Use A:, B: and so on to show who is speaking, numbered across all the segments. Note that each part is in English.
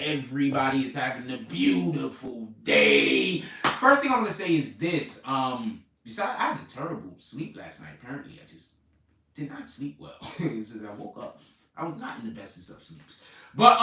A: everybody is having a beautiful day. First thing I'm gonna say is this. Besides, I had a terrible sleep last night. Apparently, I just did not sleep well. It's just I woke up. I was not in the bestest of sleeps. But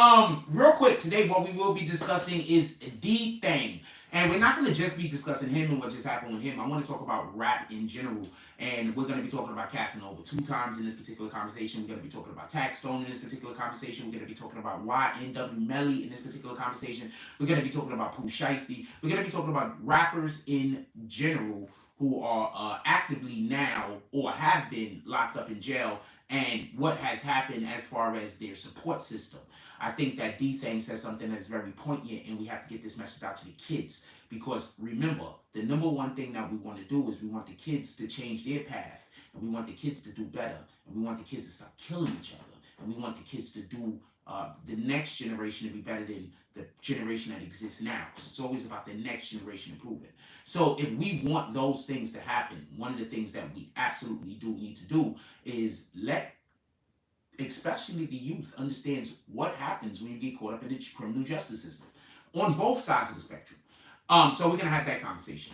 A: real quick, today what we will be discussing is Dthang. And we're not going to just be discussing him and what just happened with him. I want to talk about rap in general. And we're going to be talking about Casanova 2 times in this particular conversation. We're going to be talking about Taxstone in this particular conversation. We're going to be talking about YNW Melly in this particular conversation. We're going to be talking about Pooh Shiesty. We're going to be talking about rappers in general who are actively now or have been locked up in jail and what has happened as far as their support system. I think that Dthang says something that's very poignant, and we have to get this message out to the kids, because remember, the number one thing that we want to do is we want the kids to change their path, and we want the kids to do better, and we want the kids to stop killing each other, and we want the kids to do the next generation to be better than the generation that exists now. It's always about the next generation improving. So if we want those things to happen, one of the things that we absolutely do need to do is let especially the youth understands what happens when you get caught up in the criminal justice system on both sides of the spectrum. So we're gonna have that conversation.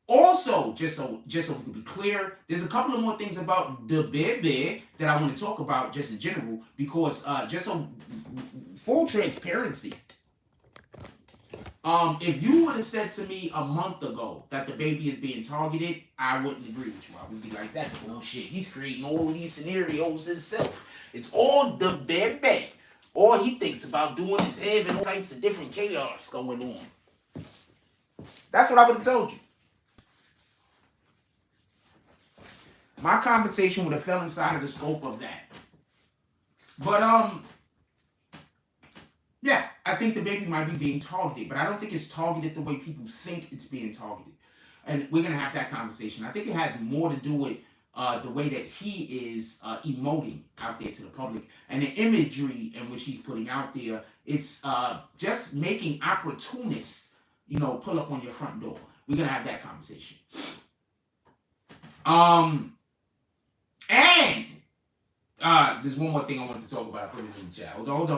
A: Also, just so we can be clear, there's a couple of more things about DaBaby that I want to talk about just in general, because just so full transparency. If you would have said to me a month ago that DaBaby is being targeted, I wouldn't agree with you. I would be like, that's bullshit. He's creating all of these scenarios himself. It's all DaBaby. All he thinks about doing is having all types of different chaos going on. That's what I would have told you. My conversation would have fell inside of the scope of that. But yeah, I think DaBaby might be being targeted, but I don't think it's targeted the way people think it's being targeted. And we're going to have that conversation. I think it has more to do with the way that he is emoting out there to the public and the imagery in which he's putting out there. It's just making opportunists, pull up on your front door. We're going to have that conversation. And there's one more thing I wanted to talk about. I put it in the chat. Hold on.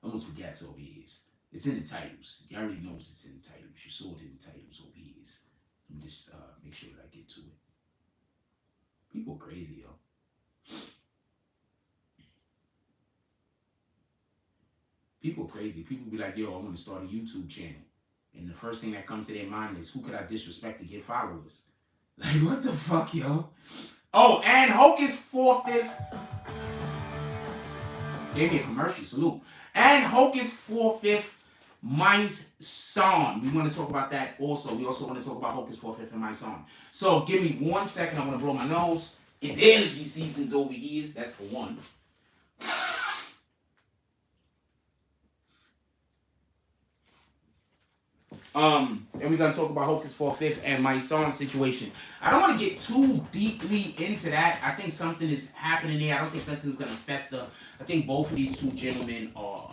A: I almost forgot over here. It's in the titles. You already know it's in the titles. You saw it in the titles over here. Let me just make sure that I get to it. People are crazy, yo. People are crazy. People be like, yo, I want to start a YouTube channel. And the first thing that comes to their mind is, who could I disrespect to get followers? Like, what the fuck, yo? Oh, and Hocus 4/5 gave me a commercial. Salute. And Hocus 4/5 my song. We want to talk about that also. We also want to talk about Hocus 4/5 and my song. So give me 1 second. I'm going to blow my nose. It's allergy seasons over here. That's for one. And we're going to talk about Hocus 4/5 and my song situation. I don't want to get too deeply into that. I think something is happening there. I don't think nothing's going to fester. I think both of these two gentlemen are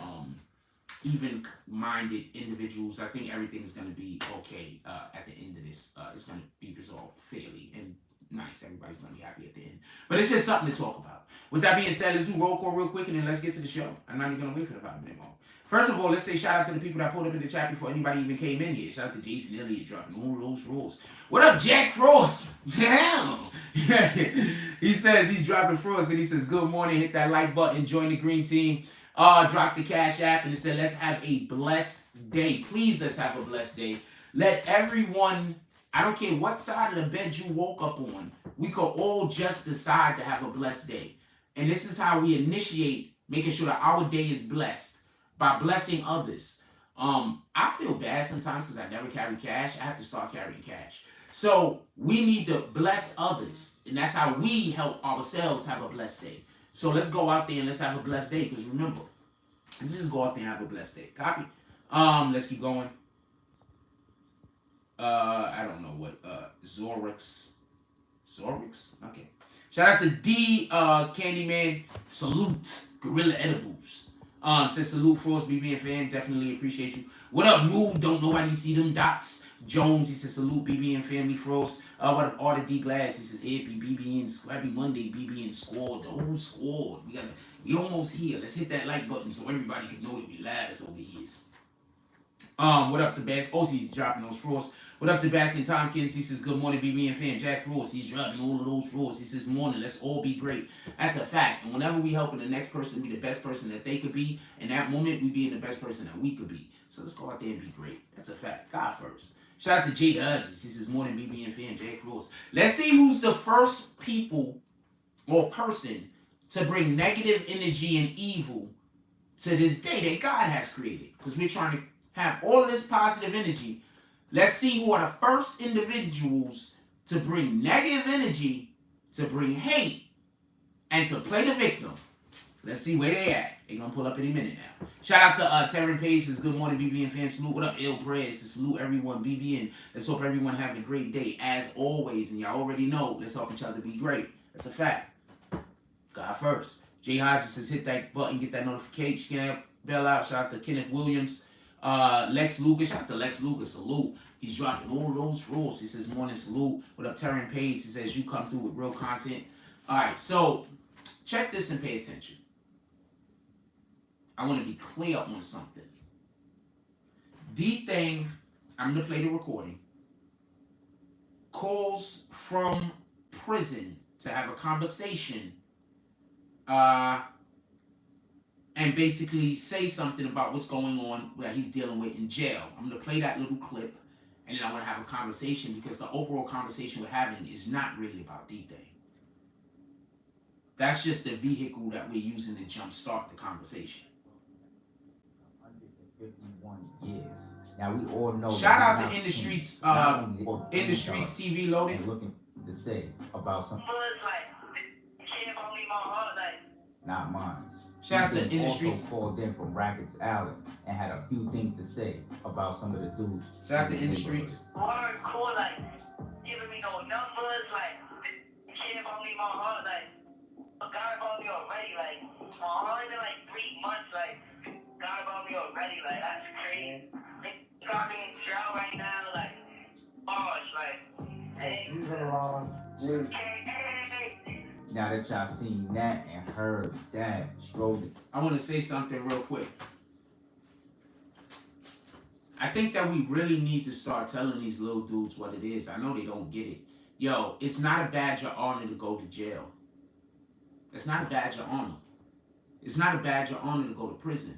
A: even-minded individuals. I think everything is going to be okay at the end of this. It's going to be resolved fairly and nice. Everybody's going to be happy at the end. But it's just something to talk about. With that being said, let's do roll call real quick and then let's get to the show. I'm not even going to wait for the 5-minute mark. First of all, let's say shout out to the people that pulled up in the chat before anybody even came in here. Shout out to Jason Elliott dropping all those rules. What up, Jack Frost? Damn. He says he's dropping Frost and he says, good morning, hit that like button, join the green team. Drops the Cash App and it said, let's have a blessed day. Please, let's have a blessed day. Let everyone, I don't care what side of the bed you woke up on, we could all just decide to have a blessed day. And this is how we initiate making sure that our day is blessed. By blessing others. I feel bad sometimes because I never carry cash. I have to start carrying cash. So we need to bless others. And that's how we help ourselves have a blessed day. So let's go out there and let's have a blessed day. Because remember, let's just go out there and have a blessed day. Copy? Let's keep going. I don't know what. Zorix? Okay. Shout out to D Candyman. Salute. Gorilla Edibles. Says salute Frost, BBN fan, definitely appreciate you. What up, Rude? Don't nobody see them dots. Jones, he says salute BBN family Frost. What up, Artie D Glass? He says happy BBN Scrappy Monday, BBN squad, the whole squad. We almost here. Let's hit that like button so everybody can know that we live over here. What up, Sebastian? Oh, he's dropping those floors. What up, Sebastian Tompkins? He says, good morning, BBN fan. Jack Frost, he's dropping all of those floors. He says, morning, let's all be great. That's a fact. And whenever we helping the next person be the best person that they could be, in that moment, we being the best person that we could be. So let's go out there and be great. That's a fact. God first. Shout out to Jay Hodges. He says, morning, BBN fan, Jack Frost. Let's see who's the first people or person to bring negative energy and evil to this day that God has created. Because we're trying to have all of this positive energy. Let's see who are the first individuals to bring negative energy, to bring hate, and to play the victim. Let's see where they at. They're going to pull up any minute now. Shout out to Terran Page. Says, good morning, BBN fam. Salute. What up, Il Perez? Salute everyone, BBN. Let's hope everyone having a great day, as always. And y'all already know, let's help each other be great. That's a fact. God first. Jay Hodges says, hit that button, get that notification, get that bell out. Shout out to Kenneth Williams. Lex Lucas, shout out to Lex Lucas, salute. He's dropping all those rules. He says, morning, salute. What up, Terran Page? He says, you come through with real content. All right, so check this and pay attention. I want to be clear on something. Dthang, I'm going to play the recording, calls from prison to have a conversation and basically say something about what's going on that he's dealing with in jail. I'm going to play that little clip, and then I want to have a conversation, because the overall conversation we're having is not really about Dthang. That's just the vehicle that we're using to jumpstart the conversation.
B: 151 years. Now we all know.
A: Shout out to In the Streets, In the Streets TV loading.
B: Looking to say about something. Not mine.
A: Shout out to In the Streets.
B: Also called in from Rackets Alley and had a few things to say about some of the dudes.
A: Shout out to In the Streets.
C: Word cool, like giving me no numbers, like care about me, my heart, like God about me already, like my heart been like 3 months, like God about me already, like that's crazy. They got me in jail right now, like bars, like hey.
B: Now that y'all seen that and heard that, strolling.
A: I want to say something real quick. I think that we really need to start telling these little dudes what it is. I know they don't get it. Yo, it's not a badge of honor to go to jail. It's not a badge of honor. It's not a badge of honor to go to prison.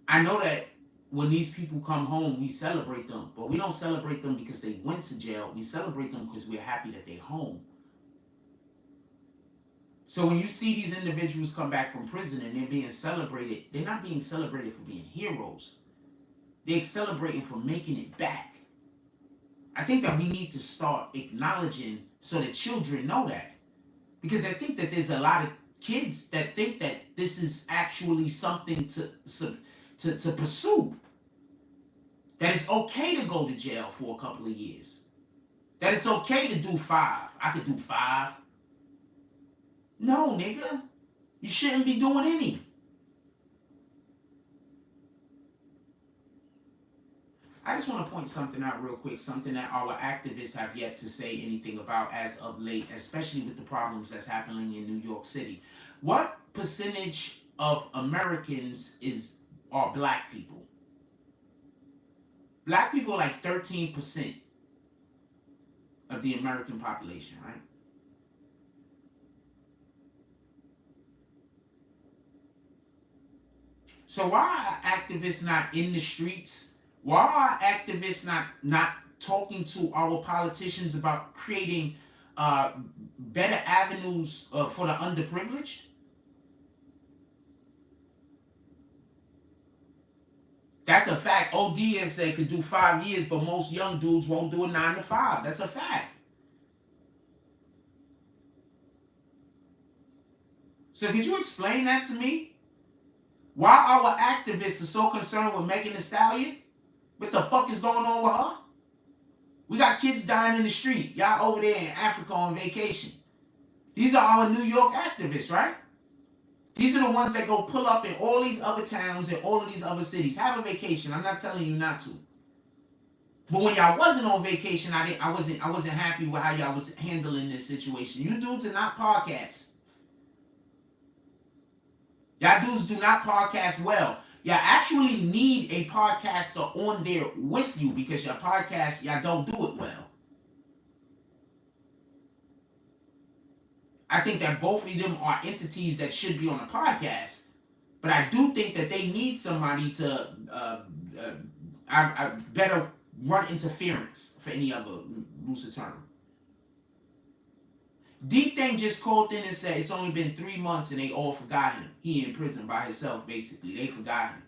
A: I know that when these people come home, we celebrate them. But we don't celebrate them because they went to jail. We celebrate them because we're happy that they're home. So when you see these individuals come back from prison and they're being celebrated, they're not being celebrated for being heroes. They're celebrating for making it back. I think that we need to start acknowledging so that children know that. Because I think that there's a lot of kids that think that this is actually something to pursue. That it's okay to go to jail for a couple of years. That it's okay to do 5. I could do 5. No, nigga. You shouldn't be doing any. I just want to point something out real quick, something that our activists have yet to say anything about as of late, especially with the problems that's happening in New York City. What percentage of Americans are black people? Black people are like 13% of the American population, right? So why are activists not in the streets? Why are activists not talking to our politicians about creating better avenues for the underprivileged? That's a fact. OD has said could do 5 years, but most young dudes won't do a 9 to 5. That's a fact. So could you explain that to me? Why our activists are so concerned with Megan Thee Stallion? What the fuck is going on with her? We got kids dying in the street. Y'all over there in Africa on vacation. These are our New York activists, right? These are the ones that go pull up in all these other towns and all of these other cities. Have a vacation. I'm not telling you not to. But when y'all wasn't on vacation, I wasn't happy with how y'all was handling this situation. You dudes are not podcasts. Y'all dudes do not podcast well. Y'all actually need a podcaster on there with you because your podcast, y'all don't do it well. I think that both of them are entities that should be on a podcast, but I do think that they need somebody to better run interference, for any other looser term. Dthang just called in and said it's only been 3 months and they all forgot him. He in prison by himself, basically. They forgot him.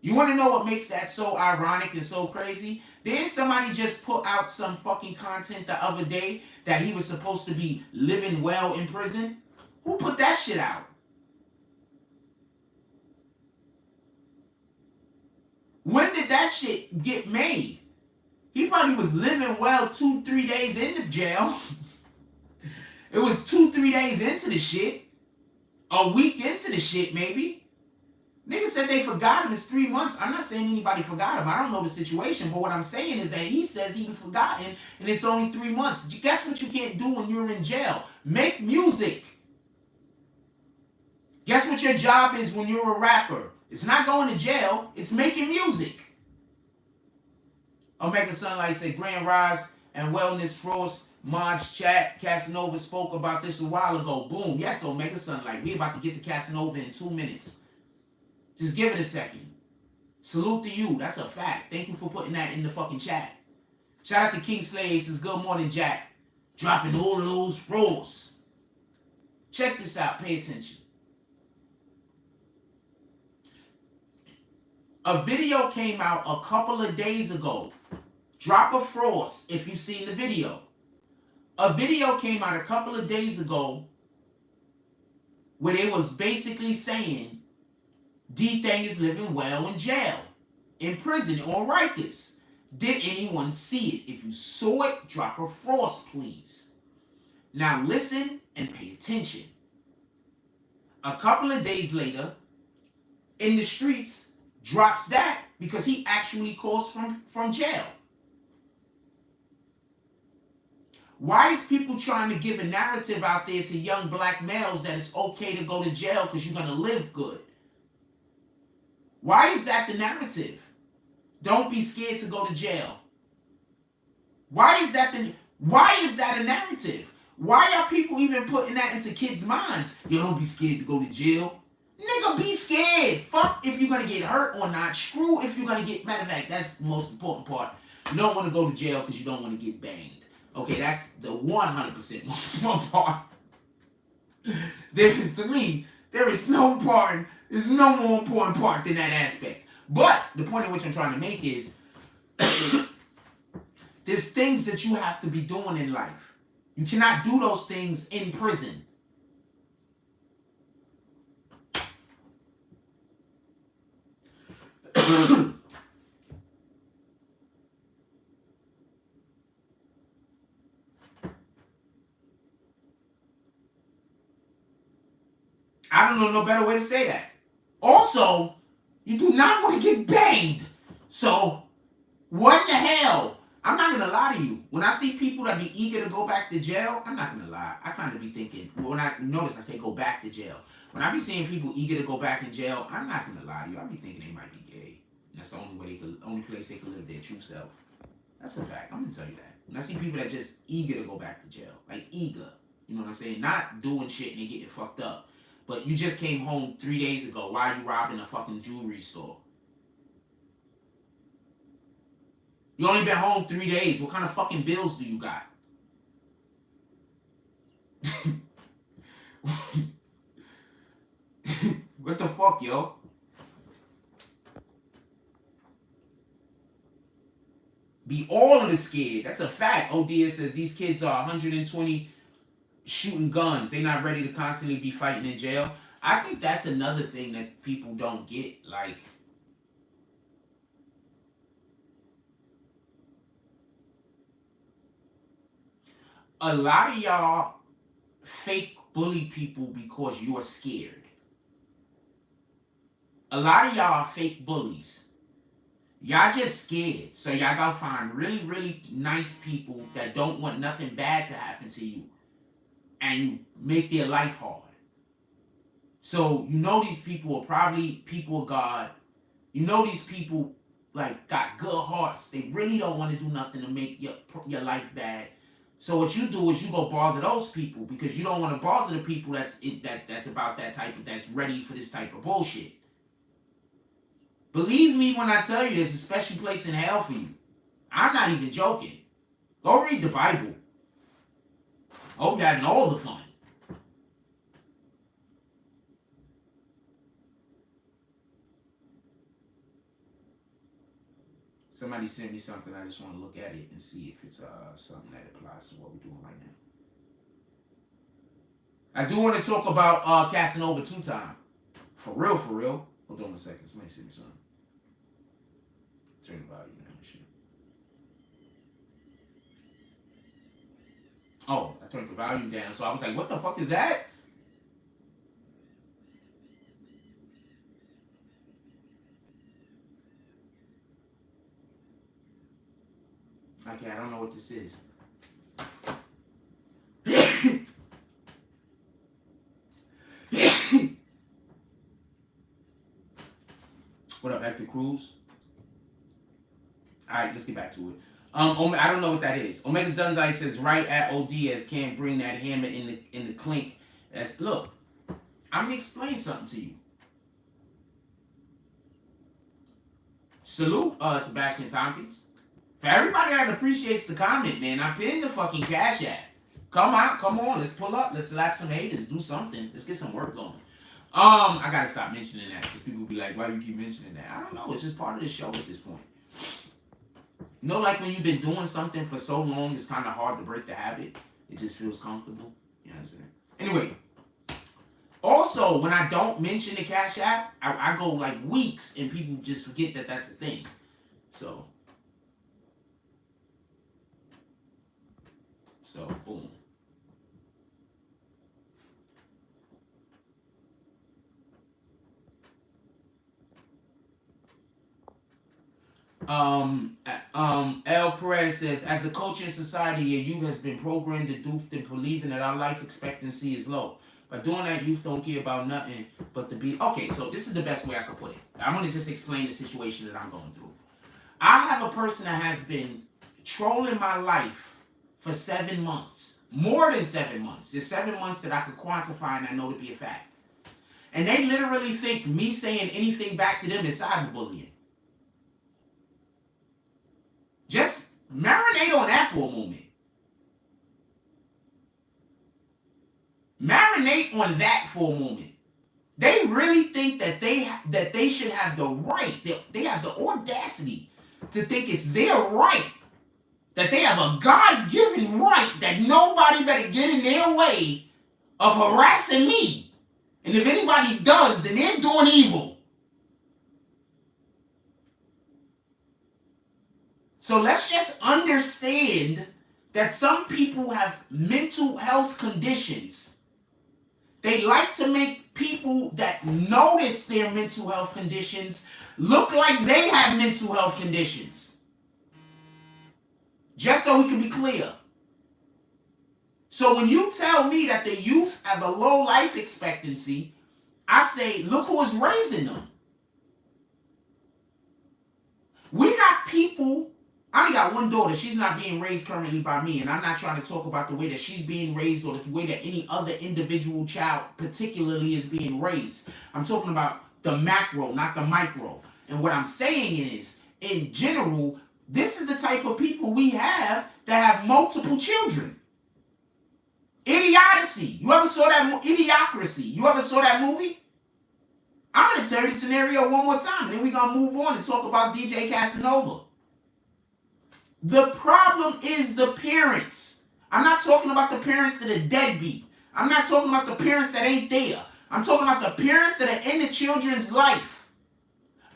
A: You want to know what makes that so ironic and so crazy? Didn't somebody just put out some fucking content the other day that he was supposed to be living well in prison? Who put that shit out? When did that shit get made? He probably was living well 2-3 days into jail. It was 2-3 days into the shit. A week into the shit, maybe. Niggas said they forgot him. It's 3 months. I'm not saying anybody forgot him. I don't know the situation. But what I'm saying is that he says he was forgotten and it's only 3 months. Guess what you can't do when you're in jail? Make music. Guess what your job is when you're a rapper? It's not going to jail. It's making music. Omega Sunlight said, Grand Rise and Wellness Frost, Mod's chat. Casanova spoke about this a while ago. Boom. Yes, Omega Sunlight. We about to get to Casanova in 2 minutes. Just give it a second. Salute to you. That's a fact. Thank you for putting that in the fucking chat. Shout out to King Slay. Says, good morning, Jack. Dropping all of those frosts. Check this out. Pay attention. A video came out a couple of days ago. Drop a frost if you've seen the video. A video came out a couple of days ago where they was basically saying Dthang is living well in jail, in prison on Rikers. Did anyone see it? If you saw it, drop a frost, please. Now listen and pay attention. A couple of days later, in the streets, drops that because he actually calls from jail. Why is people trying to give a narrative out there to young black males that it's okay to go to jail because you're going to live good? Why is that the narrative? Don't be scared to go to jail. Why is that a narrative? Why are people even putting that into kids' minds? You don't be scared to go to jail. Nigga, be scared. Fuck if you're going to get hurt or not. Screw if you're going to get... Matter of fact, that's the most important part. You don't want to go to jail because you don't want to get banged. Okay, that's the 100% most important part. To me, there is no more important part than that aspect. But the point at which I'm trying to make is there's things that you have to be doing in life. You cannot do those things in prison. I don't know no better way to say that. Also, you do not want to get banged. So, what in the hell? I'm not going to lie to you. When I see people that be eager to go back to jail, I'm not going to lie. I kind of be thinking, when I notice I say go back to jail. When I be seeing people eager to go back in jail, I'm not going to lie to you. I be thinking they might be gay. And that's the only place they can live their true self. That's a fact. I'm going to tell you that. When I see people that just eager to go back to jail, like eager, you know what I'm saying? Not doing shit and they getting fucked up. But you just came home 3 days ago. Why are you robbing a fucking jewelry store? You only been home 3 days. What kind of fucking bills do you got? What the fuck, yo? Be all of the scared. That's a fact. ODS says these kids are 120 shooting guns. They're not ready to constantly be fighting in jail. I think that's another thing that people don't get. Like, a lot of y'all fake bully people because you're scared. a lot of y'all are fake bullies. Y'all just scared. So y'all gotta find really, really nice people that don't want nothing bad to happen to you and make their life hard. So you know these people are probably people of God. You know these people like got good hearts. They really don't want to do nothing to make your life bad. So what you do is you go bother those people because you don't want to bother the people that's about that type of, that's ready for this type of bullshit. Believe me when I tell you there's a special place in hell for you. I'm not even joking. Go read the Bible. I hope you're having all the fun. Somebody sent me something. I just want to look at it and see if it's something that applies to what we're doing right now. I do want to talk about Casanova 2 time. For real, for real. Hold on a second. Somebody sent me something. Turn the volume down. Shit. Oh, I turned the volume down. So I was like, what the fuck is that? Okay, I don't know what this is. What up, Hector Cruz? Alright, let's get back to it. I don't know what that is. Omega Dundai says right at ODS can't bring that hammer in the clink. Look, I'm gonna explain something to you. Salute Sebastian Tompkins. For everybody that appreciates the comment, man, I pinned the fucking Cash App. Come out, come on, let's pull up, let's slap some haters, do something. Let's get some work going. I gotta stop mentioning that because people be like, why do you keep mentioning that? I don't know, it's just part of the show at this point. You know, like when you've been doing something for so long, it's kind of hard to break the habit. It just feels comfortable. You know what I'm saying? Anyway, also, when I don't mention the Cash App, I go like weeks and people just forget that that's a thing. So, boom. El Perez says, as a culture in society, your youth has been programmed to duped in believing that our life expectancy is low. By doing that, youth don't care about nothing but to be... Okay, so this is the best way I could put it. I'm going to just explain the situation that I'm going through. I have a person that has been trolling my life for 7 months. More than 7 months. There's 7 months that I could quantify and I know to be a fact. And they literally think me saying anything back to them is cyberbullying. Just marinate on that for a moment. Marinate on that for a moment. They really think that they should have the right, they have the audacity to think it's their right, that they have a God-given right that nobody better get in their way of harassing me. And if anybody does, then they're doing evil. So let's just understand that some people have mental health conditions. They like to make people that notice their mental health conditions look like they have mental health conditions. Just so we can be clear. So when you tell me that the youth have a low life expectancy, I say, look who is raising them. We got people... I only got one daughter. She's not being raised currently by me. And I'm not trying to talk about the way that she's being raised or the way that any other individual child particularly is being raised. I'm talking about the macro, not the micro. And what I'm saying is, in general, this is the type of people we have that have multiple children. Idiocy. You ever saw that? Idiocracy. You ever saw that movie? I'm going to tell you the scenario one more time. And then we're going to move on and talk about DJ Casanova. The problem is the parents. I'm not talking about the parents that are deadbeat. I'm not talking about the parents that ain't there. I'm talking about the parents that are in the children's life.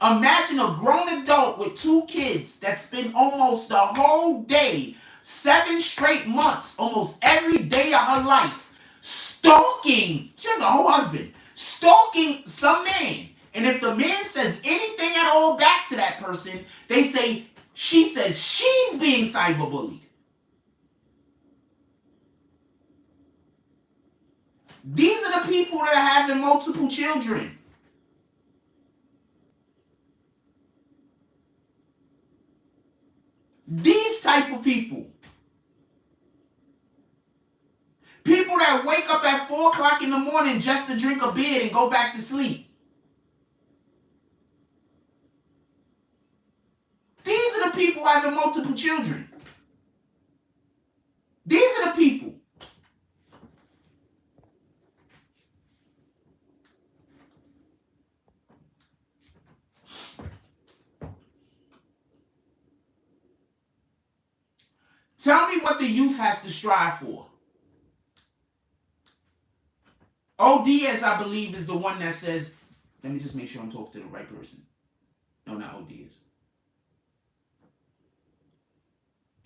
A: Imagine a grown adult with 2 kids that spend almost the whole day, 7 straight months, almost every day of her life, stalking, she has a whole husband, stalking some man And if the man says anything at all back to that person, they say, she says she's being cyberbullied. These are the people that are having multiple children. These type of people. People that wake up at 4 o'clock in the morning just to drink a beer and go back to sleep. These are the people having multiple children. These are the people. Tell me what the youth has to strive for. ODS, I believe, is the one that says, let me just make sure I'm talking to the right person. No, not ODS.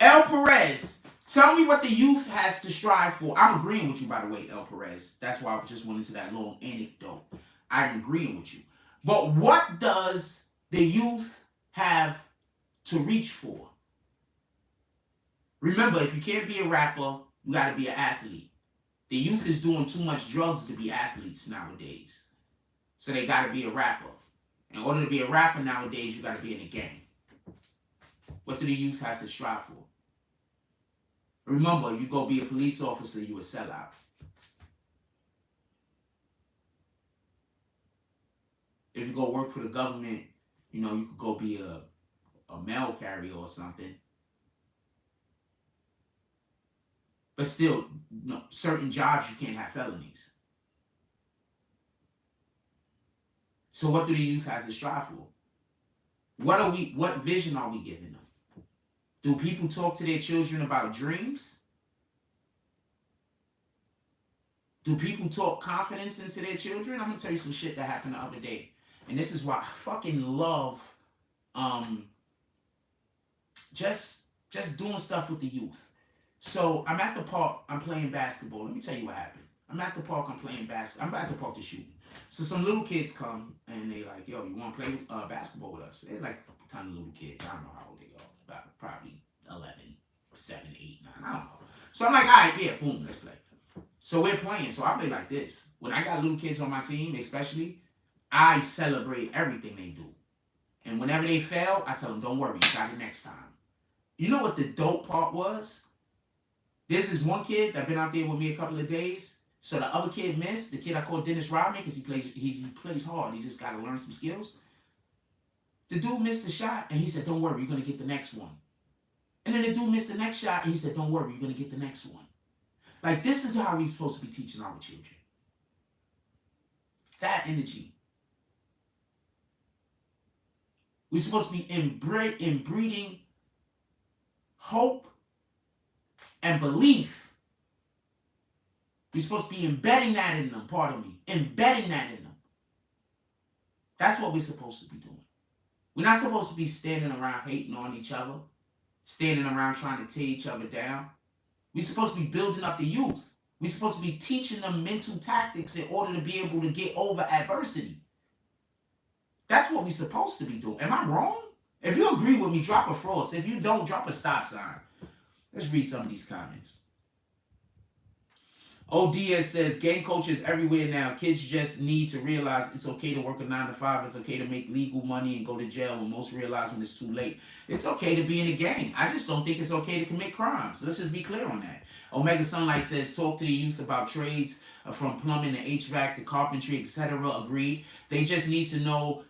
A: El Perez, tell me what the youth has to strive for. I'm agreeing with you, by the way, El Perez. That's why I just went into that long anecdote. I'm agreeing with you. But what does the youth have to reach for? Remember, if you can't be a rapper, you got to be an athlete. The youth is doing too much drugs to be athletes nowadays. So they got to be a rapper. In order to be a rapper nowadays, you got to be in a gang. What do the youth have to strive for? Remember, you go be a police officer, you a sellout. If you go work for the government, you know, you could go be a mail carrier or something. But still, you know, certain jobs you can't have felonies. So what do the youth have to strive for? What vision are we giving them? Do people talk to their children about dreams? Do people talk confidence into their children? I'm gonna tell you some shit that happened the other day. And this is why I fucking love just doing stuff with the youth. So I'm at the park, I'm playing basketball. Let me tell you what happened. I'm at the park, I'm playing basketball. I'm at the park to shoot. So some little kids come and they like, yo, you want to play basketball with us? They're like a ton of little kids. I don't know how old they are. About probably 11, 7, 8, 9. I don't know. So I'm like, all right, yeah, boom, let's play. So we're playing. So I play like this. When I got little kids on my team, especially, I celebrate everything they do. And whenever they fail, I tell them, don't worry, you got it next time. You know what the dope part was? There's this one kid that been out there with me a couple of days. So the other kid missed. The kid I call Dennis Rodman because he plays hard. He just got to learn some skills. The dude missed the shot and he said, don't worry, you're going to get the next one. And then the dude missed the next shot and he said, don't worry, you're going to get the next one. Like, this is how we're supposed to be teaching our children. That energy. We're supposed to be inbreeding hope and belief. We're supposed to be embedding that in them, pardon me. Embedding that in them. That's what we're supposed to be doing. We're not supposed to be standing around hating on each other, standing around trying to tear each other down. We're supposed to be building up the youth. We're supposed to be teaching them mental tactics in order to be able to get over adversity. That's what we're supposed to be doing. Am I wrong? If you agree with me, drop a frost. If you don't, drop a stop sign. Let's read some of these comments. ODS says, gang culture is everywhere now. Kids just need to realize it's okay to work a 9 to 5. It's okay to make legal money and go to jail when most realize when it's too late. It's okay to be in a gang. I just don't think it's okay to commit crimes. Let's just be clear on that. Omega Sunlight says, talk to the youth about trades from plumbing to HVAC to carpentry, etc. Agreed. They just need to know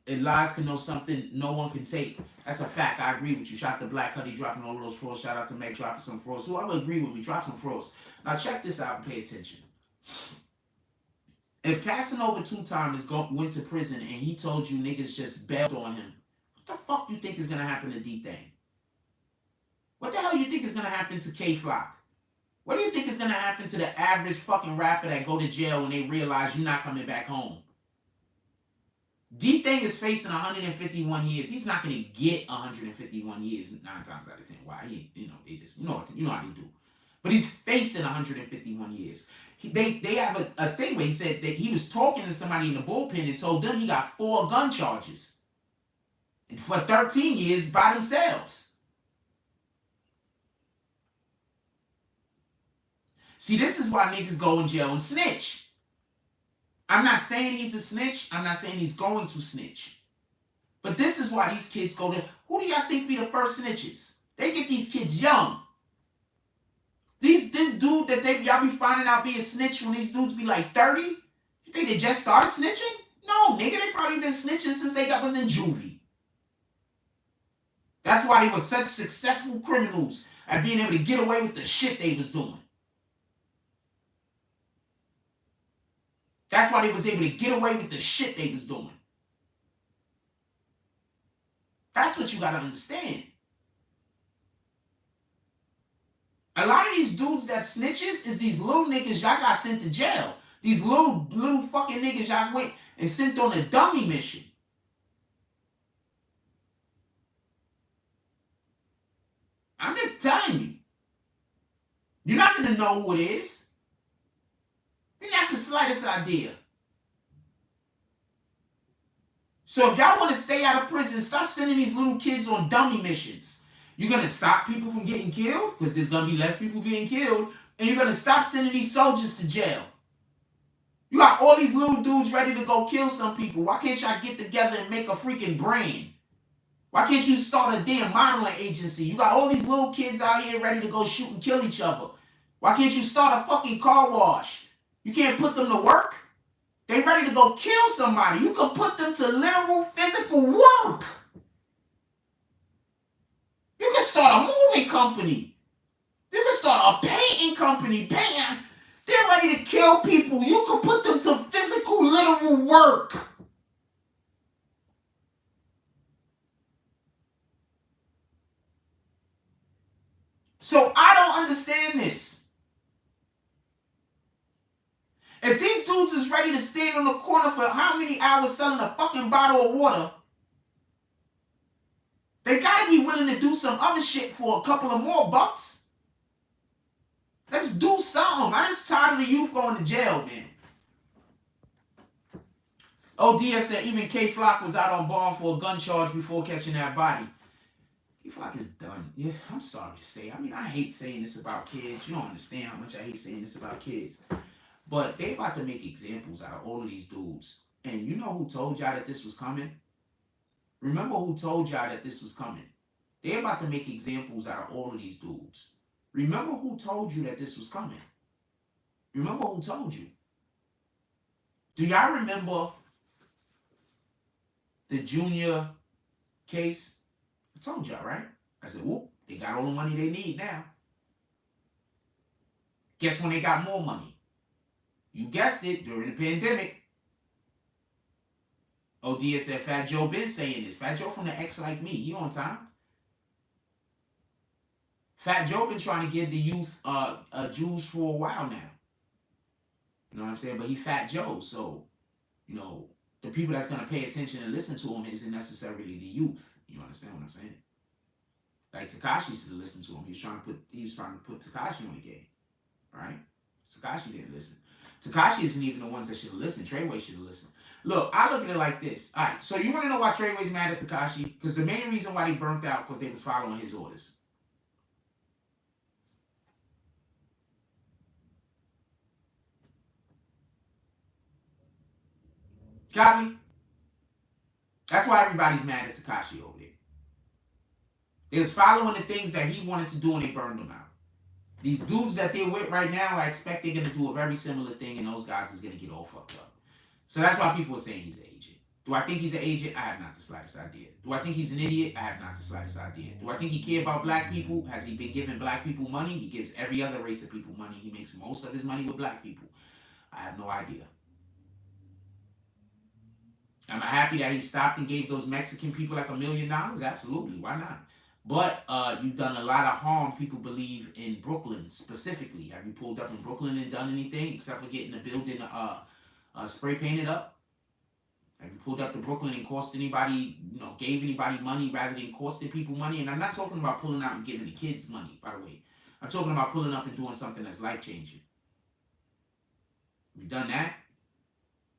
A: lies can know something no one can take. That's a fact. I agree with you. Shout out to Black Huddy dropping all of those frosts. Shout out to Meg dropping some frosts. Whoever agree with me, drop some frosts. Now check this out and pay attention. If Casanova 2-time went to prison and he told you niggas just bailed on him, what the fuck you think is going to happen to Dthang? What the hell you think is going to happen to K-Flock? What do you think is going to happen to the average fucking rapper that go to jail when they realize you're not coming back home? Dthang is facing 151 years. He's not going to get 151 years 9 times out of 10. Why? They just, you know how they do. But he's facing 151 years. They have a thing where he said that he was talking to somebody in the bullpen and told them he got 4 gun charges. And for 13 years by themselves. See, this is why niggas go in jail and snitch. I'm not saying he's a snitch. I'm not saying he's going to snitch. But this is why these kids go to... Who do y'all think be the first snitches? They get these kids young. This dude that y'all be finding out being snitch when these dudes be like 30? You think they just started snitching? No, nigga, they probably been snitching since they was in juvie. That's why they were such successful criminals at being able to get away with the shit they was doing. That's why they was able to get away with the shit they was doing. That's what you gotta understand. A lot of these dudes that snitches is these little niggas y'all got sent to jail. These little fucking niggas y'all went and sent on a dummy mission. I'm just telling you. You're not gonna know who it is. You're not the slightest idea. So if y'all want to stay out of prison, stop sending these little kids on dummy missions. You're going to stop people from getting killed because there's going to be less people being killed. And you're going to stop sending these soldiers to jail. You got all these little dudes ready to go kill some people. Why can't y'all get together and make a freaking brand? Why can't you start a damn modeling agency? You got all these little kids out here ready to go shoot and kill each other. Why can't you start a fucking car wash? You can't put them to work? They ready to go kill somebody. You can put them to literal physical work. You can start a movie company. You can start a painting company. They're ready to kill people. You can put them to physical, literal work. So I don't understand this. If these dudes is ready to stand on the corner for how many hours selling a fucking bottle of water, they gotta be willing to do some other shit for a couple of more bucks. Let's do something. I'm just tired of the youth going to jail, man. ODS said even K Flock was out on bond for a gun charge before catching that body. K Flock is done. Yeah, I'm sorry to say. I mean, I hate saying this about kids. You don't understand how much I hate saying this about kids. But they about to make examples out of all of these dudes. And you know who told y'all that this was coming? Remember who told y'all that this was coming? They about to make examples out of all of these dudes. Remember who told you that this was coming? Remember who told you? Do y'all remember the Junior case? I told y'all, right? I said, whoop, they got all the money they need now. Guess when they got more money? You guessed it, during the pandemic. ODS said Fat Joe been saying this. Fat Joe from the X Like Me. He on time. Fat Joe been trying to give the youth Jews for a while now. You know what I'm saying? But he Fat Joe. So, you know, the people that's going to pay attention and listen to him isn't necessarily the youth. You understand what I'm saying? Like Tekashi used to listen to him. He was trying to put Tekashi on the game. Right? Tekashi didn't listen. Tekashi isn't even the ones that should have listened. Treyway should have listened. Look, I look at it like this. All right, so you want to know why Treyway's mad at Tekashi? Because the main reason why they burnt out because they was following his orders. Got me? That's why everybody's mad at Tekashi over there. They was following the things that he wanted to do and they burned them out. These dudes that they're with right now, I expect they're going to do a very similar thing and those guys is going to get all fucked up. So that's why people are saying he's an agent. Do I think he's an agent? I have not the slightest idea. Do I think he's an idiot? I have not the slightest idea. Do I think he cares about black people? Has he been giving black people money? He gives every other race of people money. He makes most of his money with black people. I have no idea. Am I happy that he stopped and gave those Mexican people like $1 million? Absolutely. Why not? But you've done a lot of harm, people believe, in Brooklyn specifically. Have you pulled up in Brooklyn and done anything except for getting the building spray painted up? Have you pulled up to Brooklyn and cost anybody, gave anybody money rather than costing people money? And I'm not talking about pulling out and giving the kids money, by the way. I'm talking about pulling up and doing something that's life-changing. You've done that,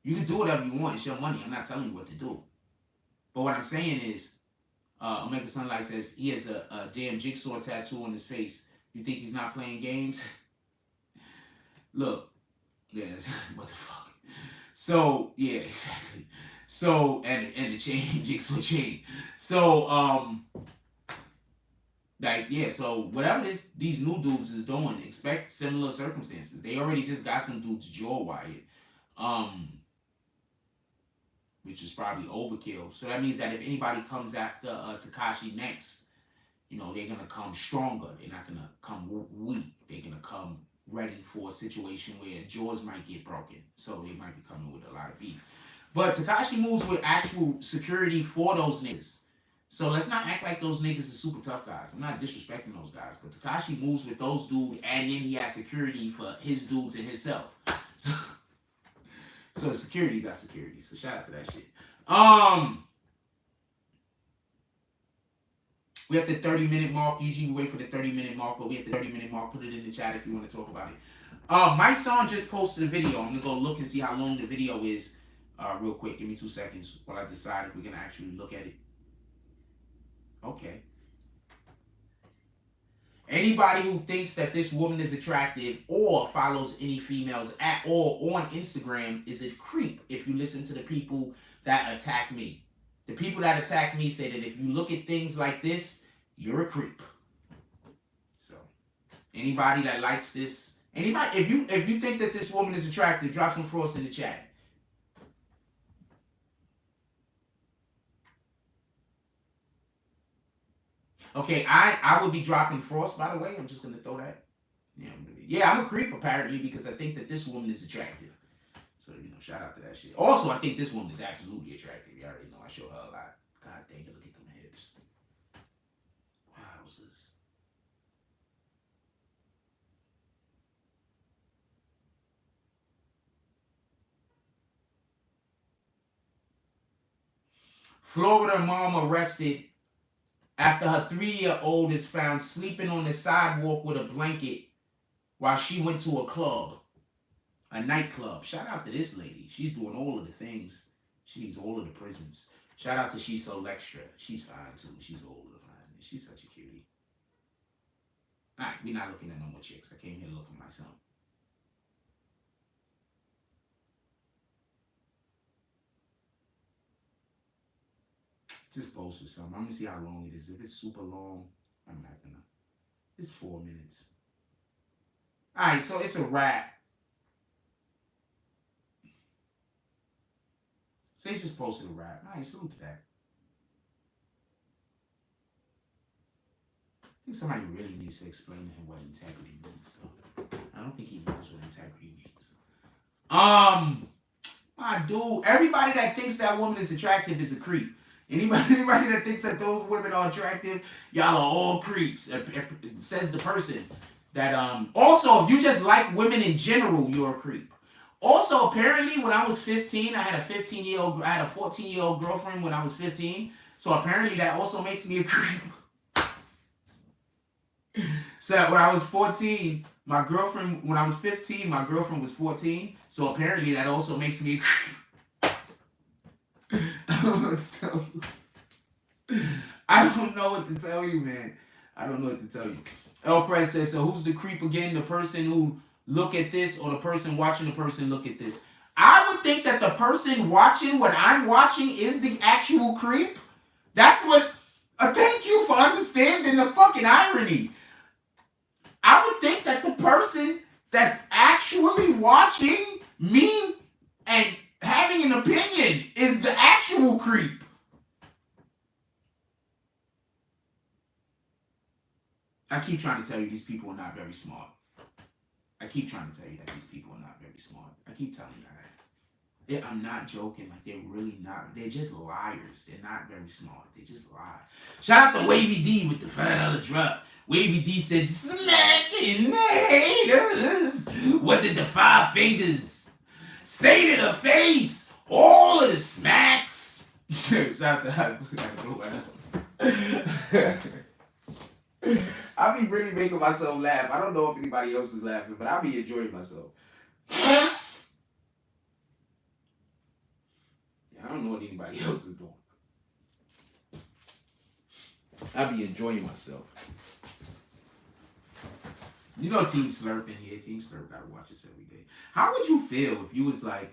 A: you can do whatever you want. It's your money. I'm not telling you what to do. But what I'm saying is, Omega Sunlight says he has a damn jigsaw tattoo on his face. You think he's not playing games? Look, yeah, what the fuck? So, yeah, exactly. So, and the chain, jigsaw chain. So, like, yeah, so whatever these new dudes is doing, expect similar circumstances. They already just got some dudes jaw wired. Which is probably overkill. So that means that if anybody comes after Tekashi next, you know, they're going to come stronger. They're not going to come weak. They're going to come ready for a situation where jaws might get broken. So they might be coming with a lot of beef. But Tekashi moves with actual security for those niggas. So let's not act like those niggas are super tough guys. I'm not disrespecting those guys. But Tekashi moves with those dudes, and then he has security for his dudes and himself. So security got security. So shout out to that shit. We have the 30-minute mark. Usually we wait for the 30-minute mark, but we have the 30-minute mark. Put it in the chat if you want to talk about it. My son just posted a video. I'm gonna go look and see how long the video is. Real quick. Give me 2 seconds while I decide if we're gonna actually look at it. Okay. Anybody who thinks that this woman is attractive or follows any females at all on Instagram is a creep if you listen to the people that attack me. The people that attack me say that if you look at things like this, you're a creep. So, anybody that likes this, anybody, if you think that this woman is attractive, drop some frost in the chat. Okay, I would be dropping frost, by the way. I'm just going to throw that. Yeah, I'm a creep, apparently, because I think that this woman is attractive. So, you know, shout out to that shit. Also, I think this woman is absolutely attractive. You already know I show her a lot. God dang it, look at them hips. Wowzers. Florida mom arrested after her 3-year-old is found sleeping on the sidewalk with a blanket while she went to a club, a nightclub. Shout out to this lady. She's doing all of the things. She needs all of the prisons. Shout out to She's So Extra. She's fine too. She's old and fine. She's such a cutie. All right, we're not looking at no more chicks. I came here looking at myself. Just post with something. I'm gonna see how long it is. If it's super long, I'm not gonna. It's 4 minutes. Alright, so it's a wrap. So they just posted a wrap. Alright, salute to that. I think somebody really needs to explain to him what integrity means. So I don't think he knows what integrity means. My dude, everybody that thinks that woman is attractive is a creep. Anybody that thinks that those women are attractive, y'all are all creeps. It says the person that also, if you just like women in general, you're a creep. Also, apparently, when I was 15, I had a 14-year-old girlfriend when I was 15. So apparently, that also makes me a creep. So when I was 14, my girlfriend, when I was 15, my girlfriend was 14. So apparently, that also makes me a creep. I don't know what to tell you. I don't know what to tell you, man. I don't know what to tell you. El Press says, so who's the creep again? The person who look at this or the person watching the person look at this? I would think that the person watching what I'm watching is the actual creep. That's what... thank you for understanding the fucking irony. I would think that the person that's actually watching me and having an opinion is the actual creep. I keep trying to tell you these people are not very smart. I keep trying to tell you that these people are not very smart. I keep telling you that. I'm not joking. Like, they're really not. They're just liars. They're not very smart. They just lie. Shout out to Wavy D with the $5 drop. Wavy D said, smacking the haters. What did the 5 fingers say to the face? All of the smacks. Shout out to I be really making myself laugh. I don't know if anybody else is laughing, but I be enjoying myself. Yeah, I don't know what anybody else is doing. I be enjoying myself. You know, Team Slurp in here. Team Slurp gotta watch this every day. How would you feel if you was like,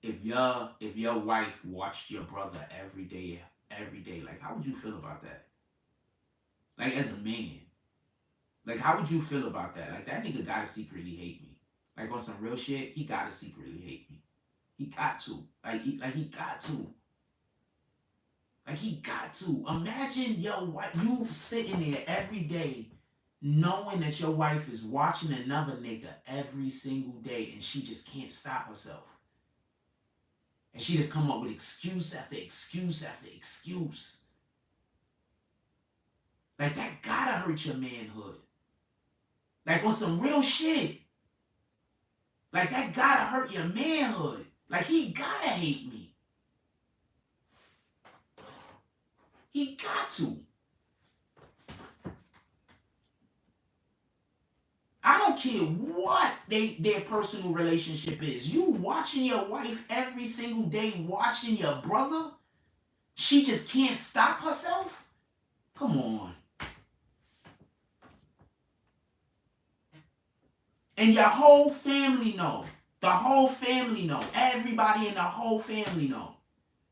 A: if your wife watched your brother every day? Like, how would you feel about that? Like, as a man, like, how would you feel about that? Like, that nigga gotta secretly hate me. Like, on some real shit, he gotta secretly hate me. He got to. He got to. Like, he got to. Imagine your wife, you sitting there every day knowing that your wife is watching another nigga every single day and she just can't stop herself. And she just come up with excuse after excuse after excuse. Like, that gotta hurt your manhood. Like, on some real shit. Like, that gotta hurt your manhood. Like, he gotta hate me. He got to. I don't care what their personal relationship is. You watching your wife every single day, watching your brother, she just can't stop herself? Come on. And your whole family know. The whole family know. Everybody in the whole family know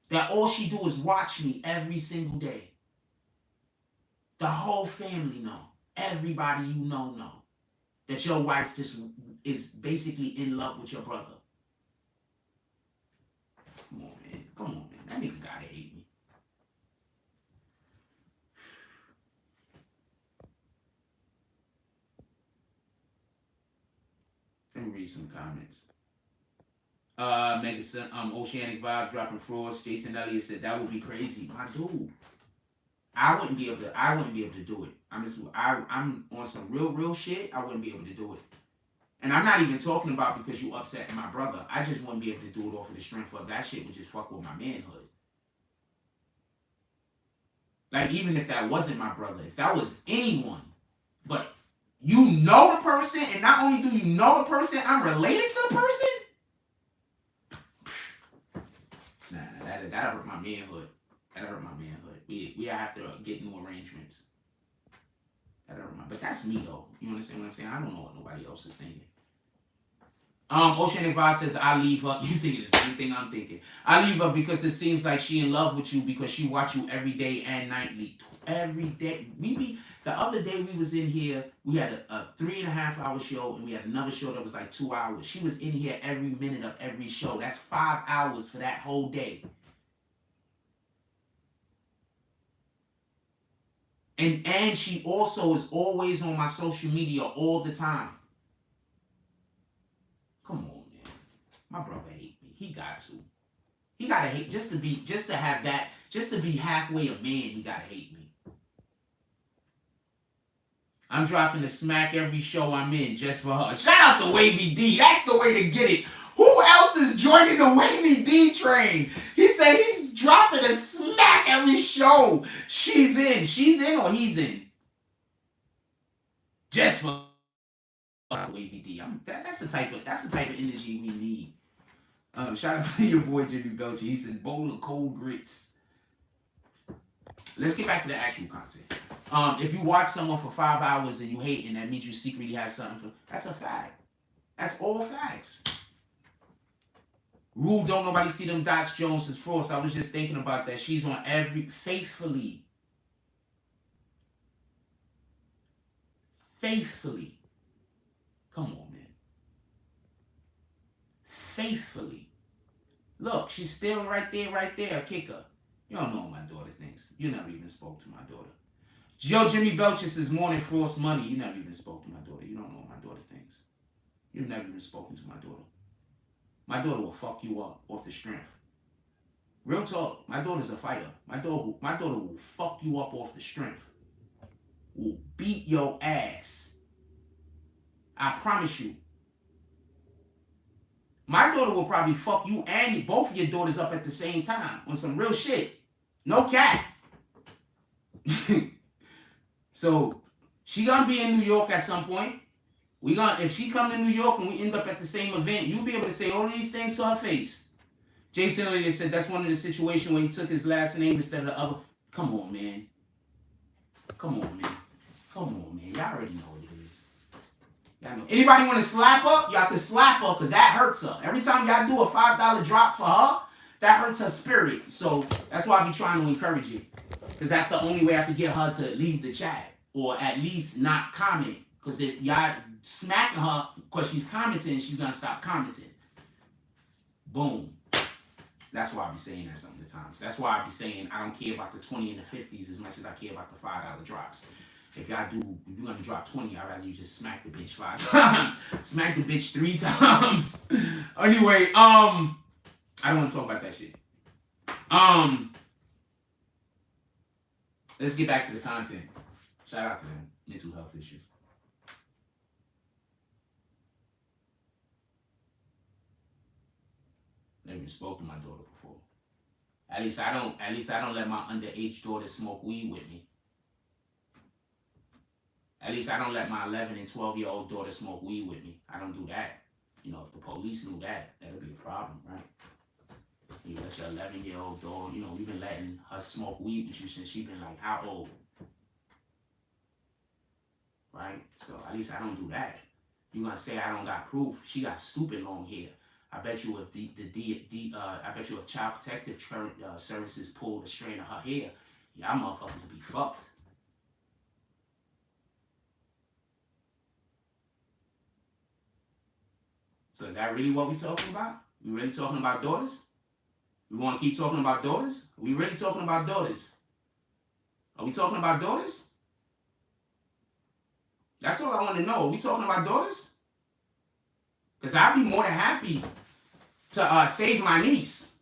A: that all she do is watch me every single day. The whole family know. Everybody you know that your wife just is basically in love with your brother. Come on, man. Come on, man. That nigga gotta hate me. Let me read some comments. Oceanic Vibes dropping frost. Jason Elliott said that would be crazy. My dude. I wouldn't be able to do it. I'm on some real shit. I wouldn't be able to do it. And I'm not even talking about because you upsetting my brother. I just wouldn't be able to do it off of the strength of that shit would just fuck with my manhood. Like, even if that wasn't my brother, if that was anyone, but you know the person, and not only do you know the person, I'm related to the person? Nah, that'll hurt my manhood. That'll hurt my manhood. We have to get new arrangements. That'll hurt my, but that's me though. You understand what I'm saying? I don't know what nobody else is thinking. Oceanic Vibe says, I leave her. You thinking the same thing I'm thinking. I leave her because it seems like she in love with you because she watch you every day and nightly. Every day. The other day we was in here, we had a 3.5 hour show and we had another show that was like 2 hours. She was in here every minute of every show. That's 5 hours for that whole day. And she also is always on my social media all the time. Come on, man. My brother hate me. He got to. He gotta hate just to be halfway a man, he gotta hate me. I'm dropping the smack every show I'm in just for her. Shout out to Wavy D. That's the way to get it. Who else is joining the Wavy D train? He said he's dropping a smack every show she's in. She's in or he's in? Just for Wavy D. That's the type of energy we need. Shout out to your boy Jimmy Belcher. He said bowl of cold grits. Let's get back to the actual content. If you watch someone for 5 hours and you hate, and that means you secretly have something for, that's a fact. That's all facts. Rule, don't nobody see them dots, Jones is false. I was just thinking about that. She's on every, faithfully. Faithfully. Come on, man. Faithfully. Look, she's still right there, kicker. You don't know what my daughter thinks. You never even spoke to my daughter. Yo, Jimmy Belcher says morning frost money. You never even spoke to my daughter. You don't know what my daughter thinks. You've never even spoken to my daughter. My daughter will fuck you up off the strength. Real talk. My daughter's a fighter. My daughter will fuck you up off the strength. Will beat your ass. I promise you. My daughter will probably fuck you and both of your daughters up at the same time on some real shit. No cap. So She gonna be in New York at some point. If she come to New York and we end up at the same event, you'll be able to say all of these things to her face. Jason Elliott said that's one of the situations where he took his last name instead of the other. Come on, man. Come on, man. Come on, man. Y'all already know what it is. Y'all know. Anybody want to slap her? Y'all can slap her because that hurts her. Every time y'all do a $5 drop for her, that hurts her spirit. So that's why I be trying to encourage it. Because that's the only way I can get her to leave the chat. Or at least not comment. Because if y'all smacking her because she's commenting, she's going to stop commenting. Boom. That's why I be saying that some of the times. That's why I be saying I don't care about the 20 and the 50s as much as I care about the $5 drops. If y'all do, if you're gonna drop 20, I'd rather you just smack the bitch 5 times. Smack the bitch 3 times. Anyway, I don't want to talk about that shit. Let's get back to the content. Shout out to them. Mental health issues. Never even spoke to my daughter before. At least I don't let my underage daughter smoke weed with me. At least I don't let my 11 and 12-year-old daughter smoke weed with me. I don't do that. You know, if the police knew that, that would be a problem, right? You let your 11-year-old daughter, you know, we've been letting her smoke weed with you since she's been like, how old? Right? So at least I don't do that. You gonna say I don't got proof? She got stupid long hair. I bet you if Child Protective Services pulled a strand of her hair, y'all motherfuckers would be fucked. So is that really what we talking about? We really talking about daughters? We want to keep talking about daughters? Are we really talking about daughters? Are we talking about daughters? That's all I want to know. Are we talking about daughters? Because I'd be more than happy to save my niece.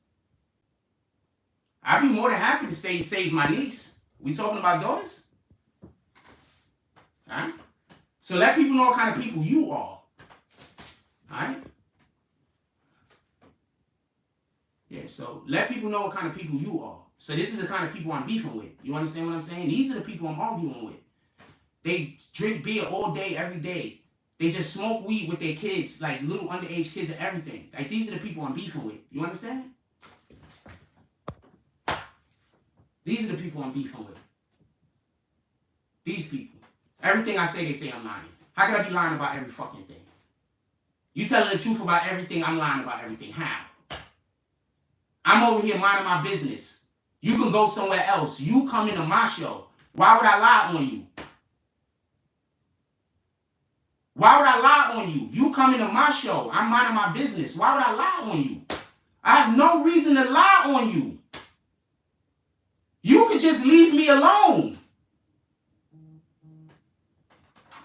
A: I'd be more than happy to save my niece. We talking about daughters? All right? So let people know what kind of people you are. All right? Yeah, so let people know what kind of people you are. So this is the kind of people I'm beefing with. You understand what I'm saying? These are the people I'm arguing with. They drink beer all day, every day. They just smoke weed with their kids, like little underage kids and everything. Like, these are the people I'm beefing with. You understand? These are the people I'm beefing with. These people. Everything I say, they say I'm lying. How can I be lying about every fucking thing? You telling the truth about everything, I'm lying about everything. How? I'm over here minding my business. You can go somewhere else. You come into my show. Why would I lie on you? Why would I lie on you? You come into my show. I'm minding my business. Why would I lie on you? I have no reason to lie on you. You could just leave me alone.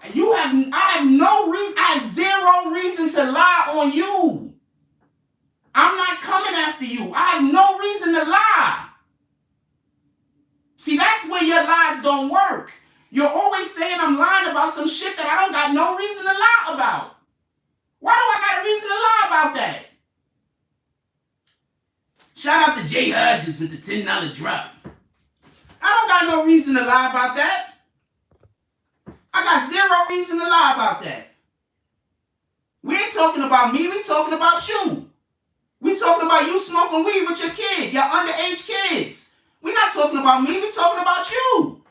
A: I have no reason. I have zero reason to lie on you. I'm not coming after you. I have no reason to lie. See, that's where your lies don't work. You're always saying I'm lying about some shit that I don't got no reason to lie about. Why do I got a reason to lie about that? Shout out to Jay Hodges with the $10 drop. I don't got no reason to lie about that. I got zero reason to lie about that. We ain't talking about me. We talking about you. We talking about you smoking weed with your kid, your underage kids. We're not talking about me. We talking about you.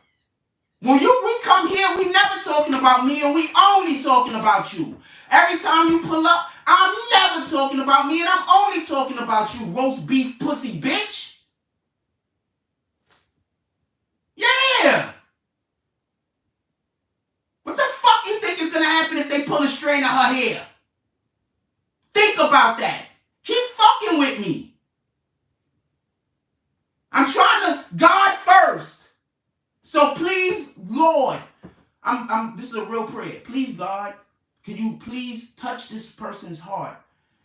A: When we come here, we never talking about me, and we only talking about you. Every time you pull up, I'm never talking about me, and I'm only talking about you, roast beef pussy bitch. Yeah. What the fuck you think is gonna happen if they pull a strand of her hair? Think about that. Keep fucking with me. I'm trying to God first. So please, Lord, this is a real prayer. Please, God, can you please touch this person's heart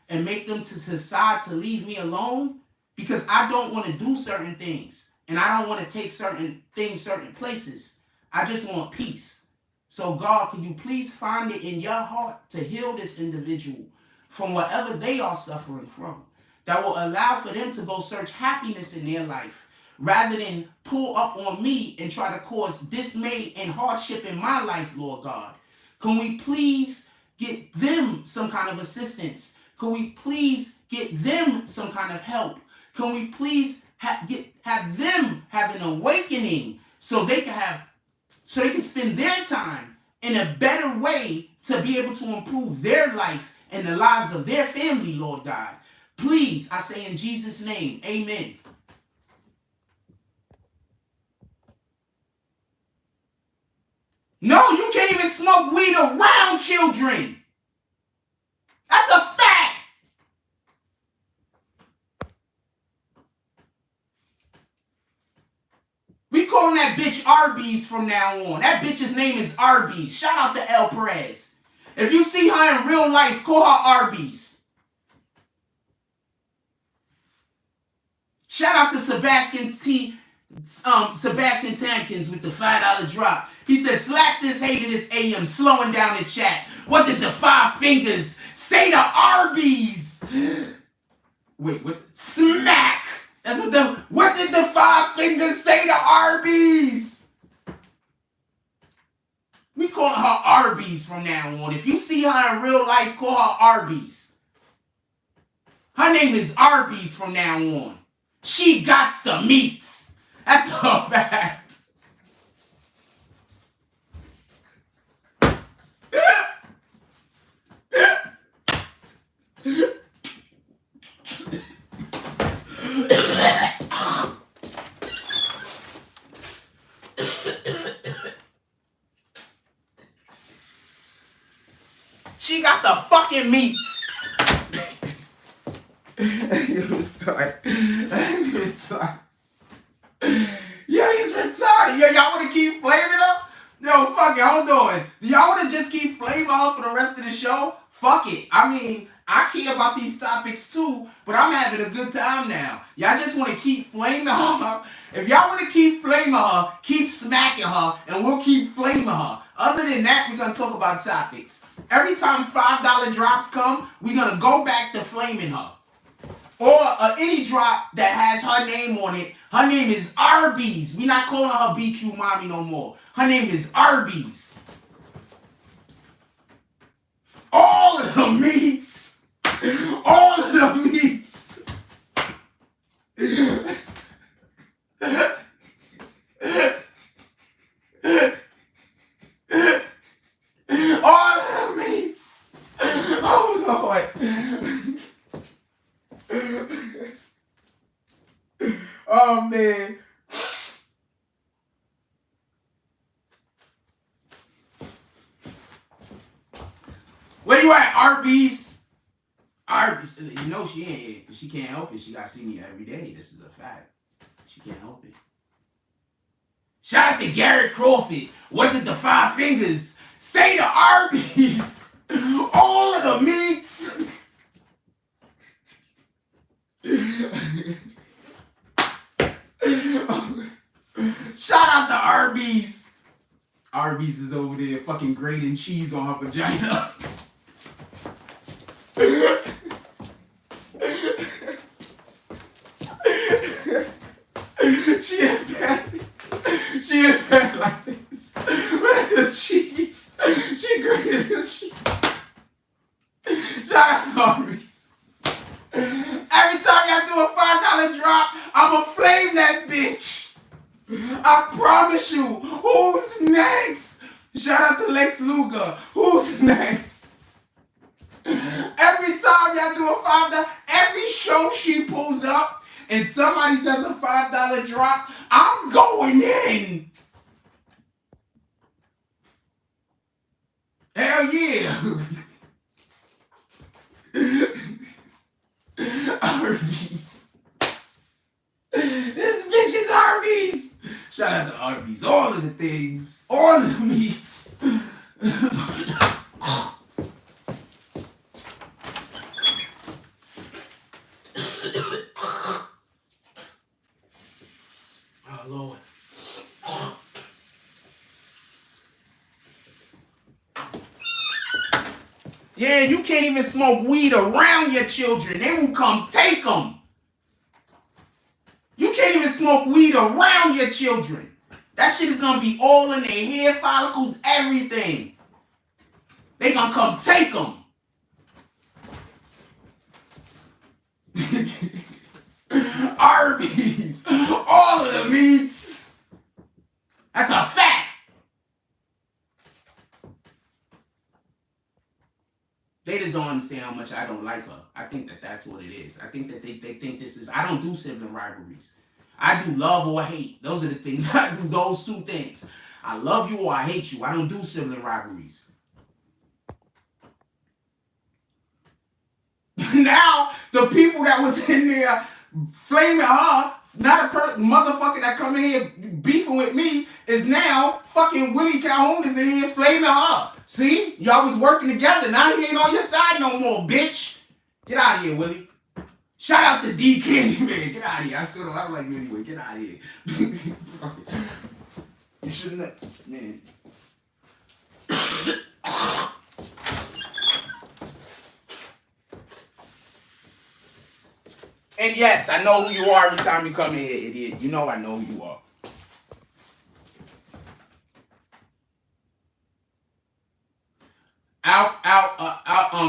A: and make them to decide to leave me alone? Because I don't want to do certain things. And I don't want to take certain things, certain places. I just want peace. So God, can you please find it in your heart to heal this individual from whatever they are suffering from, that will allow for them to go search happiness in their life rather than pull up on me and try to cause dismay and hardship in my life, Lord God. Can we please get them some kind of assistance? Can we please get them some kind of help? Can we please have them have an awakening so they can spend their time in a better way to be able to improve their life and the lives of their family, Lord God. Please, I say in Jesus' name, amen. No, you can't even smoke weed around children. That's a fact. We calling that bitch Arby's from now on. That bitch's name is Arby's. Shout out to El Perez. If you see her in real life, call her Arby's. Shout out to Sebastian Tamkins with the $5 drop. He said, slap this hater this AM, slowing down the chat. What did the 5 fingers say to Arby's? Wait, what? Smack! That's what did the 5 fingers say to Arby's? We calling her Arby's from now on. If you see her in real life, call her Arby's. Her name is Arby's from now on. She got the meats. That's a fact. She got the fucking meats. Yo, he's retarded. Yo, y'all want to keep flaming her? Yo, fuck it, hold on. Do y'all want to just keep flaming her for the rest of the show? Fuck it. I mean, I care about these topics too, but I'm having a good time now. Y'all just want to keep flaming her? If y'all want to keep flaming her, keep smacking her, and we'll keep flaming her. Other than that, we're going to talk about topics. Every time $5 drops come, we're going to go back to flaming her. Or any drop that has her name on it. Her name is Arby's. We're not calling her BQ Mommy no more. Her name is Arby's. All of the meats. All of the meats. All of the meats. Oh, Lord. Oh, man. Where you at, Arby's? Arby's. You know she ain't here because she can't help it. She got to see me every day. This is a fact. She can't help it. Shout out to Garrett Crawford. What did the 5 fingers say to Arby's? All of the meats. Shout out to Arby's. Arby's is over there fucking grating cheese on her vagina. She is bad like this. Where's the cheese? She grated the cheese. Shout out to Arby's. Every time y'all do a $5 drop, I'ma flame that bitch. I promise you. Who's next? Shout out to Lex Luger. Who's next? Every time y'all do a $5, every show she pulls up and somebody does a $5 drop, I'm going in. Hell yeah. Arby's. This bitch is Arby's. Shout out to Arby's. All of the things. All of the meats. Oh, Lord. Yeah, you can't even smoke weed around your children. They will come take them. You can't can't even smoke weed around your children. That shit is gonna be all in their hair follicles, everything. They gonna come take them. Arby's, all of the meats. That's a fact. They just don't understand how much I don't like her. I think that that's what it is. I think that they think this is, I don't do sibling rivalries. I do love or hate. Those are the things. I do those two things. I love you or I hate you. I don't do sibling rivalries. Now, the people that was in there flaming her, not a motherfucker that come in here beefing with me, is now fucking Willie Calhoun is in here flaming her. See? Y'all was working together. Now he ain't on your side no more, bitch. Get out of here, Willie. Shout out to D Candyman. Get out of here. I don't like you anyway. Get out of here. You shouldn't have, man. And yes, I know who you are every time you come in here, idiot. You know I know who you are.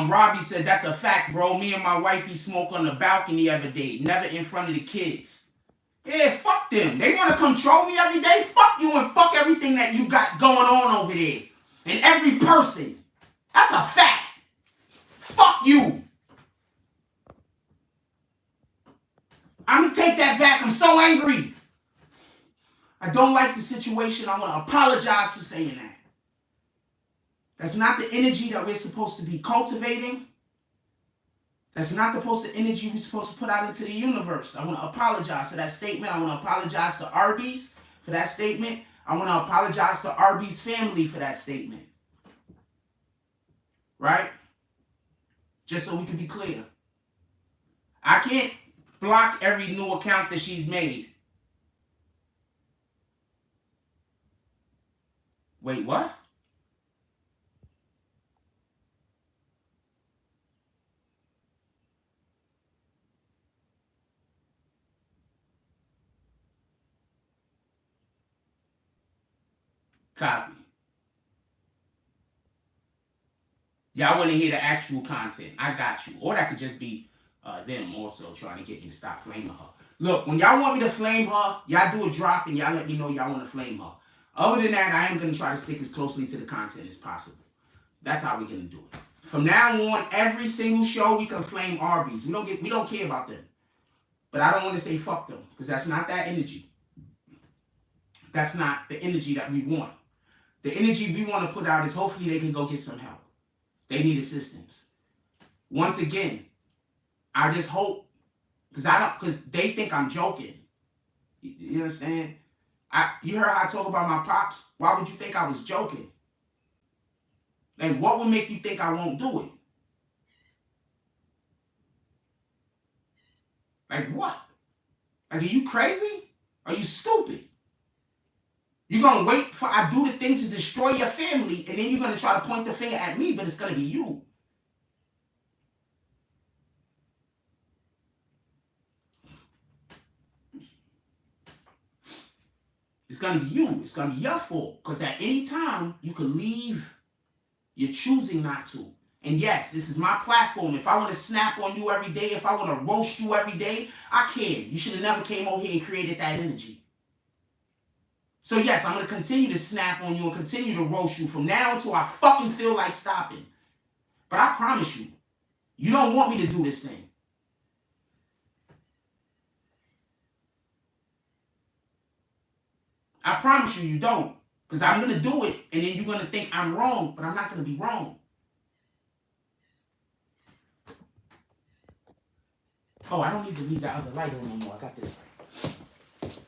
A: Robbie said, that's a fact, bro. Me and my wifey smoke on the balcony every day. Never in front of the kids. Yeah, fuck them. They want to control me every day? Fuck you and fuck everything that you got going on over there. And every person. That's a fact. Fuck you. I'm going to take that back. I'm so angry. I don't like the situation. I want to apologize for saying that. That's not the energy that we're supposed to be cultivating. That's not the energy we're supposed to put out into the universe. I want to apologize for that statement. I want to apologize to Arby's for that statement. I want to apologize to Arby's family for that statement. Right? Just so we can be clear. I can't block every new account that she's made. Wait, what? Copy. Y'all want to hear the actual content. I got you. Or that could just be them also trying to get me to stop flaming her. Look, when y'all want me to flame her, y'all do a drop and y'all let me know y'all want to flame her. Other than that, I am going to try to stick as closely to the content as possible. That's how we're going to do it. From now on, every single show we can flame Arby's. We don't care about them. But I don't want to say fuck them, because that's not that energy. That's not the energy that we want. The energy we want to put out is hopefully they can go get some help. They need assistance. Once again, I just hope, because they think I'm joking. You understand? You heard how I talk about my pops? Why would you think I was joking? Like, what would make you think I won't do it? Like, what? Like, are you crazy? Are you stupid? You're going to wait for I do the thing to destroy your family, and then you're going to try to point the finger at me, but it's going to be you. It's going to be you. It's going to be your fault. Because at any time, you can leave. You're choosing not to. And yes, this is my platform. If I want to snap on you every day, if I want to roast you every day, I can. You should have never came over here and created that energy. So yes, I'm going to continue to snap on you and continue to roast you from now until I fucking feel like stopping. But I promise you, you don't want me to do this thing. I promise you, you don't. Because I'm going to do it, and then you're going to think I'm wrong, but I'm not going to be wrong. Oh, I don't need to leave that other light on no more. I got this light.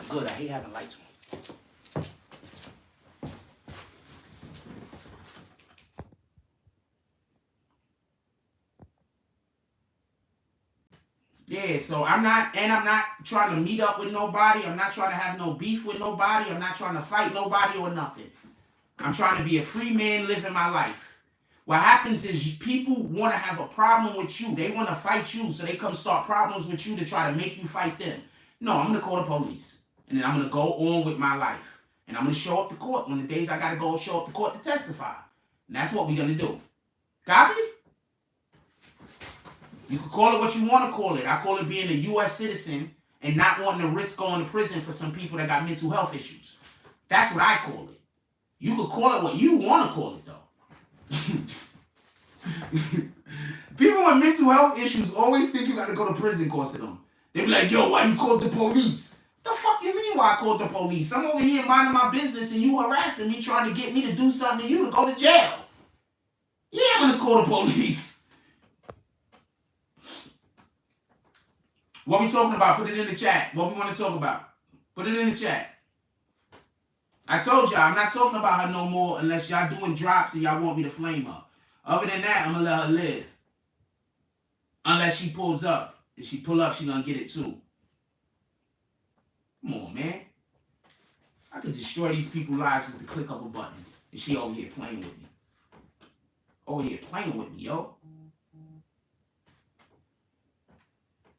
A: Good, I hate having lights on. Yeah, so I'm not trying to meet up with nobody. I'm not trying to have no beef with nobody. I'm not trying to fight nobody or nothing. I'm trying to be a free man living my life. What happens is people want to have a problem with you. They want to fight you, so they come start problems with you to try to make you fight them. No, I'm gonna call the police, and then I'm gonna go on with my life, and I'm gonna show up to court on the days I gotta go show up to court to testify. And that's what we're gonna do. Copy? You can call it what you want to call it. I call it being a U.S. citizen and not wanting to risk going to prison for some people that got mental health issues. That's what I call it. You could call it what you want to call it, though. People with mental health issues always think you got to go to prison because of them. They be like, yo, why you called the police? The fuck you mean why I called the police? I'm over here minding my business and you harassing me, trying to get me to do something to you to go to jail. Yeah, I'm going to call the police. What we talking about? Put it in the chat. What we want to talk about? Put it in the chat. I told y'all, I'm not talking about her no more unless y'all doing drops and y'all want me to flame her. Other than that, I'm going to let her live. Unless she pulls up. If she pull up, she going to get it too. Come on, man. I could destroy these people's lives with the click of a button. And she over here playing with me. Over here playing with me, yo.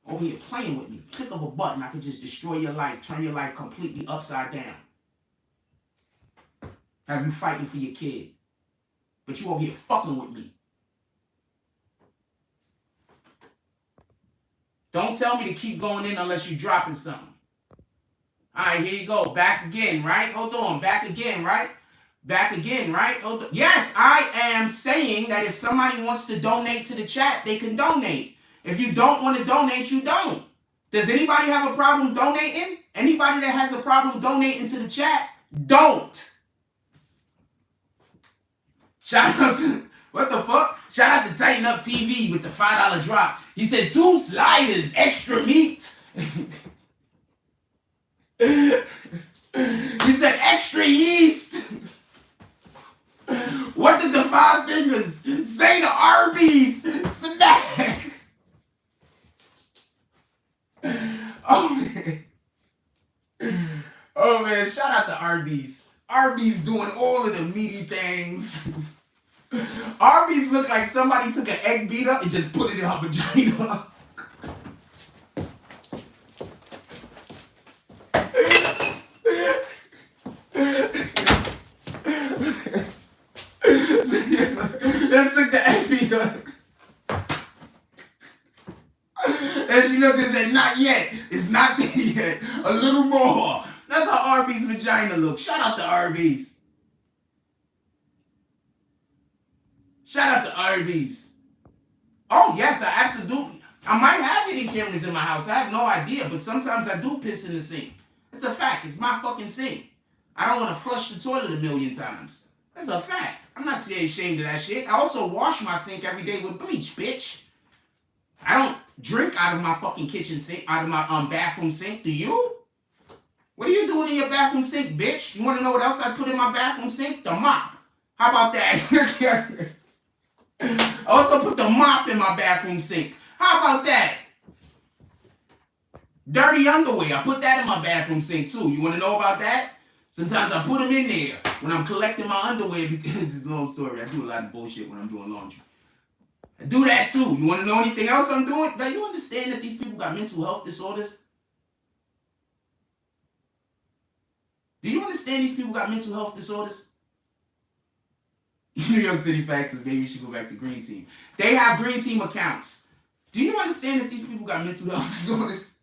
A: Over here playing with me. Click of a button, I could just destroy your life, turn your life completely upside down. Have you fighting for your kid. But you over here fucking with me. Don't tell me to keep going in unless you're dropping something. All right, here you go. Back again, right? Hold on. Back again, right? Back again, right? Hold on. Yes, I am saying that if somebody wants to donate to the chat, they can donate. If you don't want to donate, you don't. Does anybody have a problem donating? Anybody that has a problem donating to the chat, don't. Shout out to, what the fuck? Shout out to Tighten Up TV with the $5 drop. He said 2 sliders, extra meat. He said extra yeast. What did the 5 fingers say to Arby's? Smack. Oh man. Oh man, shout out to Arby's. Arby's doing all of the meaty things. Arby's look like somebody took an egg beater and just put it in her vagina. They took the egg beater. And she looked and said, not yet. It's not there yet. A little more. That's how Arby's vagina looks. Shout out to Arby's. Shout out to Arby's. Oh, yes, I absolutely. I might have hidden cameras in my house. I have no idea. But sometimes I do piss in the sink. It's a fact. It's my fucking sink. I don't want to flush the toilet a million times. That's a fact. I'm not ashamed of that shit. I also wash my sink every day with bleach, bitch. I don't drink out of my fucking kitchen sink, out of my bathroom sink. Do you? What are you doing in your bathroom sink, bitch? You want to know what else I put in my bathroom sink? The mop. How about that? I also put the mop in my bathroom sink. How about that? Dirty underwear. I put that in my bathroom sink too. You want to know about that? Sometimes I put them in there when I'm collecting my underwear because it's a long story. I do a lot of bullshit when I'm doing laundry. I do that too. You want to know anything else I'm doing? Now, you understand that these people got mental health disorders? Do you understand these people got mental health disorders? New York City Facts is maybe we should go back to Green Team. They have Green Team accounts. Do you understand that these people got mental health disorders?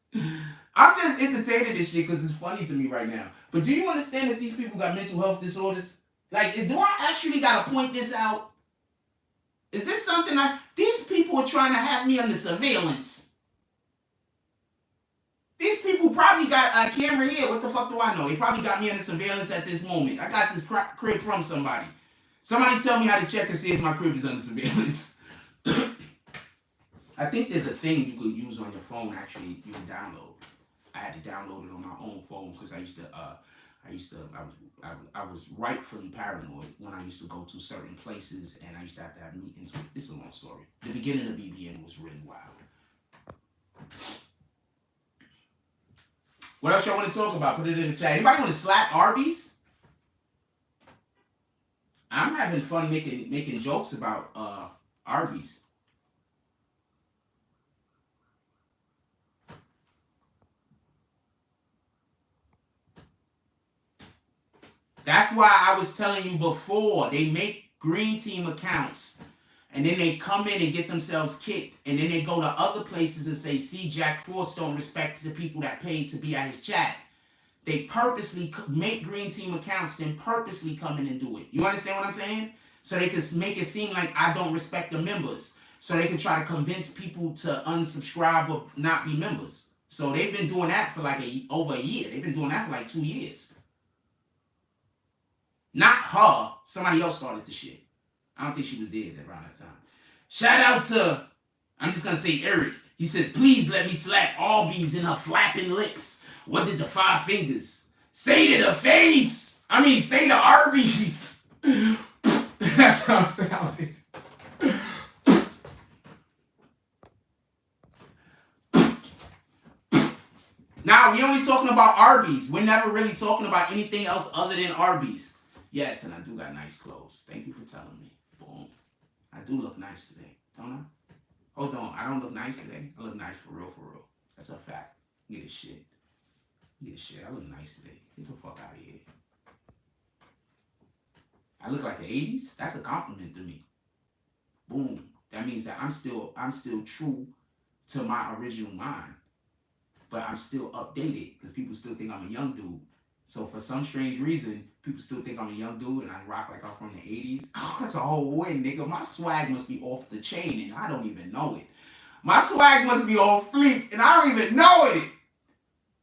A: I'm just entertaining this shit because it's funny to me right now. But do you understand that these people got mental health disorders? Like, do I actually got to point this out? Is this something these people are trying to have me under surveillance. These people probably got a camera here. What the fuck do I know? They probably got me under surveillance at this moment. I got this crib from somebody. Somebody tell me how to check and see if my crib is under surveillance. I think there's a thing you could use on your phone, actually, you can download. I had to download it on my own phone because I was rightfully paranoid when I used to go to certain places and I used to have meetings. It's a long story. The beginning of BBN was really wild. What else y'all want to talk about? Put it in the chat. Anybody want to slap Arby's? I'm having fun making jokes about Arby's. That's why I was telling you before, they make green team accounts and then they come in and get themselves kicked, and then they go to other places and say, see, Jack Frost don't respect the people that paid to be at his chat. They purposely make green team accounts and purposely come in and do it. You understand what I'm saying? So they can make it seem like I don't respect the members. So they can try to convince people to unsubscribe or not be members. So they've been doing that for like over a year. They've been doing that for like 2 years. Not her. Somebody else started the shit. I don't think she was there around that time. Shout out to, I'm just going to say Eric. He said, please let me slap Arby's in her flapping lips. What did the 5 fingers say to the face? I mean, say to Arby's. That's how it sounded. Now, we only talking about Arby's. We're never really talking about anything else other than Arby's. Yes, and I do got nice clothes. Thank you for telling me. Boom. I do look nice today, don't I? Hold on, I don't look nice today. I look nice for real, for real. That's a fact. Get a shit. Get a shit. I look nice today. Get the fuck out of here. I look like the 80s? That's a compliment to me. Boom. That means that I'm still true to my original mind. But I'm still updated because people still think I'm a young dude. So for some strange reason, people still think I'm a young dude and I rock like I'm from the 80s. Oh, that's a whole win, nigga. My swag must be off the chain and I don't even know it. My swag must be on fleek and I don't even know it.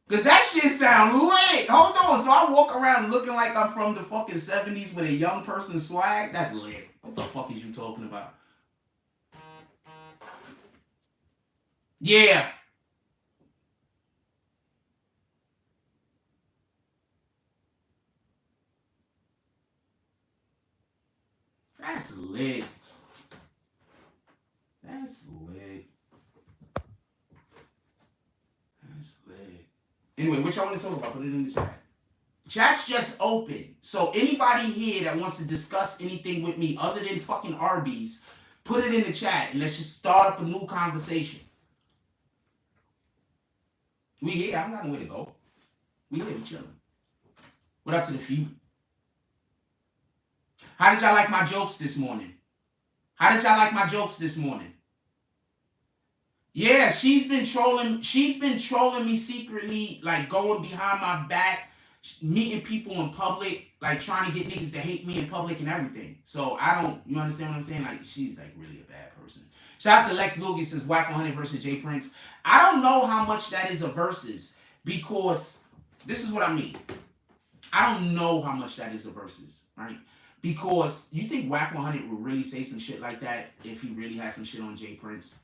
A: Because that shit sound lit. Hold on. So I walk around looking like I'm from the fucking 70s with a young person swag? That's lit. What the fuck is you talking about? Yeah. That's lit. That's lit. That's lit. Anyway, what y'all want to talk about? Put it in the chat. Chat's just open. So anybody here that wants to discuss anything with me other than fucking Arby's, put it in the chat and let's just start up a new conversation. We here. I don't got nowhere to go. We here. We chilling. What up to the few? How did y'all like my jokes this morning? How did y'all like my jokes this morning? Yeah, she's been trolling me secretly, like going behind my back, meeting people in public, like trying to get niggas to hate me in public and everything. So I don't, you understand what I'm saying? Like she's like really a bad person. Shout out to Lex Lugie, says Whack 100 versus Jay Prince. I don't know how much that is a versus because this is what I mean. I don't know how much that is a versus, right? Because you think Whack 100 would really say some shit like that if he really had some shit on Jay Prince?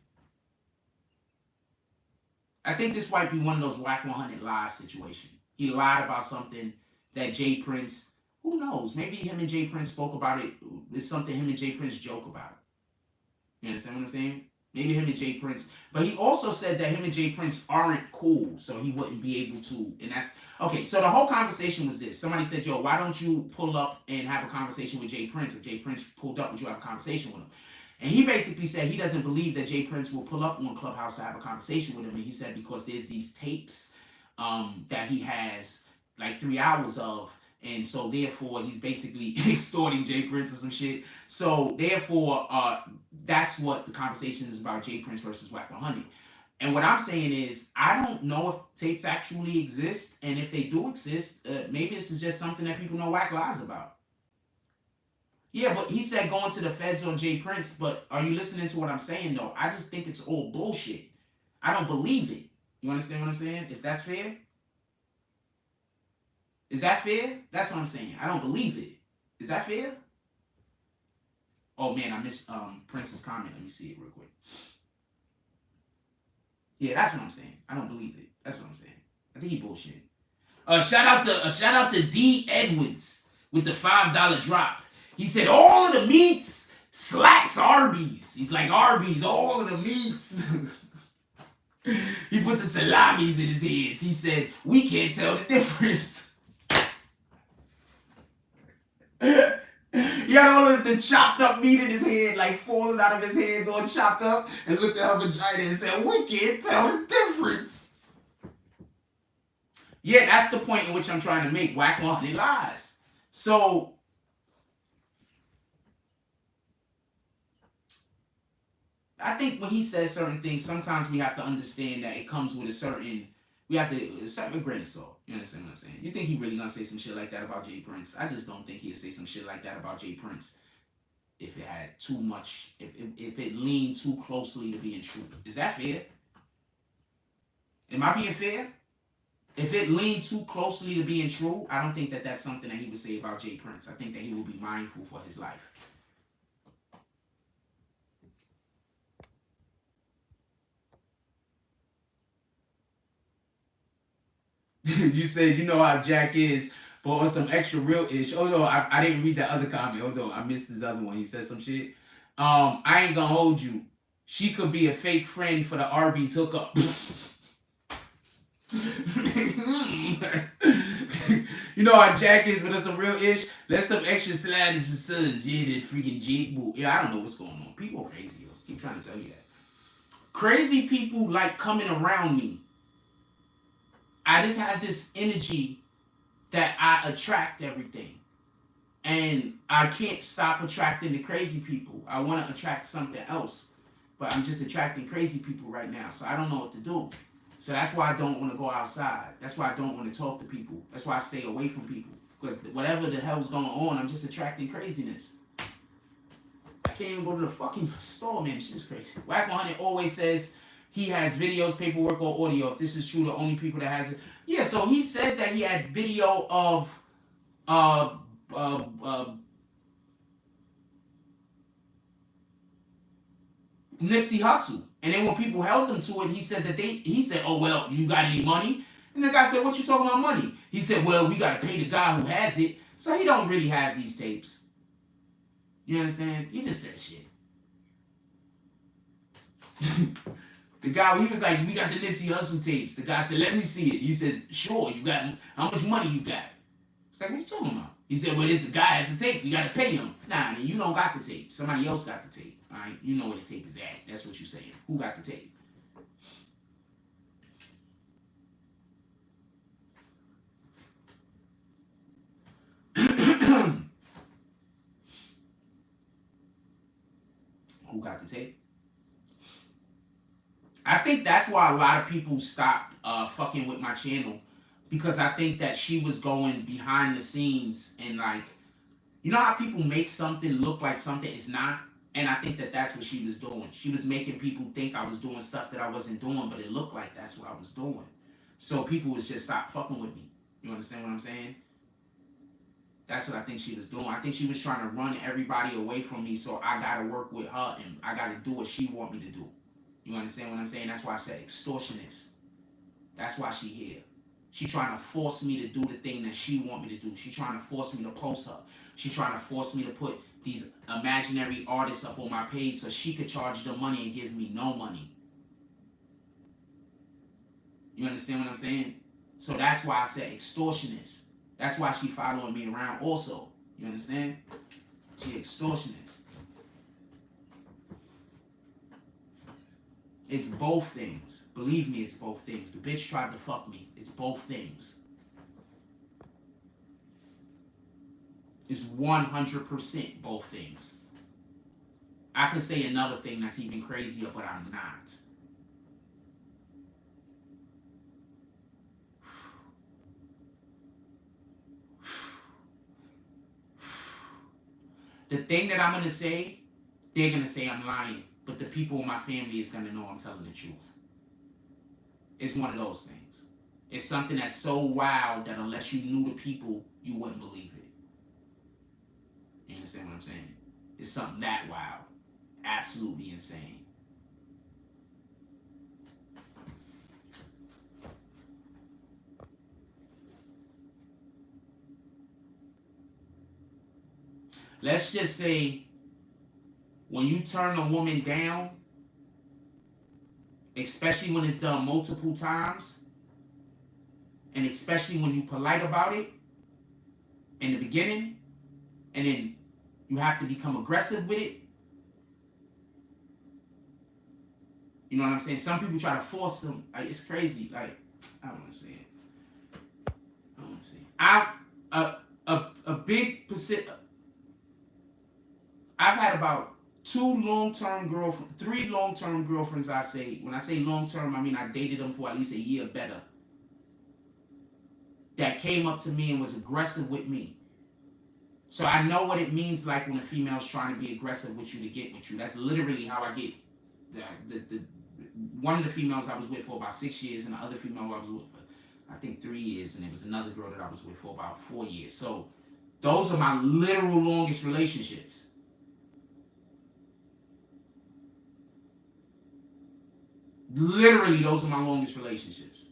A: I think this might be one of those Whack 100 lies situation. He lied about something that Jay Prince, who knows? Maybe him and Jay Prince spoke about it. It's something him and Jay Prince joke about. You understand what I'm saying? Maybe him and Jay Prince. But he also said that him and Jay Prince aren't cool, so he wouldn't be able to. And that's okay. So the whole conversation was this. Somebody said, yo, why don't you pull up and have a conversation with Jay Prince? If Jay Prince pulled up, would you have a conversation with him? And he basically said he doesn't believe that Jay Prince will pull up on Clubhouse to have a conversation with him. And he said because there's these tapes that he has like 3 hours of. And so therefore he's basically extorting Jay Prince or some shit. So therefore that's what the conversation is about, Jay Prince versus Whack 100. And what I'm saying is I don't know if tapes actually exist. And if they do exist, maybe this is just something that people know Whack lies about. Yeah, but he said going to the feds on Jay Prince. But are you listening to what I'm saying, though? I just think it's all bullshit. I don't believe it. You understand what I'm saying? If that's fair? Is that fair? That's what I'm saying. I don't believe it. Is that fair? Oh, man, I missed Prince's comment. Let me see it real quick. Yeah, that's what I'm saying. I don't believe it. That's what I'm saying. I think he bullshit. Shout out to D. Edwards with the $5 drop. He said all of the meats slaps Arby's. He's like Arby's, all of the meats. He put the salamis in his head. He said, we can't tell the difference. He had all of the chopped up meat in his head, like falling out of his hands, all chopped up, and looked at her vagina and said, we can't tell the difference. Yeah, that's the point in which I'm trying to make. Whack 100 lies. So I think when he says certain things, sometimes we have to understand that it comes with a certain grain of salt. You understand what I'm saying? You think he really gonna say some shit like that about Jay Prince? I just don't think he'll say some shit like that about Jay Prince if it had too much, if it leaned too closely to being true. Is that fair? Am I being fair? If it leaned too closely to being true, I don't think that that's something that he would say about Jay Prince. I think that he will be mindful for his life. You said you know how Jack is, but on some extra real-ish. Oh no, I didn't read the other comment. Hold on, I missed his other one. He said some shit. I ain't gonna hold you. She could be a fake friend for the Arby's hookup. You know how Jack is, but on some real-ish. Let some extra sliders for sons. Yeah, that freaking Jake boo. Yeah, I don't know what's going on. People are crazy, yo. Keep trying to tell you that. Crazy people like coming around me. I just have this energy that I attract everything. And I can't stop attracting the crazy people. I want to attract something else. But I'm just attracting crazy people right now. So I don't know what to do. So that's why I don't want to go outside. That's why I don't want to talk to people. That's why I stay away from people. Because whatever the hell's going on, I'm just attracting craziness. I can't even go to the fucking store, man. Shit's crazy. Whack 100 always says he has videos, paperwork, or audio. If this is true, the only people that has it. Yeah, so he said that he had video of Nipsey Hussle. And then when people held him to it, he said, oh, well, you got any money? And the guy said, what you talking about money? He said, well, we got to pay the guy who has it. So he don't really have these tapes. You understand? He just said shit. The guy, he was like, we got the Nipsey Hussle tapes. The guy said, let me see it. He says, sure, you got, how much money you got? It's like, what you talking about? He said, well, the guy has the tape. You got to pay him. Nah, man, you don't got the tape. Somebody else got the tape. All right? You know where the tape is at. That's what you're saying. Who got the tape? Who got the tape? I think that's why a lot of people stopped fucking with my channel, because I think that she was going behind the scenes and like, you know how people make something look like something is not? And I think that that's what she was doing. She was making people think I was doing stuff that I wasn't doing, but it looked like that's what I was doing. So people was just stop fucking with me. You understand what I'm saying? That's what I think she was doing. I think she was trying to run everybody away from me, so I got to work with her and I got to do what she want me to do. You understand what I'm saying? That's why I said extortionist. That's why she here. She trying to force me to do the thing that she want me to do. She trying to force me to post her. She trying to force me to put these imaginary artists up on my page so she could charge them money and give me no money. You understand what I'm saying? So that's why I said extortionist. That's why she following me around also. You understand? She extortionist. It's both things. Believe me, it's both things. The bitch tried to fuck me. It's both things. It's 100% both things. I can say another thing that's even crazier, but I'm not. The thing that I'm going to say, they're going to say I'm lying. But the people in my family is going to know I'm telling the truth. It's one of those things. It's something that's so wild that unless you knew the people, you wouldn't believe it. You understand what I'm saying? It's something that wild. Absolutely insane. Let's just say, when you turn a woman down, especially when it's done multiple times, and especially when you're polite about it in the beginning, and then you have to become aggressive with it. You know what I'm saying? Some people try to force them. Like, it's crazy. Like, I don't understand. I don't understand. big percent. I've had about 3 long-term girlfriends. I say, when I say long-term, I mean I dated them for at least a year better. That came up to me and was aggressive with me. So I know what it means like when a female's trying to be aggressive with you to get with you. That's literally how I get. One of the females I was with for about 6 years, and the other female I was with for, I think, 3 years, and there was another girl that I was with for about 4 years. So those are my literal longest relationships. Literally, those are my longest relationships.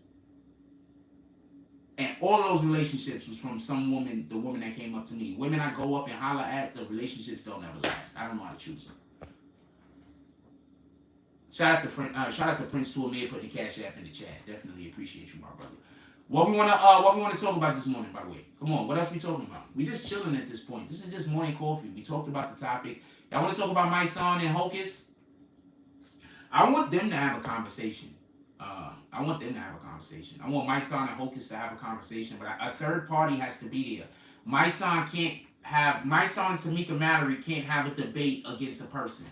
A: And all of those relationships was from some woman, the woman that came up to me. Women I go up and holler at, the relationships don't ever last. I don't know how to choose them. Shout out to Prince Tourmere putting the Cash App in the chat. Definitely appreciate you, my brother. What we wanna talk about this morning, by the way? Come on, what else we talking about? We just chilling at this point. This is just morning coffee. We talked about the topic. Y'all want to talk about my son and Hocus? I want them to have a conversation. I want my son and Hocus to have a conversation, but a third party has to be there. My son and Tamika Mallory can't have a debate against a person.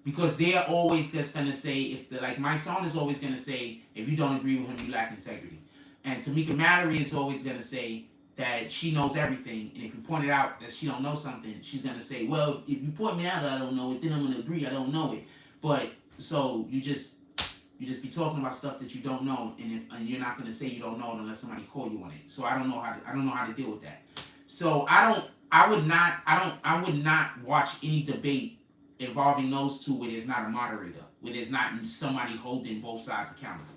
A: Because they're always just going to say, my son is always going to say, if you don't agree with him, you lack integrity. And Tamika Mallory is always going to say that she knows everything. And if you point it out that she don't know something, she's going to say, well, if you point me out that I don't know it, then I'm going to agree I don't know it. But, so you just be talking about stuff that you don't know, and you're not going to say you don't know it unless somebody call you on it. So I don't know how to deal with that. So I would not watch any debate involving those two where there's not a moderator, where there's not somebody holding both sides accountable.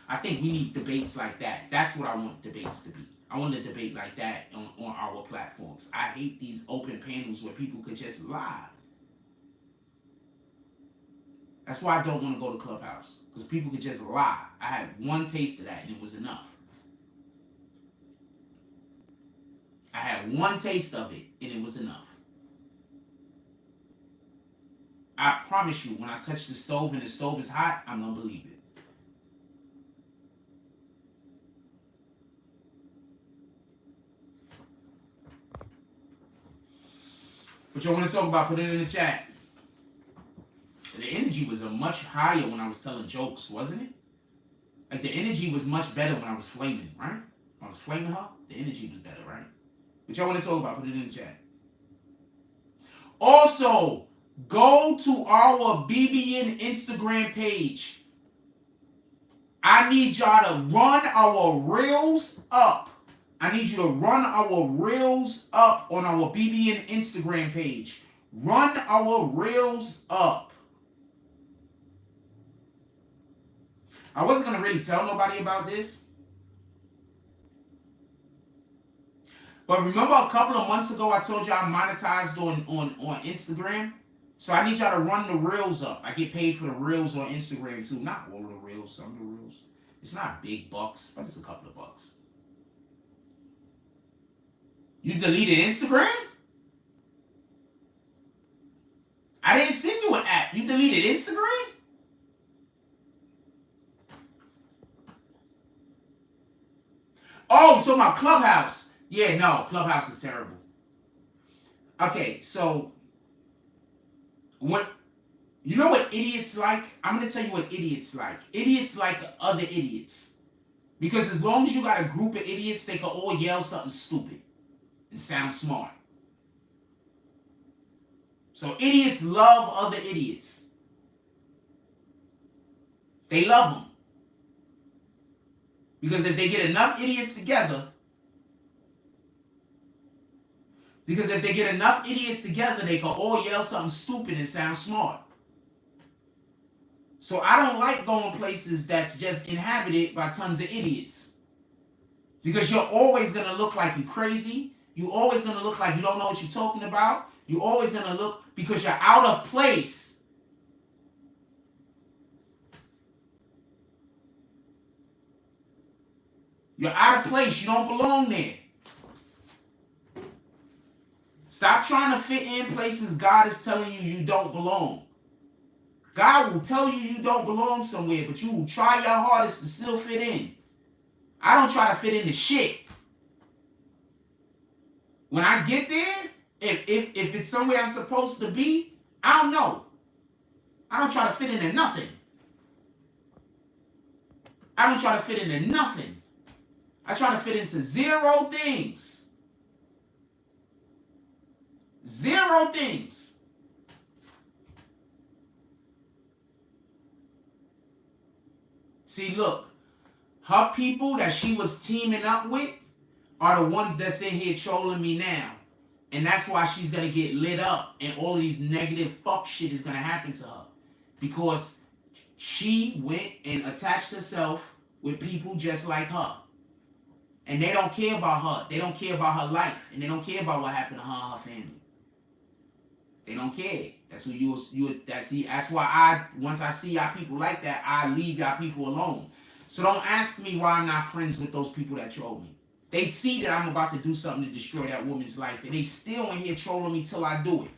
A: I think we need debates like that. That's what I want debates to be. I want a debate like that on our platforms. I hate these open panels where people could just lie. That's why I don't want to go to Clubhouse, because people could just lie. I had one taste of that, and it was enough. I had one taste of it, and it was enough. I promise you, when I touch the stove and the stove is hot, I'm going to believe it. What y'all want to talk about, put it in the chat. The energy was much higher when I was telling jokes, wasn't it? Like, the energy was much better when I was flaming, right? When I was flaming her, the energy was better, right? What y'all want to talk about, put it in the chat. Also, go to our BBN Instagram page. I need y'all to run our reels up. I need you to run our reels up on our BBN Instagram page. Run our reels up. I wasn't going to really tell nobody about this. But remember a couple of months ago I told you I monetized on Instagram? So I need y'all to run the reels up. I get paid for the reels on Instagram too. Not all of the reels, some of the reels. It's not big bucks, but it's a couple of bucks. You deleted Instagram? I didn't send you an app. You deleted Instagram? Oh, you're talking about Clubhouse. Yeah, no, Clubhouse is terrible. Okay, so you know what idiots like? I'm going to tell you what idiots like. Idiots like other idiots. Because as long as you got a group of idiots, they can all yell something stupid and sound smart. So idiots love other idiots. They love them. Because if they get enough idiots together, they can all yell something stupid and sound smart. So I don't like going places that's just inhabited by tons of idiots. Because you're always going to look like you're crazy. You're always going to look like you don't know what you're talking about. You're always going to look, because you're out of place. You're out of place. You don't belong there. Stop trying to fit in places God is telling you don't belong. God will tell you don't belong somewhere, but you will try your hardest to still fit in. I don't try to fit into shit. When I get there, if it's somewhere I'm supposed to be, I don't know. I don't try to fit into nothing. I don't try to fit into nothing. I try to fit into 0 things. 0 things. See, look, her people that she was teaming up with are the ones that's in here trolling me now. And that's why she's going to get lit up and all of these negative fuck shit is going to happen to her. Because she went and attached herself with people just like her. And they don't care about her. They don't care about her life. And they don't care about what happened to her and her family. They don't care. That's what that's why once I see y'all people like that, I leave y'all people alone. So don't ask me why I'm not friends with those people that troll me. They see that I'm about to do something to destroy that woman's life, and they still in here trolling me till I do it.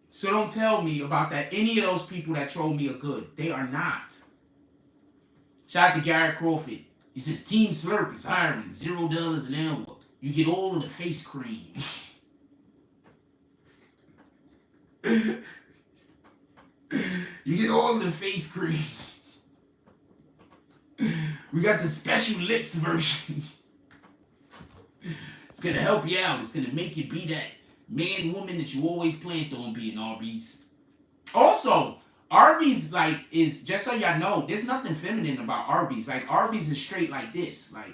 A: So don't tell me about that. Any of those people that troll me are good. They are not. Shout out to Garrett Crawford. He says, Team Slurp is hiring. $0 an hour. You get all of the face cream. You get all of the face cream. We got the special lips version. It's going to help you out. It's going to make you be that man, woman that you always planned on being, Arby's. Also, Arby's, like, is, just so y'all know, there's nothing feminine about Arby's. Like, Arby's is straight like this. Like,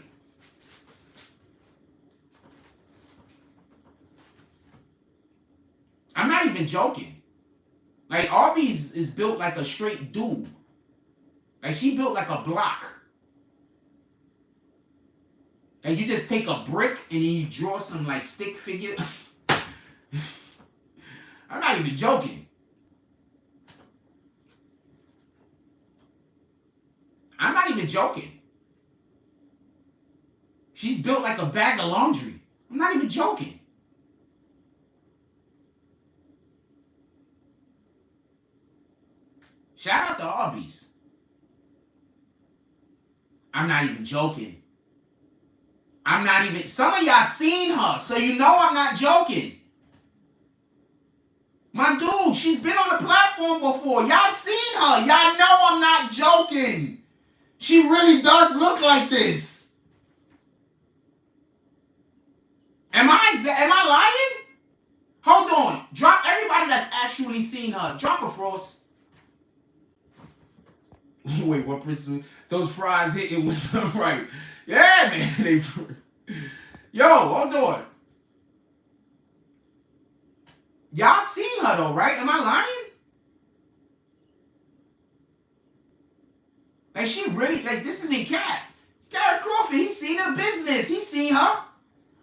A: I'm not even joking. Like, Arby's is built like a straight dude. Like, she built like a block. And you just take a brick and then you draw some, like, stick figure. I'm not even joking. I'm not even joking. She's built like a bag of laundry. I'm not even joking. Shout out to Arby's. I'm not even joking. I'm not even... Some of y'all seen her, so you know I'm not joking. My dude, she's been on the platform before. Y'all seen her. Y'all know I'm not joking. She really does look like this. Am I lying? Hold on. Drop everybody that's actually seen her. Drop a frost. Wait, what person? Those fries hitting with the right. Yeah, man. Yo, hold on. Y'all seen her though, right? Am I lying? Like, she really, like, this isn't cat. Garrett Crawford, he's seen her business. He's seen her.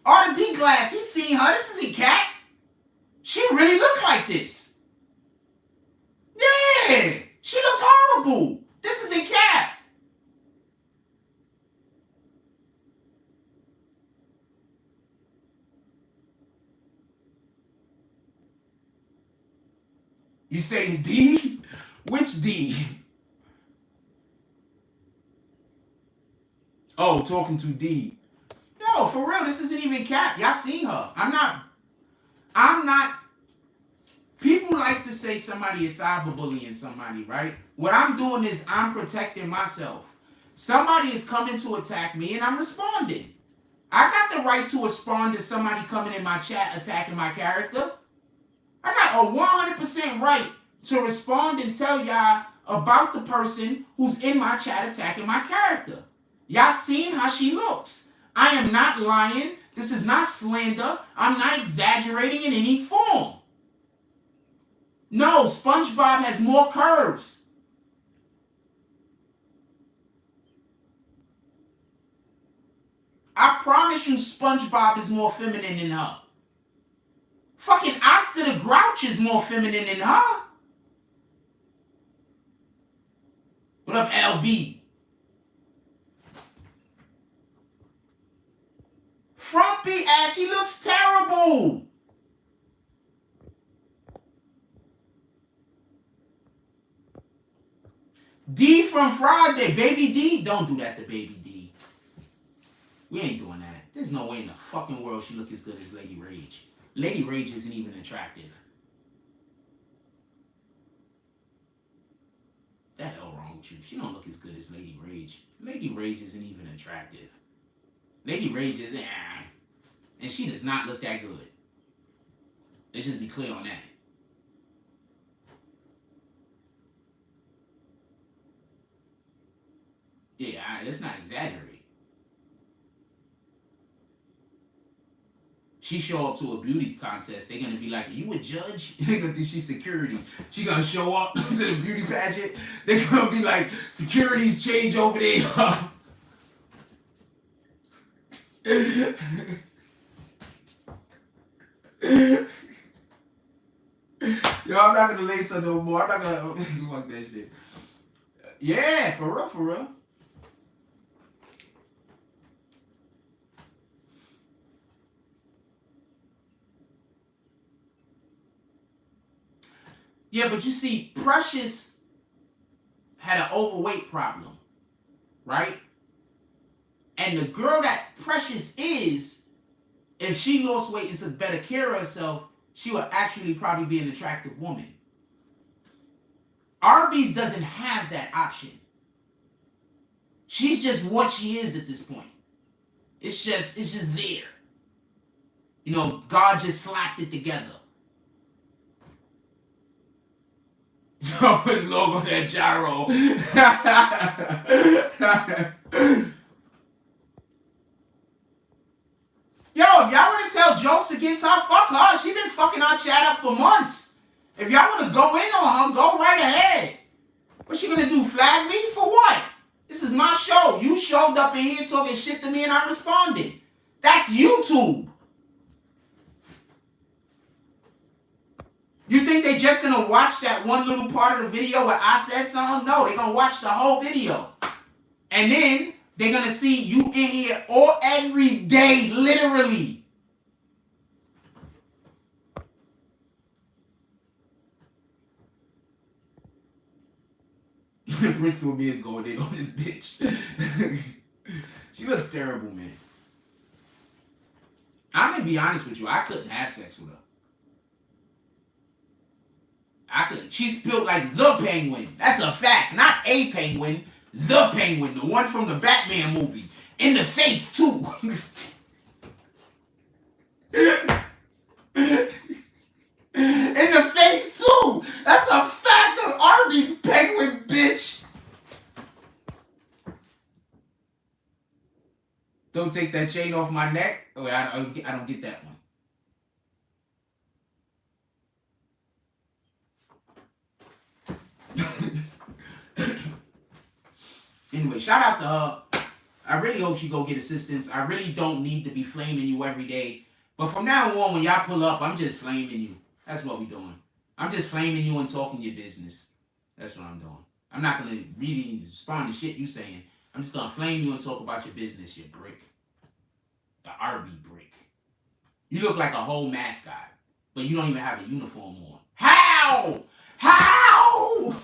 A: Arthur D. Glass, he's seen her. This isn't cat. She really looked like this. Yeah. She looks horrible. This isn't cat. You say D? Which D? Oh, talking to D. No, for real, this isn't even cat. Y'all seen her. I'm not. People like to say somebody is cyberbullying somebody, right? What I'm doing is I'm protecting myself. Somebody is coming to attack me and I'm responding. I got the right to respond to somebody coming in my chat attacking my character. I got a 100% right to respond and tell y'all about the person who's in my chat attacking my character. Y'all seen how she looks. I am not lying. This is not slander. I'm not exaggerating in any form. No, SpongeBob has more curves. I promise you SpongeBob is more feminine than her. Fucking Oscar the Grouch is more feminine than her. What up, LB? Frumpy ass, she looks terrible. D from Friday. Baby D, don't do that to Baby D. We ain't doing that. There's no way in the fucking world she look as good as Lady Rage. Lady Rage isn't even attractive. The hell wrong with you? She don't look as good as Lady Rage. Lady Rage isn't even attractive. Lady Rage is and she does not look that good. Let's just be clear on that. Yeah, let's not exaggerate. She show up to a beauty contest, they're gonna be like, "Are you a judge?" They're gonna think she's security. She gonna show up to the beauty pageant. They're gonna be like, "Security's change over there." Yo, I'm not gonna lace her no more. I'm not gonna fuck that shit. Yeah, for real, for real. Yeah, but you see, Precious had an overweight problem, right? And the girl that Precious is, if she lost weight and took better care of herself, she would actually probably be an attractive woman. Arby's doesn't have that option. She's just what she is at this point. It's just there. You know, God just slapped it together. How much logo that gyro? Yo, if y'all want to tell jokes against her, fuck her. She been fucking our chat up for months. If y'all want to go in on her, go right ahead. What's she gonna do? Flag me for what? This is my show. You showed up in here talking shit to me and I responded. That's YouTube. You think they just gonna watch that one little part of the video where I said something? No, they're gonna watch the whole video. And then they're gonna see you in here all every day, literally. Prince with me is going in on this bitch. She looks terrible, man. I'm gonna be honest with you, I couldn't have sex with her. She's built like the Penguin. That's a fact. Not a penguin. The Penguin. The one from the Batman movie. In the face, too. In the face, too. That's a fact of Arby's Penguin, bitch. Don't take that chain off my neck. Oh, I don't get that one. Anyway, shout out to her. I really hope she go get assistance. I really don't need to be flaming you every day. But from now on, when y'all pull up, I'm just flaming you. That's what we doing. I'm just flaming you and talking your business. That's what I'm doing. I'm not going to really respond to shit you saying. I'm just going to flame you and talk about your business, you brick. The Arby brick. You look like a whole mascot, but you don't even have a uniform on. How? How?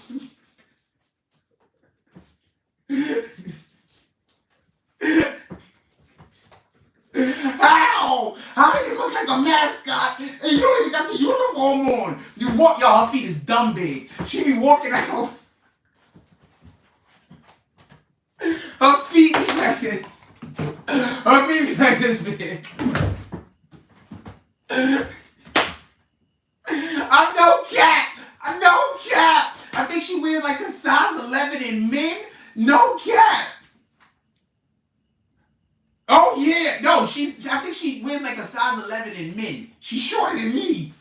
A: How? How do you look like a mascot and you don't even got the uniform on? You walk, y'all, her feet is dumb big. She be walking out. Her feet be like this. Her feet be like this big. I'm no cap. I'm no cap. I think she wears like a size 11 in men. No cap. Oh yeah, no, I think she wears like a size 11 in men. She's shorter than me.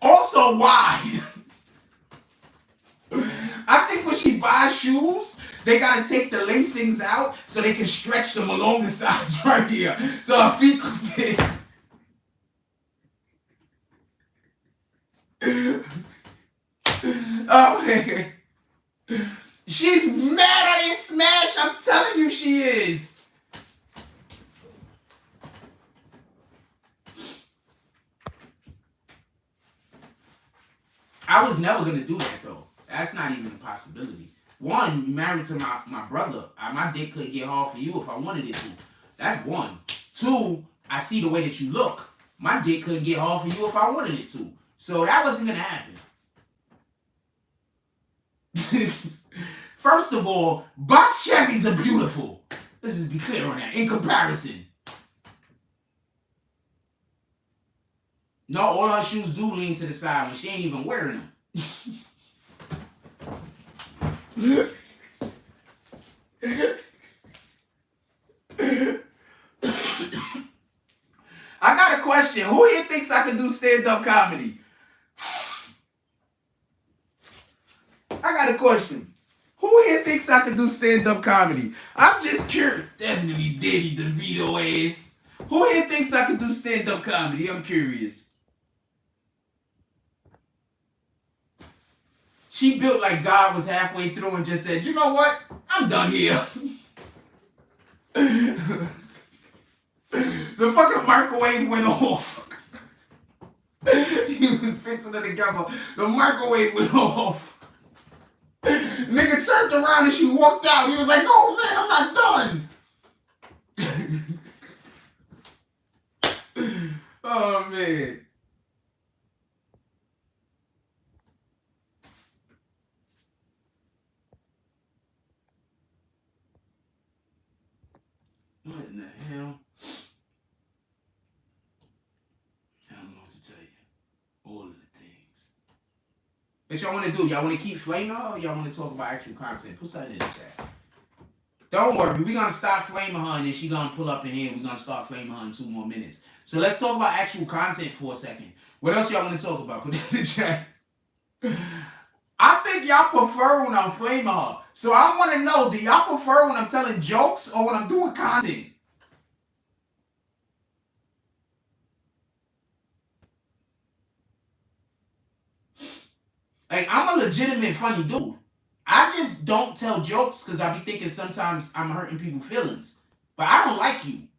A: Also wide. I think when she buys shoes, they gotta take the lacings out so they can stretch them along the sides right here, so her feet could fit. Oh man. She's mad I didn't smash. I'm telling you she is. I was never going to do that though. That's not even a possibility. One, you married to my brother. My dick couldn't get hard for you if I wanted it to. That's one. Two, I see the way that you look. My dick couldn't get hard for you if I wanted it to. So that wasn't going to happen. First of all, box Chevys are beautiful. Let's just be clear on that. In comparison. No, all her shoes do lean to the side when she ain't even wearing them. I got a question. Who here thinks I can do stand-up comedy? I got a question. Who here thinks I can do stand-up comedy? I'm just curious. Definitely Diddy DeVito ass. Who here thinks I can do stand-up comedy? I'm curious. She built like God was halfway through and just said, you know what? I'm done here. The fucking microwave went off. He was fixing it together. The microwave went off. Nigga turned around and she walked out. He was like, oh man, I'm not done. Oh man. What in the hell? I don't know what to tell you. All of the things. What y'all want to do? Y'all want to keep flaming her or y'all want to talk about actual content? Put something in the chat. Don't worry. We're going to stop flaming her and then she's going to pull up in here. We're going to start flaming her in 2 more minutes. So let's talk about actual content for a second. What else y'all want to talk about? Put it in the chat. I think y'all prefer when I'm flaming her. So I want to know, do y'all prefer when I'm telling jokes or when I'm doing content? Like, I'm a legitimate funny dude. I just don't tell jokes because I be thinking sometimes I'm hurting people's feelings. But I don't like you.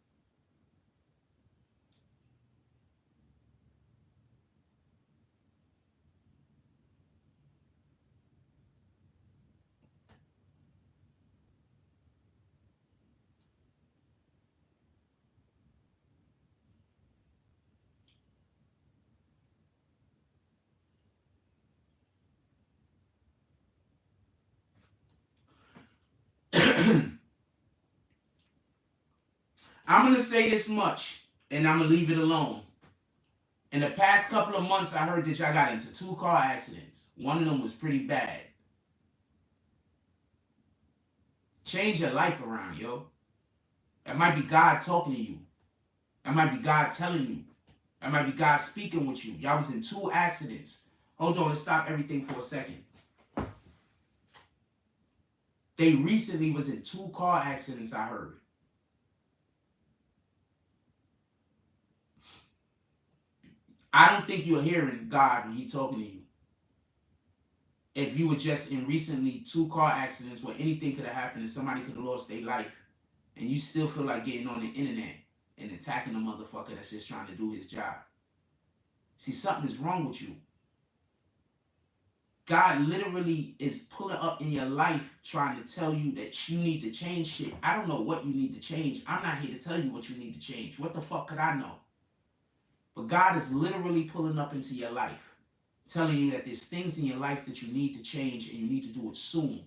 A: I'm going to say this much, and I'm going to leave it alone. In the past couple of months, I heard that y'all got into 2 car accidents. One of them was pretty bad. Change your life around, yo. That might be God talking to you. That might be God telling you. That might be God speaking with you. Y'all was in 2 accidents. Hold on, let's stop everything for a second. They recently was in 2 car accidents, I heard. I don't think you're hearing God when He's talking to you. If you were just in recently 2 car accidents where anything could have happened and somebody could have lost their life, and you still feel like getting on the internet and attacking a motherfucker that's just trying to do his job. See, something is wrong with you. God literally is pulling up in your life trying to tell you that you need to change shit. I don't know what you need to change. I'm not here to tell you what you need to change. What the fuck could I know? But God is literally pulling up into your life, telling you that there's things in your life that you need to change and you need to do it soon.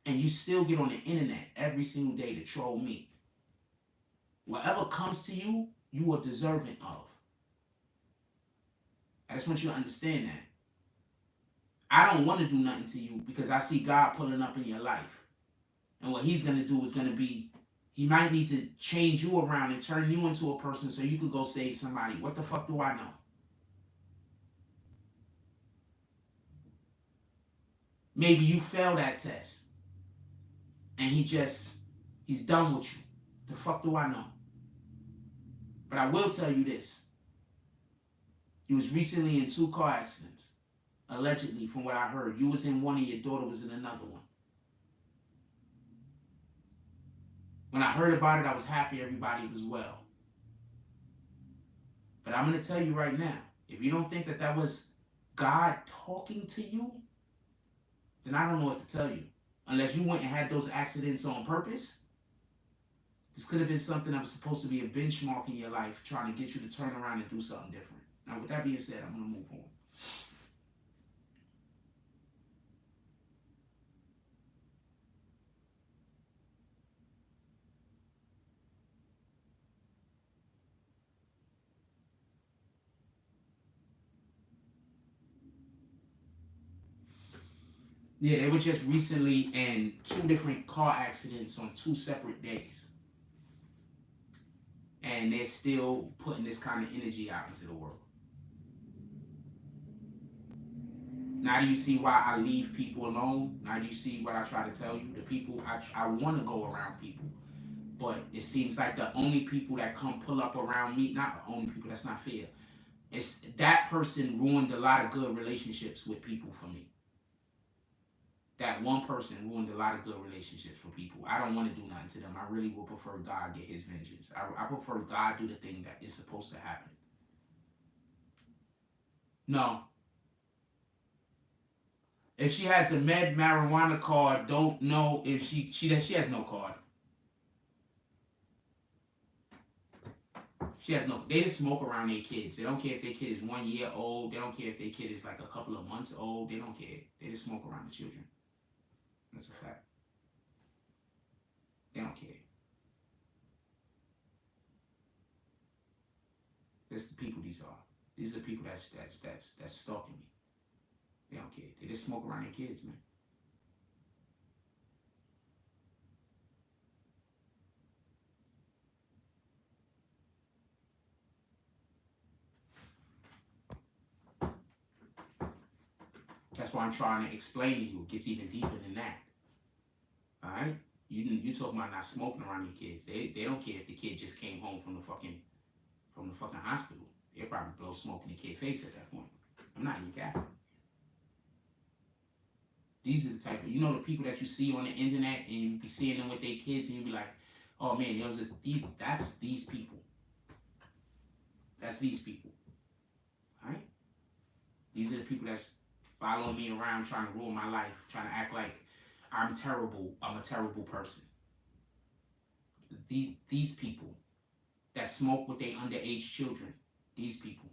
A: And you still get on the internet every single day to troll me. Whatever comes to you, you are deserving of. I just want you to understand that. I don't want to do nothing to you because I see God pulling up in your life. And what He's going to do is going to be, He might need to change you around and turn you into a person so you could go save somebody. What the fuck do I know? Maybe you failed that test. And He's done with you. The fuck do I know? But I will tell you this. You was recently in 2 car accidents. Allegedly, from what I heard. You was in one and your daughter was in another one. When I heard about it, I was happy everybody was well. But I'm going to tell you right now, if you don't think that that was God talking to you, then I don't know what to tell you. Unless you went and had those accidents on purpose. This could have been something that was supposed to be a benchmark in your life, trying to get you to turn around and do something different. Now, with that being said, I'm going to move on. Yeah, they were just recently in 2 different car accidents on 2 separate days. And they're still putting this kind of energy out into the world. Now do you see why I leave people alone? Now do you see what I try to tell you? The people, I want to go around people. But it seems like the only people that come pull up around me, not the only people, that's not fair. It's that person ruined a lot of good relationships with people for me. That one person ruined a lot of good relationships for people. I don't want to do nothing to them. I really would prefer God get his vengeance. I prefer God do the thing that is supposed to happen. No. If she has a med marijuana card, don't know if she has no card. She has no. They just smoke around their kids. They don't care if their kid is 1 year old. They don't care if their kid is like a couple of months old. They don't care. They just smoke around the children. That's a fact. They don't care. That's the people these are. These are the people that's stalking me. They don't care. They just smoke around their kids, man. That's why I'm trying to explain to you. It gets even deeper than that. All right? You talking about not smoking around your kids. They don't care if the kid just came home from the fucking hospital. They'll probably blow smoke in the kid's face at that point. I'm not even capping. These are the type of, the people that you see on the internet and you be seeing them with their kids and you be like, oh man, that's these people. That's these people. All right? These are the people that's following me around, trying to ruin my life, trying to act like I'm terrible. I'm a terrible person. These people that smoke with their underage children. These people.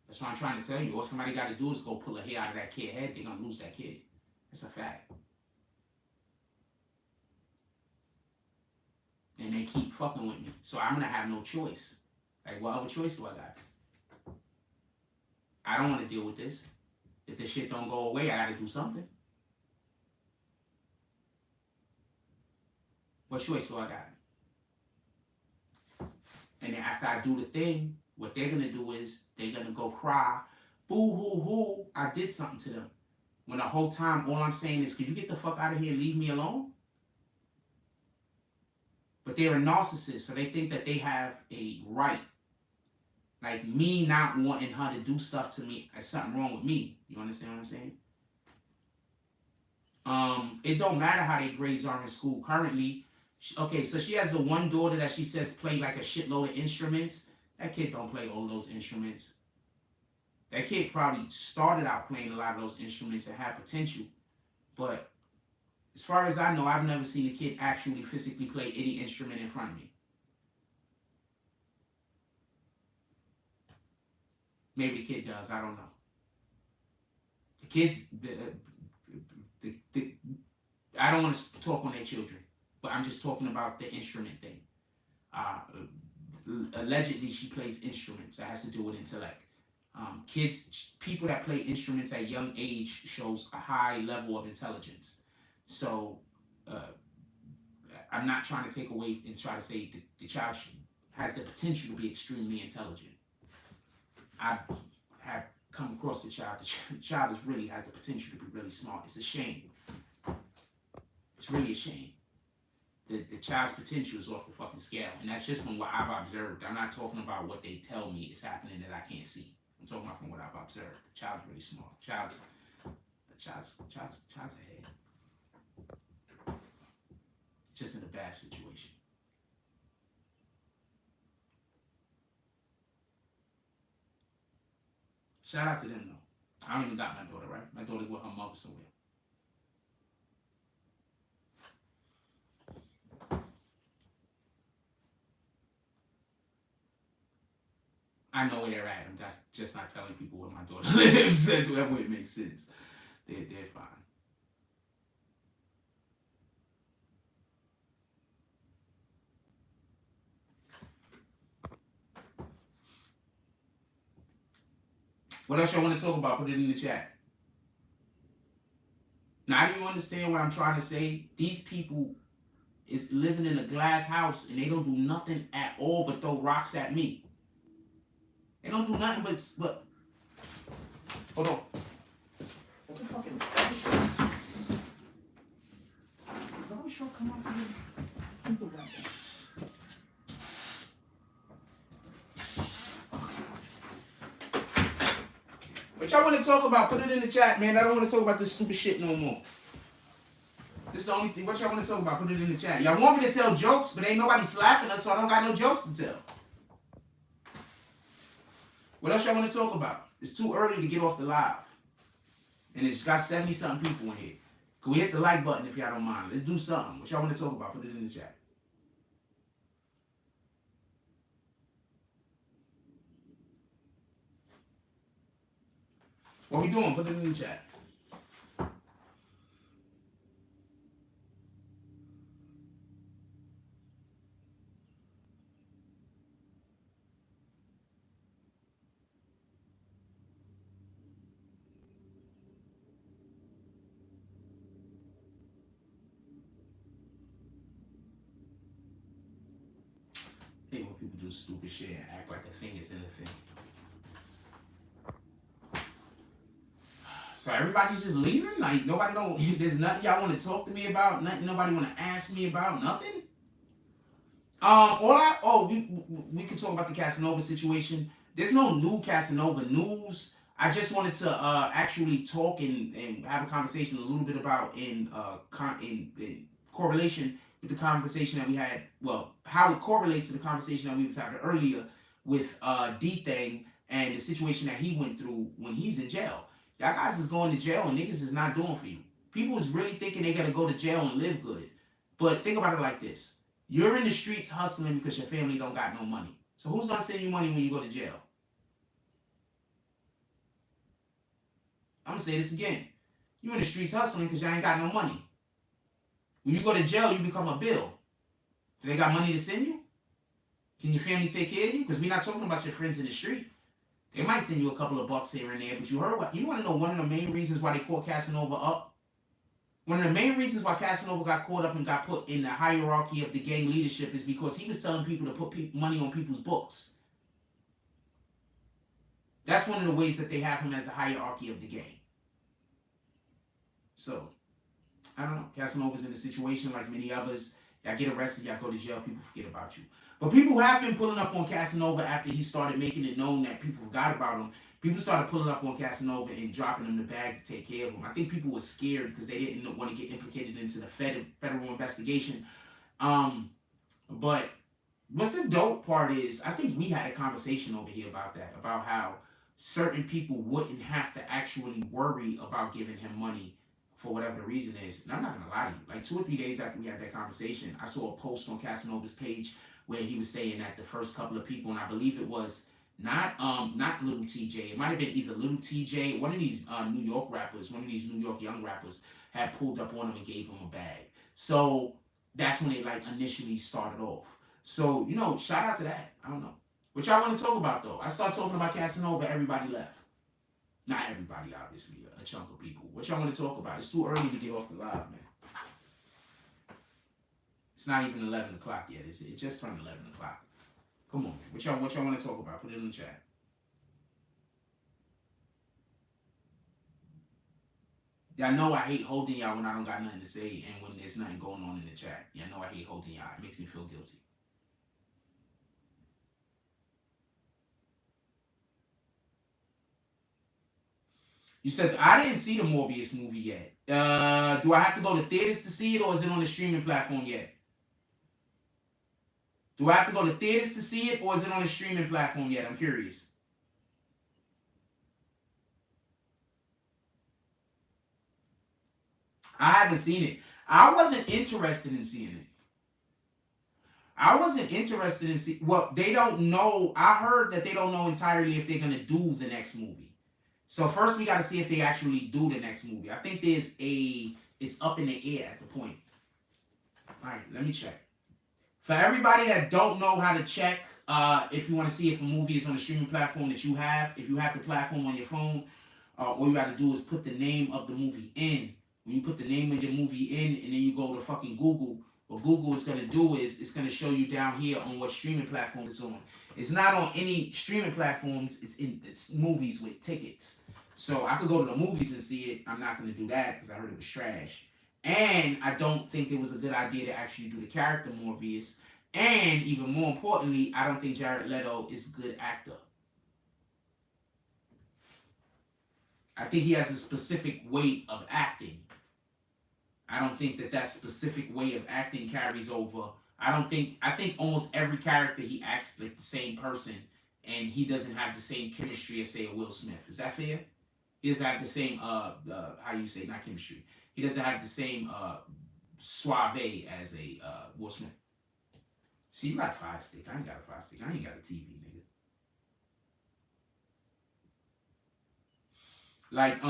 A: That's what I'm trying to tell you. All somebody got to do is go pull a hair out of that kid's head. They're going to lose that kid. That's a fact. And they keep fucking with me. So I'm going to have no choice. Like, what other choice do I got? I don't want to deal with this. If this shit don't go away, I got to do something. What choice do I got? And then after I do the thing, what they're going to do is they're going to go cry, boo hoo hoo, I did something to them. When the whole time, all I'm saying is, could you get the fuck out of here and leave me alone? But they're a narcissist, so they think that they have a right. Like me not wanting her to do stuff to me, there's something wrong with me. You understand what I'm saying? It don't matter how their grades are in school currently. Okay, so she has the one daughter that she says play like a shitload of instruments. That kid don't play all those instruments. That kid probably started out playing a lot of those instruments and had potential. But as far as I know, I've never seen a kid actually physically play any instrument in front of me. Maybe the kid does. I don't know. The kids, I don't want to talk on their children, but I'm just talking about the instrument thing. Allegedly, she plays instruments. That has to do with intellect. People that play instruments at young age shows a high level of intelligence. So, I'm not trying to take away and try to say the child has the potential to be extremely intelligent. I have come across the child. The child really has the potential to be really smart. It's a shame. It's really a shame. The child's potential is off the fucking scale. And that's just from what I've observed. I'm not talking about what they tell me is happening that I can't see. I'm talking about from what I've observed. The child's really smart. The child's ahead. It's just in a bad situation. Shout out to them though. I don't even got my daughter, right? My daughter's with her mother somewhere. I know where they're at. I'm just not telling people where my daughter lives. That way it makes sense. They're fine. What else y'all want to talk about? Put it in the chat. Now, do you understand what I'm trying to say? These people is living in a glass house and they don't do nothing at all but throw rocks at me. They don't do nothing but hold on. What the fucking garbage truck come up here? What y'all want to talk about? Put it in the chat, man. I don't want to talk about this stupid shit no more. This is the only thing. What y'all want to talk about? Put it in the chat. Y'all want me to tell jokes, but ain't nobody slapping us, so I don't got no jokes to tell. What else y'all want to talk about? It's too early to get off the live. And it's got 70-something people in here. Can we hit the like button if y'all don't mind? Let's do something. What y'all want to talk about? Put it in the chat. What we doing? Put it in the chat. I hate when people do stupid shit and act like a thing is in a thing. So everybody's just leaving? Like nobody don't, there's nothing y'all want to talk to me about? Nothing nobody want to ask me about? Nothing? We can talk about the Casanova situation. There's no new Casanova news. I just wanted to actually talk and have a conversation a little bit about in correlation with the conversation that we had. Well, how it correlates to the conversation that we were having earlier with Dthang and the situation that he went through when he's in jail. Y'all guys is going to jail and niggas is not doing for you. People is really thinking they're gonna go to jail and live good. But think about it like this. You're in the streets hustling because your family don't got no money. So who's gonna send you money when you go to jail? I'm gonna say this again. You're in the streets hustling because y'all ain't got no money. When you go to jail, you become a bill. Do they got money to send you? Can your family take care of you? Because we're not talking about your friends in the street. They might send you a couple of bucks here and there, but you heard what? You want to know one of the main reasons why they caught Casanova up? One of the main reasons why Casanova got caught up and got put in the hierarchy of the gang leadership is because he was telling people to put money on people's books. That's one of the ways that they have him as a hierarchy of the gang. So, I don't know. Casanova's in a situation like many others. Y'all get arrested, y'all go to jail, people forget about you. But people have been pulling up on Casanova after he started making it known that people forgot about him. People started pulling up on Casanova and dropping him the bag to take care of him. I think people were scared because they didn't want to get implicated into the federal investigation. But what's the dope part is, I think we had a conversation over here about that, about how certain people wouldn't have to actually worry about giving him money for whatever the reason is. And I'm not going to lie to you. Like 2 or 3 days after we had that conversation, I saw a post on Casanova's page where he was saying that the first couple of people, and I believe it was not Little TJ, it might have been either Little TJ, one of these New York rappers, one of these New York young rappers had pulled up on him and gave him a bag. So that's when they like initially started off. So, you know, shout out to that. I don't know. What y'all want to talk about though? I started talking about Casanova, everybody left. Not everybody, obviously, a chunk of people. What y'all want to talk about? It's too early to get off the live, man. It's not even 11 o'clock yet. It just turned 11 o'clock. Come on, man. What y'all want to talk about? Put it in the chat. Y'all know I hate holding y'all when I don't got nothing to say and when there's nothing going on in the chat. Y'all know I hate holding y'all. It makes me feel guilty. You said, I didn't see the Morbius movie yet. Do I have to go to theaters to see it, or is it on the streaming platform yet? Do I have to go to theaters to see it, or is it on the streaming platform yet? I'm curious. I haven't seen it. I wasn't interested in seeing it. I wasn't interested in see. Well, they don't know. I heard that they don't know entirely if they're gonna do the next movie. So first we got to see if they actually do the next movie. I think it's up in the air at the point. All right, let me check. For everybody that don't know how to check, if you want to see if a movie is on a streaming platform that you have, if you have the platform on your phone, all you got to do is put the name of the movie in. When you put the name of the movie in, and then you go to fucking Google, what Google is going to do is it's going to show you down here on what streaming platforms it's on. It's not on any streaming platforms. It's movies with tickets. So I could go to the movies and see it. I'm not going to do that because I heard it was trash. And I don't think it was a good idea to actually do the character more obvious. And even more importantly, I don't think Jared Leto is a good actor. I think he has a specific way of acting. I don't think that specific way of acting carries over. I think almost every character he acts like the same person, and he doesn't have the same chemistry as, say, a Will Smith. Is that fair? He doesn't have the same, how you say, not chemistry. He doesn't have the same suave as a Will Smith. See, you got a Fire Stick. I ain't got a Fire Stick. I ain't got a TV, nigga. Like,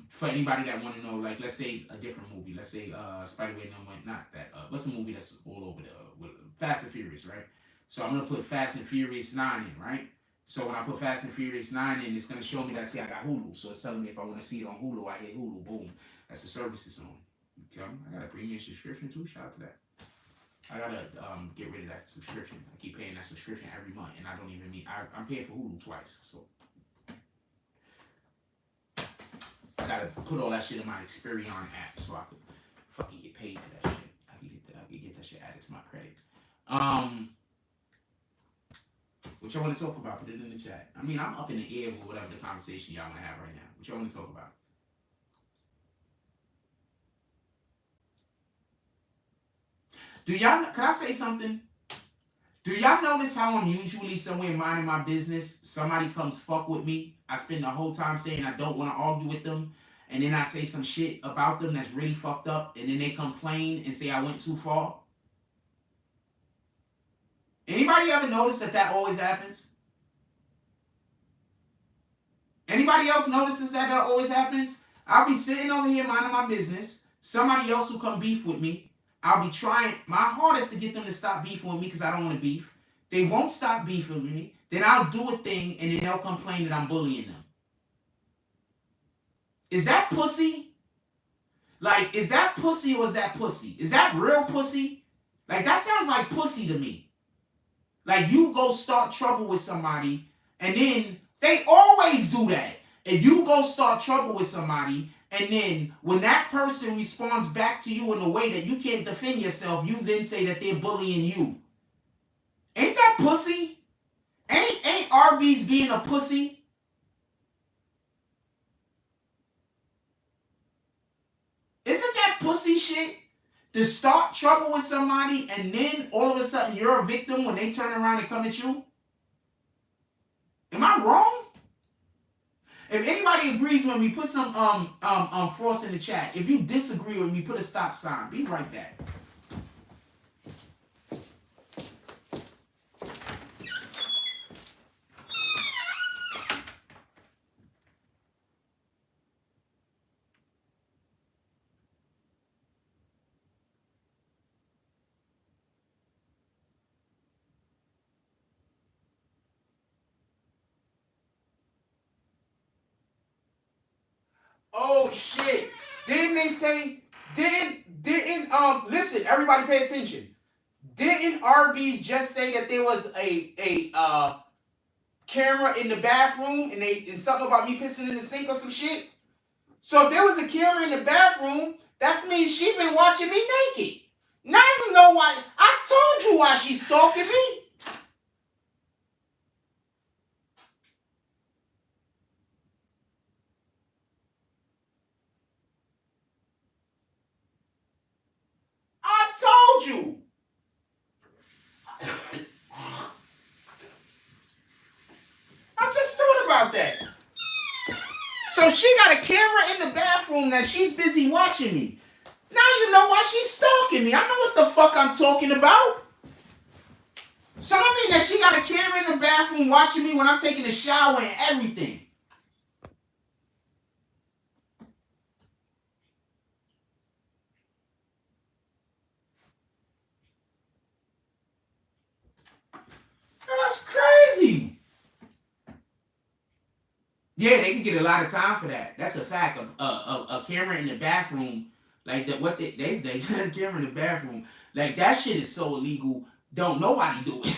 A: for anybody that want to know, like, let's say a different movie. Let's say Spider-Man not that. What's a movie that's all over with Fast and Furious, right? So I'm going to put Fast and Furious 9 in, right? So when I put Fast and Furious 9 in, it's going to show me that, see, I got Hulu. So it's telling me if I want to see it on Hulu, I hit Hulu, boom. That's the service it's on. Okay? I got a premium subscription too. Shout out to that. I got to get rid of that subscription. I keep paying that subscription every month, and I don't even need, I'm paying for Hulu twice. So I got to put all that shit in my Experion app so I could fucking get paid for that shit. I could get that shit added to my credit. What y'all want to talk about? Put it in the chat. I mean, I'm up in the air with whatever the conversation y'all want to have right now. What y'all want to talk about? Can I say something? Do y'all notice how I'm usually somewhere minding my business? Somebody comes fuck with me. I spend the whole time saying I don't want to argue with them. And then I say some shit about them that's really fucked up. And then they complain and say I went too far. Anybody ever notice that always happens? Anybody else notices that always happens? I'll be sitting over here minding my business. Somebody else will come beef with me. I'll be trying my hardest to get them to stop beefing with me because I don't want to beef. They won't stop beefing with me. Then I'll do a thing and then they'll complain that I'm bullying them. Is that pussy? Like, is that pussy or is that pussy? Is that real pussy? Like, that sounds like pussy to me. Like, you go start trouble with somebody and then they always do that. And you go start trouble with somebody, and then when that person responds back to you in a way that you can't defend yourself, you then say that they're bullying you. Ain't that pussy? Ain't Arby's being a pussy? Isn't that pussy shit? To start trouble with somebody and then all of a sudden you're a victim when they turn around and come at you? Am I wrong? If anybody agrees with me, put some force in the chat. If you disagree with me, put a stop sign. Be right back. Oh shit! Didn't they say? Listen, everybody, pay attention. Didn't Arby's just say that there was a camera in the bathroom and something about me pissing in the sink or some shit? So if there was a camera in the bathroom, that means she been watching me naked. Now you know why. I told you why she's stalking me. I told you. I just thought about that. So she got a camera in the bathroom that she's busy watching me. Now you know why she's stalking me. I know what the fuck I'm talking about. So I mean that she got a camera in the bathroom watching me when I'm taking a shower and everything. That's crazy. Yeah, they can get a lot of time for that. That's a fact. A camera in the bathroom, like that. What they got a camera in the bathroom, like that shit is so illegal. Don't nobody do it.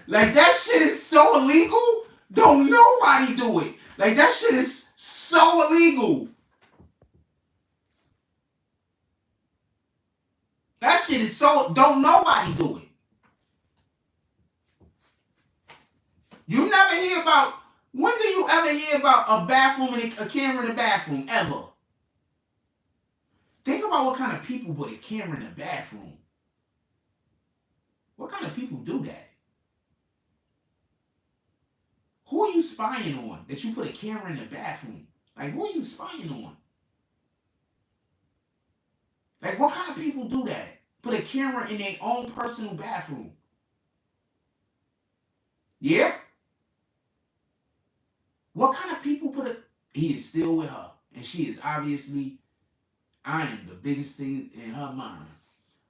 A: Like that shit is so illegal. Don't nobody do it. Like that shit is so illegal. That shit is so. Don't nobody do it. You never hear about. When do you ever hear about a bathroom and a camera in the bathroom? Ever. Think about what kind of people put a camera in the bathroom. What kind of people do that? Who are you spying on that you put a camera in the bathroom? Like, who are you spying on? Like, what kind of people do that? Put a camera in their own personal bathroom. Yeah? What kind of people put a... He is still with her. And she is obviously... I am the biggest thing in her mind.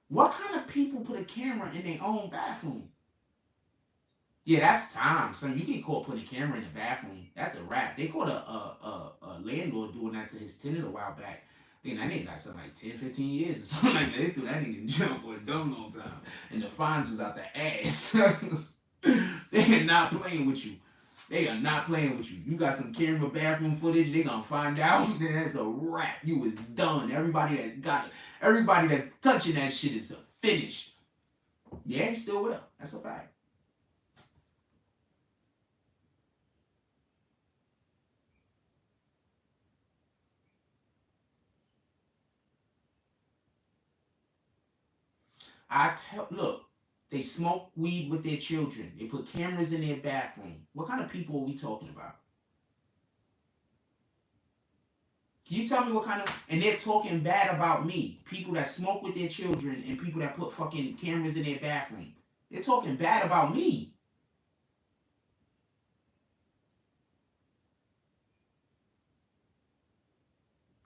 A: What kind of people put a camera in their own bathroom? Yeah, that's time, son. You get caught putting a camera in the bathroom. That's a wrap. They caught a landlord doing that to his tenant a while back. I think that nigga got something like 10, 15 years or something like that. They threw that nigga in jail for a dumb long time. And the fines was out the ass. They are not playing with you. They are not playing with you. You got some camera bathroom footage, they gonna find out. Then that's a wrap. You was done. Everybody that's touching that shit is finished. Yeah, he's still with her. That's a fact. Look, they smoke weed with their children. They put cameras in their bathroom. What kind of people are we talking about? Can you tell me what kind of... And they're talking bad about me. People that smoke with their children and people that put fucking cameras in their bathroom. They're talking bad about me.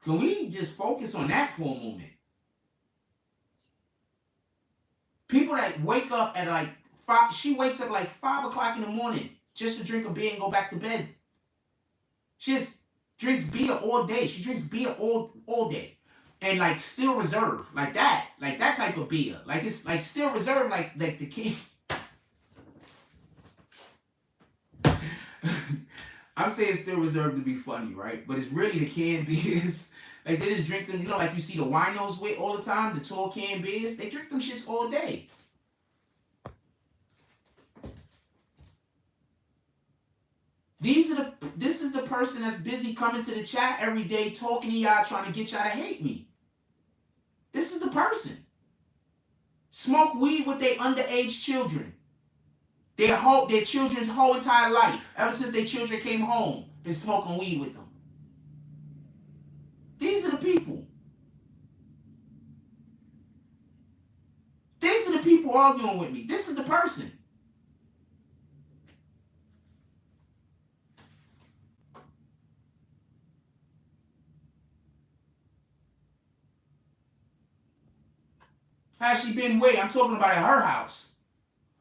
A: Can we just focus on that for a moment? People that wake up at like 5... She wakes up like 5 o'clock in the morning just to drink a beer and go back to bed. She just drinks beer all day. She drinks beer all day. And like Still Reserve. Like that. Like that type of beer. Like it's like Still Reserve like the king. I'm saying Still Reserve to be funny, right? But it's really the canned beers. Like they just drink them, you know, like you see the winos with all the time, the tall canned beers. They drink them shits all day. This is the person that's busy coming to the chat every day, talking to y'all, trying to get y'all to hate me. This is the person. Smoke weed with their underage children. Their children's whole entire life, ever since their children came home, been smoking weed with them. These are the people. These are the people arguing with me. This is the person. Has she been where? I'm talking about at her house.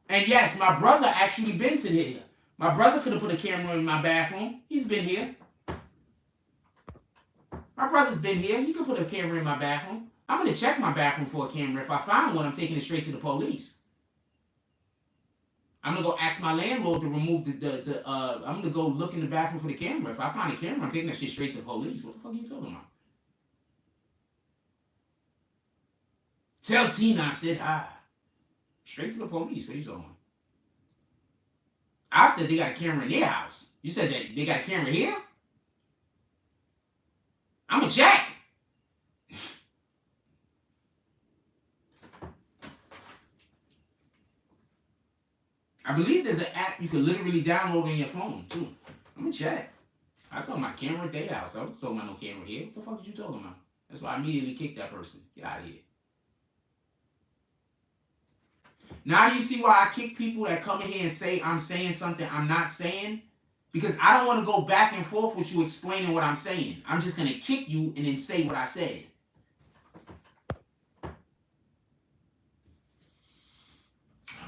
A: And yes, my brother actually been to here. My brother could have put a camera in my bathroom. He's been here. My brother's been here. He could put a camera in my bathroom. I'm going to check my bathroom for a camera. If I find one, I'm taking it straight to the police. I'm going to go ask my landlord to remove I'm going to go look in the bathroom for the camera. If I find a camera, I'm taking that shit straight to the police. What the fuck are you talking about? Tell Tina I said hi. Straight to the police. What are you talking about? I said they got a camera in their house. You said that they got a camera here? I'm a check. I believe there's an app you can literally download on your phone too. I'm gonna check. I told my camera at their house. I was talking about no camera here. What the fuck are you talking about? That's why I immediately kicked that person. Get out of here. Now you see why I kick people that come in here and say I'm saying something I'm not saying? Because I don't want to go back and forth with you explaining what I'm saying. I'm just going to kick you and then say what I said.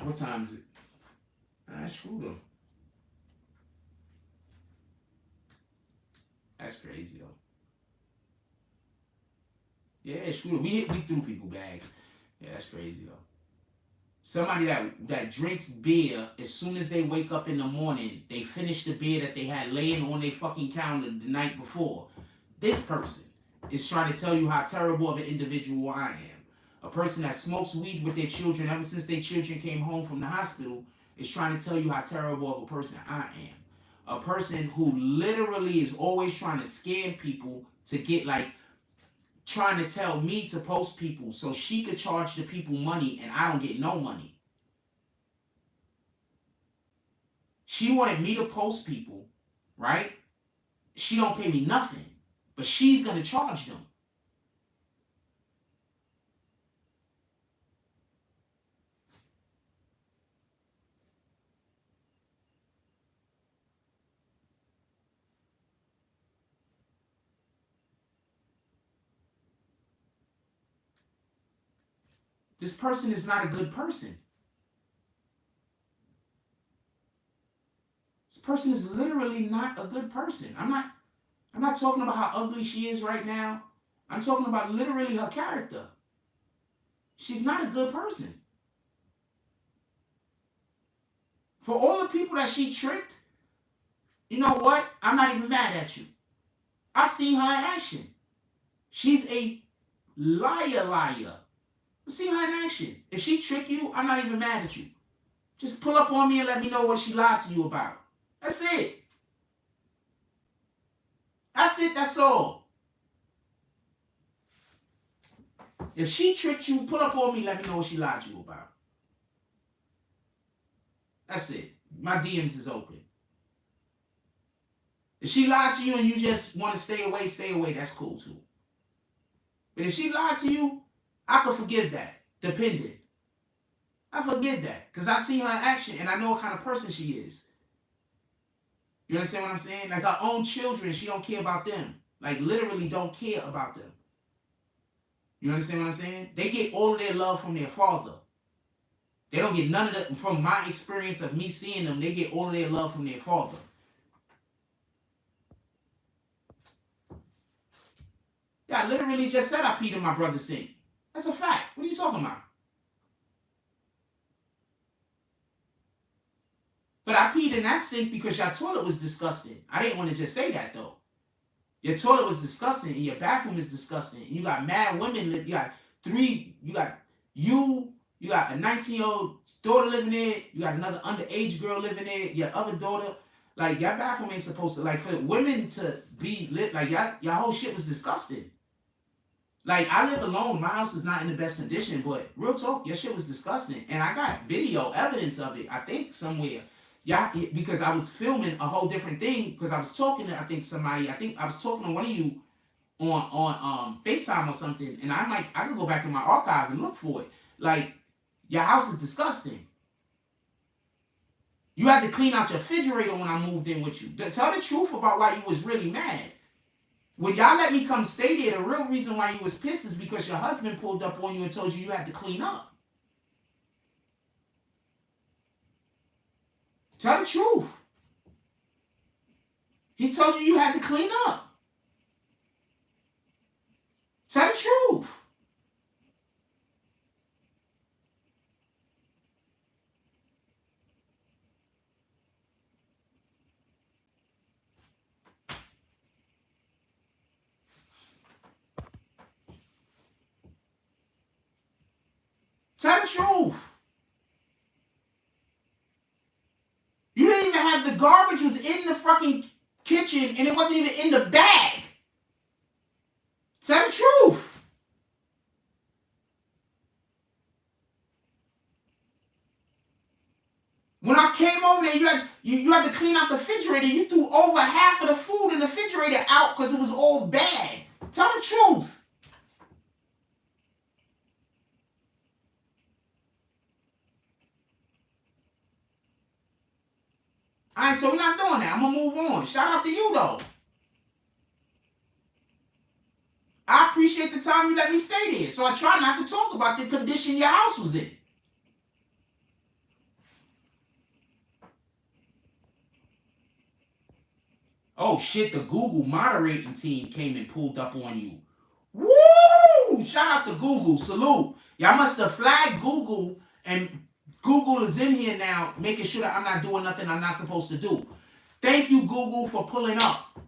A: What time is it? Screw them. That's crazy, though. Yeah, screw them. We threw people bags. Yeah, that's crazy, though. Somebody that drinks beer, as soon as they wake up in the morning, they finish the beer that they had laying on their fucking counter the night before. This person is trying to tell you how terrible of an individual I am. A person that smokes weed with their children ever since their children came home from the hospital is trying to tell you how terrible of a person I am. A person who literally is always trying to scam people to get trying to tell me to post people so she could charge the people money and I don't get no money. She wanted me to post people, right? She don't pay me nothing, but she's going to charge them. This person is not a good person. This person is literally not a good person. I'm not talking about how ugly she is right now. I'm talking about literally her character. She's not a good person. For all the people that she tricked, you know what? I'm not even mad at you. I've seen her in action. She's a liar. See her in action. If she tricked you, I'm not even mad at you. Just pull up on me and let me know what she lied to you about. That's it. That's it. That's all. If she tricked you, pull up on me and let me know what she lied to you about. That's it. My DMs is open. If she lied to you and you just want to stay away, that's cool too. But if she lied to you, I could forgive that, depending. I forgive that, because I see her in action, and I know what kind of person she is. You understand what I'm saying? Like her own children, she don't care about them. Like literally don't care about them. You understand what I'm saying? They get all of their love from their father. They don't get none of that, from my experience of me seeing them, they get all of their love from their father. Yeah, I literally just said I peed in my brother's sink. That's a fact. What are you talking about? But I peed in that sink because your toilet was disgusting. I didn't want to just say that, though. Your toilet was disgusting, and your bathroom is disgusting. And you got mad women. You got you got a 19-year-old daughter living there. You got another underage girl living there. Your other daughter. Like, your bathroom ain't supposed to, like, for women to be lit. Like, your whole shit was disgusting. Like, I live alone. My house is not in the best condition, but real talk, your shit was disgusting. And I got video evidence of it, I think, somewhere. Yeah, because I was filming a whole different thing, because I was talking to, I think I was talking to one of you on FaceTime or something, and I could go back in my archive and look for it. Like, your house is disgusting. You had to clean out your refrigerator when I moved in with you. Tell the truth about why you was really mad. When y'all let me come stay there, the real reason why you was pissed is because your husband pulled up on you and told you you had to clean up. Tell the truth. He told you had to clean up. Tell the truth. Tell the truth. You didn't even have the garbage was in the fucking kitchen and it wasn't even in the bag. Tell the truth. When I came over there, You had to clean out the refrigerator. You threw over half of the food in the refrigerator out because it was all bad. Tell the truth. All right, so we're not doing that. I'm going to move on. Shout out to you, though. I appreciate the time you let me stay there. So I try not to talk about the condition your house was in. Oh, shit, the Google moderating team came and pulled up on you. Woo! Shout out to Google. Salute. Y'all must have flagged Google, and Google is in here now making sure that I'm not doing nothing I'm not supposed to do. Thank you, Google, for pulling up.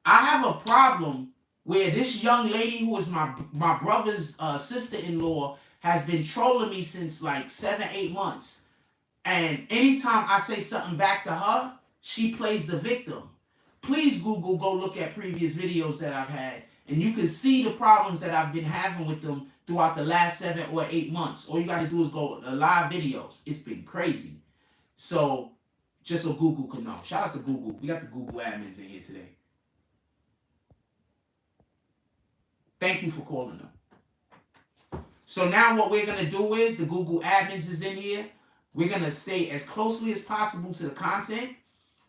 A: I have a problem where this young lady who is my brother's sister-in-law has been trolling me since like 7-8 months. And anytime I say something back to her, she plays the victim. Please, Google, go look at previous videos that I've had, and you can see the problems that I've been having with them throughout the last 7 or 8 months. All you got to do is go to live videos. It's been crazy. So, just so Google can know. Shout out to Google. We got the Google admins in here today. Thank you for calling them. So now what we're going to do is, the Google admins is in here. We're going to stay as closely as possible to the content.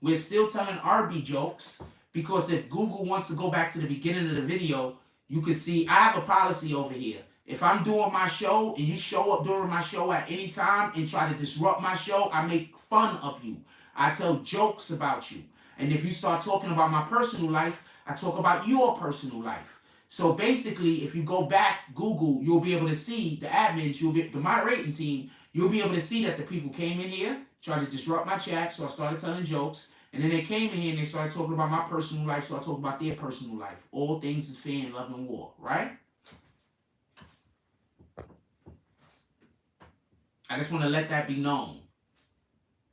A: We're still telling RB jokes, because if Google wants to go back to the beginning of the video, you can see I have a policy over here. If I'm doing my show and you show up during my show at any time and try to disrupt my show, I make fun of you. I tell jokes about you. And if you start talking about my personal life, I talk about your personal life. So basically, if you go back, Google, you'll be able to see the admins, the moderating team, you'll be able to see that the people came in here, tried to disrupt my chat, so I started telling jokes. And then they came in here and they started talking about my personal life, so I talked about their personal life. All things is fair in love and war, right? I just want to let that be known.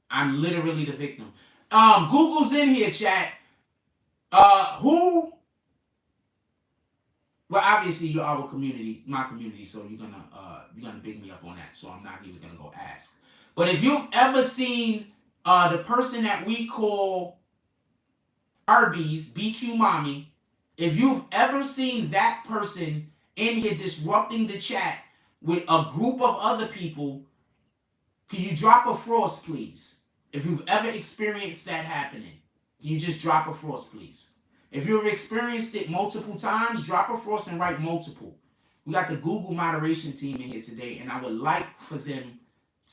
A: I'm literally the victim. Google's in here, chat. Who? Well, obviously you're our community, my community, so you're gonna big me up on that. So I'm not even gonna go ask. But if you've ever seen the person that we call Arby's, BQ Mommy, if you've ever seen that person in here disrupting the chat with a group of other people, can you drop a frost, please? If you've ever experienced that happening, can you just drop a frost, please? If you've experienced it multiple times, drop a frost and write multiple. We got the Google moderation team in here today, and I would like for them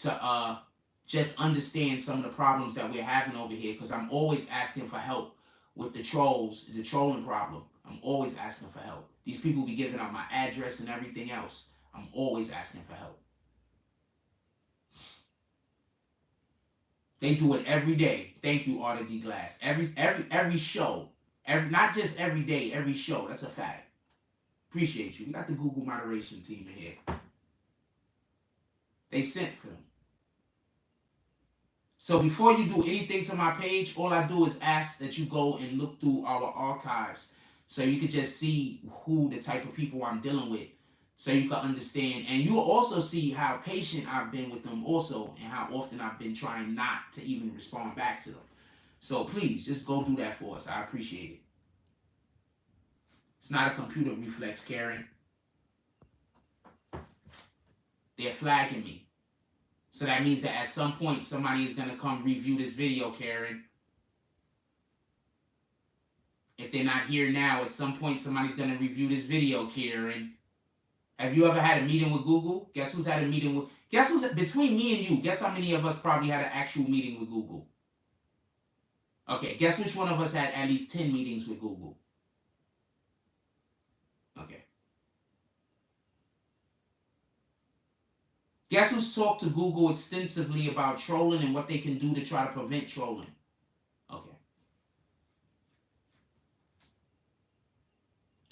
A: to just understand some of the problems that we're having over here, because I'm always asking for help with the trolls, the trolling problem. I'm always asking for help. These people be giving out my address and everything else. I'm always asking for help. They do it every day. Thank you, Arthur D. Glass. Every show. Not just every day, every show. That's a fact. Appreciate you. We got the Google moderation team in here. They sent for them. So before you do anything to my page, all I do is ask that you go and look through our archives so you can just see who the type of people I'm dealing with, so you can understand. And you'll also see how patient I've been with them also, and how often I've been trying not to even respond back to them. So please, just go do that for us. I appreciate it. It's not a computer reflex, Karen. They're flagging me. So that means that at some point, somebody is going to come review this video, Karen. If they're not here now, at some point, somebody's going to review this video, Karen. Have you ever had a meeting with Google? Guess who's had a meeting with... Guess who's... Between me and you, guess how many of us probably had an actual meeting with Google? Okay, guess which one of us had at least 10 meetings with Google? Okay. Guess who's talked to Google extensively about trolling and what they can do to try to prevent trolling? Okay.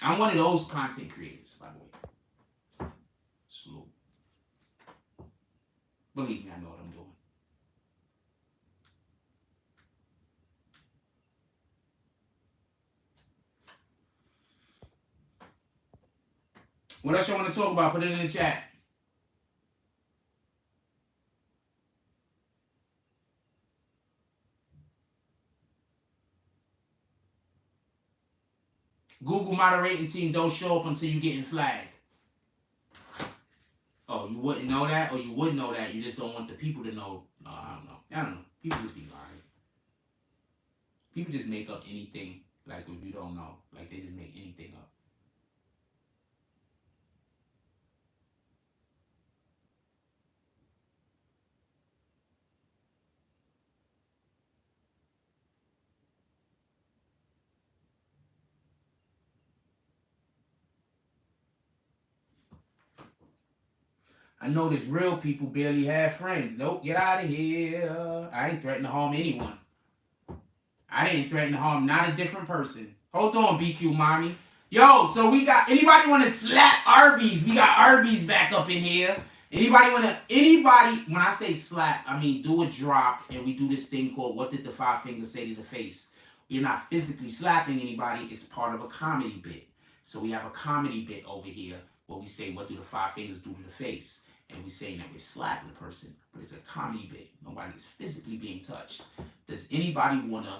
A: I'm one of those content creators, by the way. Slow. Believe me, I know what I'm doing. What else you want to talk about? Put it in the chat. Google moderating team don't show up until you getting flagged. Oh, you wouldn't know that? Or you would know that, you just don't want the people to know? No, I don't know. I don't know. People just be lying. People just make up anything, like if you don't know. Like, they just make anything up. I notice real people barely have friends. Nope, get out of here. I ain't threatening to harm anyone. I didn't threaten to harm not a different person. Hold on, BQ mommy. Yo, so we got, anybody want to slap Arby's? We got Arby's back up in here. Anybody, when I say slap, I mean do a drop, and we do this thing called what did the five fingers say to the face? We're not physically slapping anybody. It's part of a comedy bit. So we have a comedy bit over here where we say what do the five fingers do to the face? And we're saying that we're slapping the person, but it's a comedy bit. Nobody is physically being touched. Does anybody want to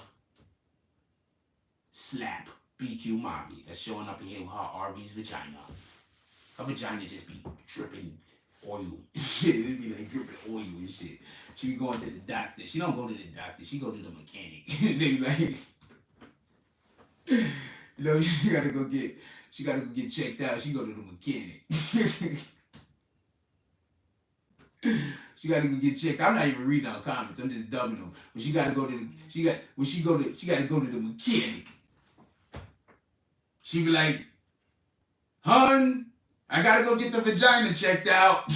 A: slap BQ mommy that's showing up in here with her Arby's vagina? Her vagina just be dripping oil. Shit, it be like dripping oil and shit. She be going to the doctor. She don't go to the doctor. She go to the mechanic. They be like, you know, she gotta go get checked out. She go to the mechanic. She gotta go get checked. I'm not even reading our comments. I'm just dubbing them. But she gotta go to the she gotta go to the mechanic. She be like, "Hun, I gotta go get the vagina checked out." You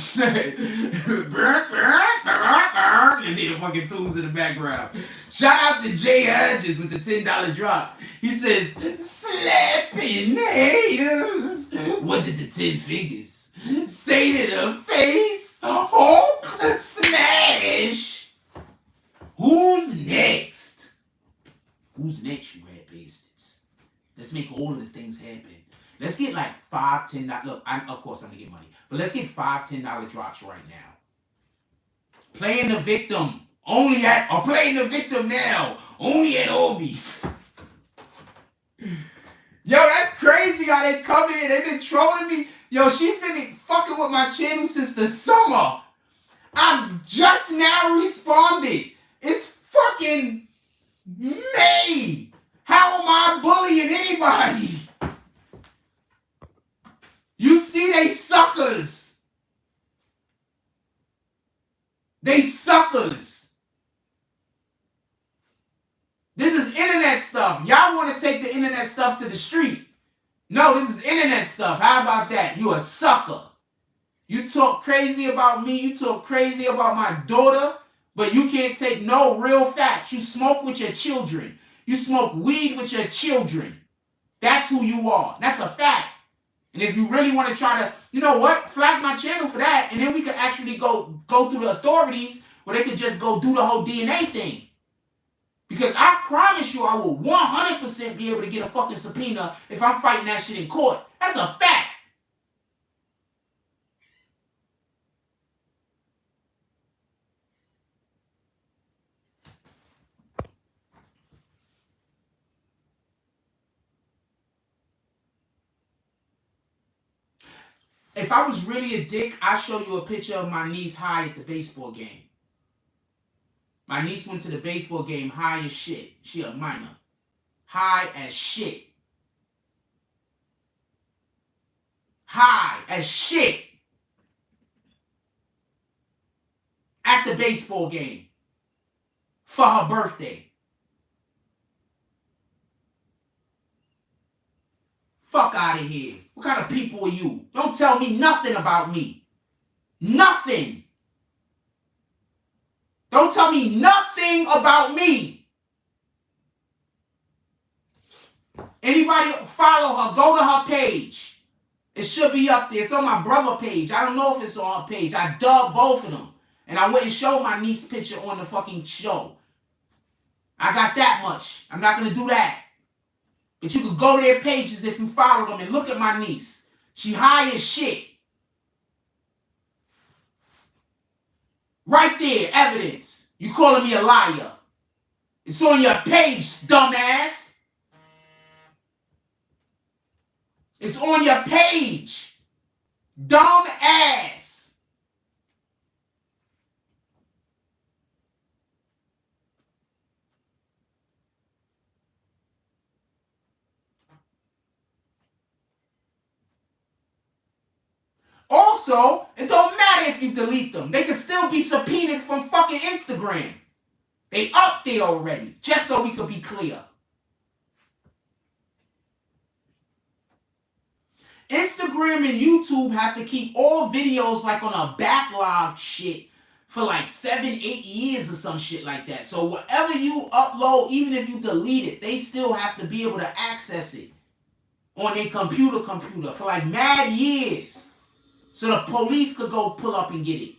A: see the fucking tools in the background. Shout out to Jay Hodges with the $10 drop. He says, "Slapping haters." What did the 10 fingers say to the face? Hulk smash. Who's next? Who's next, you rat bastards? Let's make all of the things happen. Let's get like $5, $10. Look, of course I'm gonna get money, but let's get $5, $10 drops right now. Playing the victim playing the victim now only at Orbeez. Yo, that's crazy how they come in. They've been trolling me. Yo, she's been fucking with my channel since the summer. I've just now responded. It's fucking May. How am I bullying anybody? You see, they suckers. They suckers. This is internet stuff. Y'all want to take the internet stuff to the street. No, this is internet stuff. How about that? You a sucker. You talk crazy about me. You talk crazy about my daughter, but you can't take no real facts. You smoke with your children. You smoke weed with your children. That's who you are. That's a fact. And if you really want to try to, you know what? Flag my channel for that, and then we could actually go through the authorities where they could just go do the whole DNA thing. Because I promise you I will 100% be able to get a fucking subpoena if I'm fighting that shit in court. That's a fact. If I was really a dick, I'd show you a picture of my niece high at the baseball game. My niece went to the baseball game high as shit. She a minor. High as shit. High as shit. At the baseball game. For her birthday. Fuck out of here. What kind of people are you? Don't tell me nothing about me. Nothing. Don't tell me nothing about me. Anybody follow her, go to her page. It should be up there. It's on my brother page. I don't know if it's on her page. I dubbed both of them. And I wouldn't show my niece picture on the fucking show. I got that much. I'm not going to do that. But you could go to their pages if you follow them and look at my niece. She high as shit. Right there, evidence. You calling me a liar. It's on your page, dumbass. It's on your page. Dumb ass. Also, it don't matter if you delete them. They can still be subpoenaed from fucking Instagram. They up there already, just so we could be clear. Instagram and YouTube have to keep all videos like on a backlog shit for like 7, 8 years or some shit like that. So whatever you upload, even if you delete it, they still have to be able to access it on their computer for like mad years. So the police could go pull up and get it.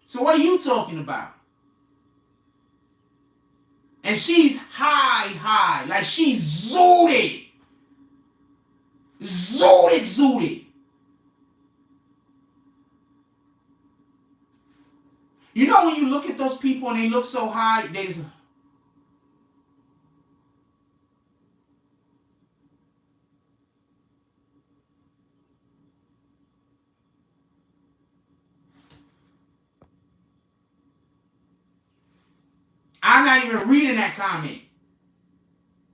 A: So what are you talking about? And she's high. Like she's zooted. Zooted. You know when you look at those people and they look so high, they just... I'm not even reading that comment.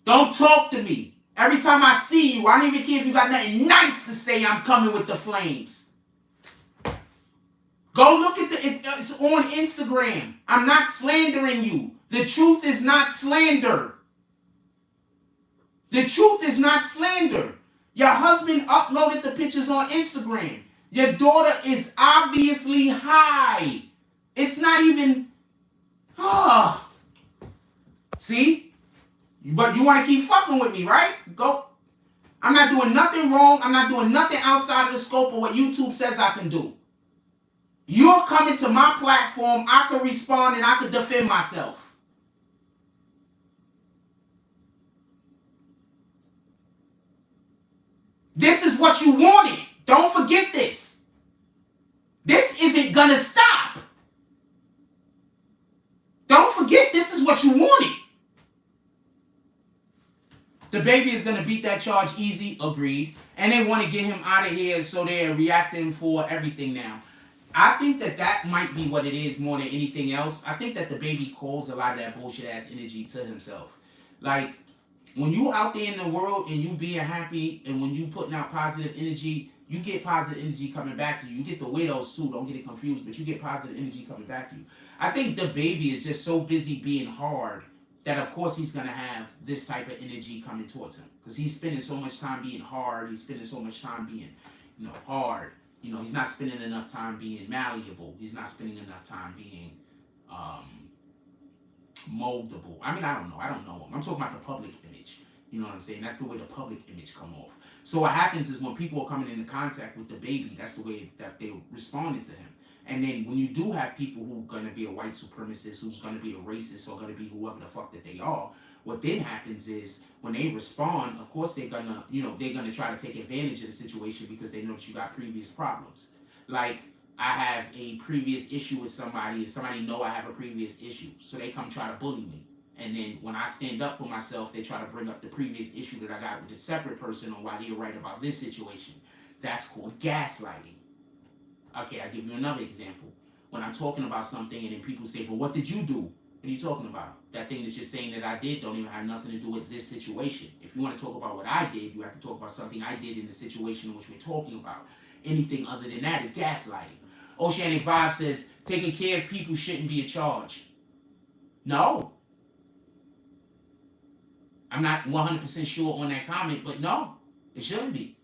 A: Don't talk to me. Every time I see you, I don't even care if you got nothing nice to say, I'm coming with the flames. Go look at it's on Instagram. I'm not slandering you. The truth is not slander. The truth is not slander. Your husband uploaded the pictures on Instagram. Your daughter is obviously high. It's not even... See? But you want to keep fucking with me, right? Go. I'm not doing nothing wrong. I'm not doing nothing outside of the scope of what YouTube says I can do. You're coming to my platform. I could respond and I could defend myself. This is what you wanted. Don't forget this. This isn't gonna stop. Don't forget this is what you wanted. DaBaby is going to beat that charge easy, agreed. And they want to get him out of here, so they're reacting for everything now. I think that might be what it is more than anything else. I think that DaBaby calls a lot of that bullshit ass energy to himself. Like, when you out there in the world and you being happy and when you putting out positive energy, you get positive energy coming back to you. You get the widows too, don't get it confused, but you get positive energy coming back to you. I think DaBaby is just so busy being hard that of course he's going to have this type of energy coming towards him. Because he's spending so much time being hard. He's spending so much time being, hard. He's not spending enough time being malleable. He's not spending enough time being moldable. I mean, I don't know him. I'm talking about the public image. You know what I'm saying? That's the way the public image come off. So what happens is when people are coming into contact with DaBaby, that's the way that they're responding to him. And then when you do have people who are going to be a white supremacist, who's going to be a racist, or going to be whoever the fuck that they are, what then happens is when they respond, of course they're going to, they're going to try to take advantage of the situation because they know that you got previous problems. Like, I have a previous issue with somebody and somebody know I have a previous issue. So they come try to bully me. And then when I stand up for myself, they try to bring up the previous issue that I got with a separate person on why they're right about this situation. That's called gaslighting. Okay, I'll give you another example. When I'm talking about something and then people say, well, what did you do? What are you talking about? That thing that's just saying that I did don't even have nothing to do with this situation. If you want to talk about what I did, you have to talk about something I did in the situation in which we're talking about. Anything other than that is gaslighting. Oceanic Vibe says, taking care of people shouldn't be a charge. No. I'm not 100% sure on that comment, but no, it shouldn't be.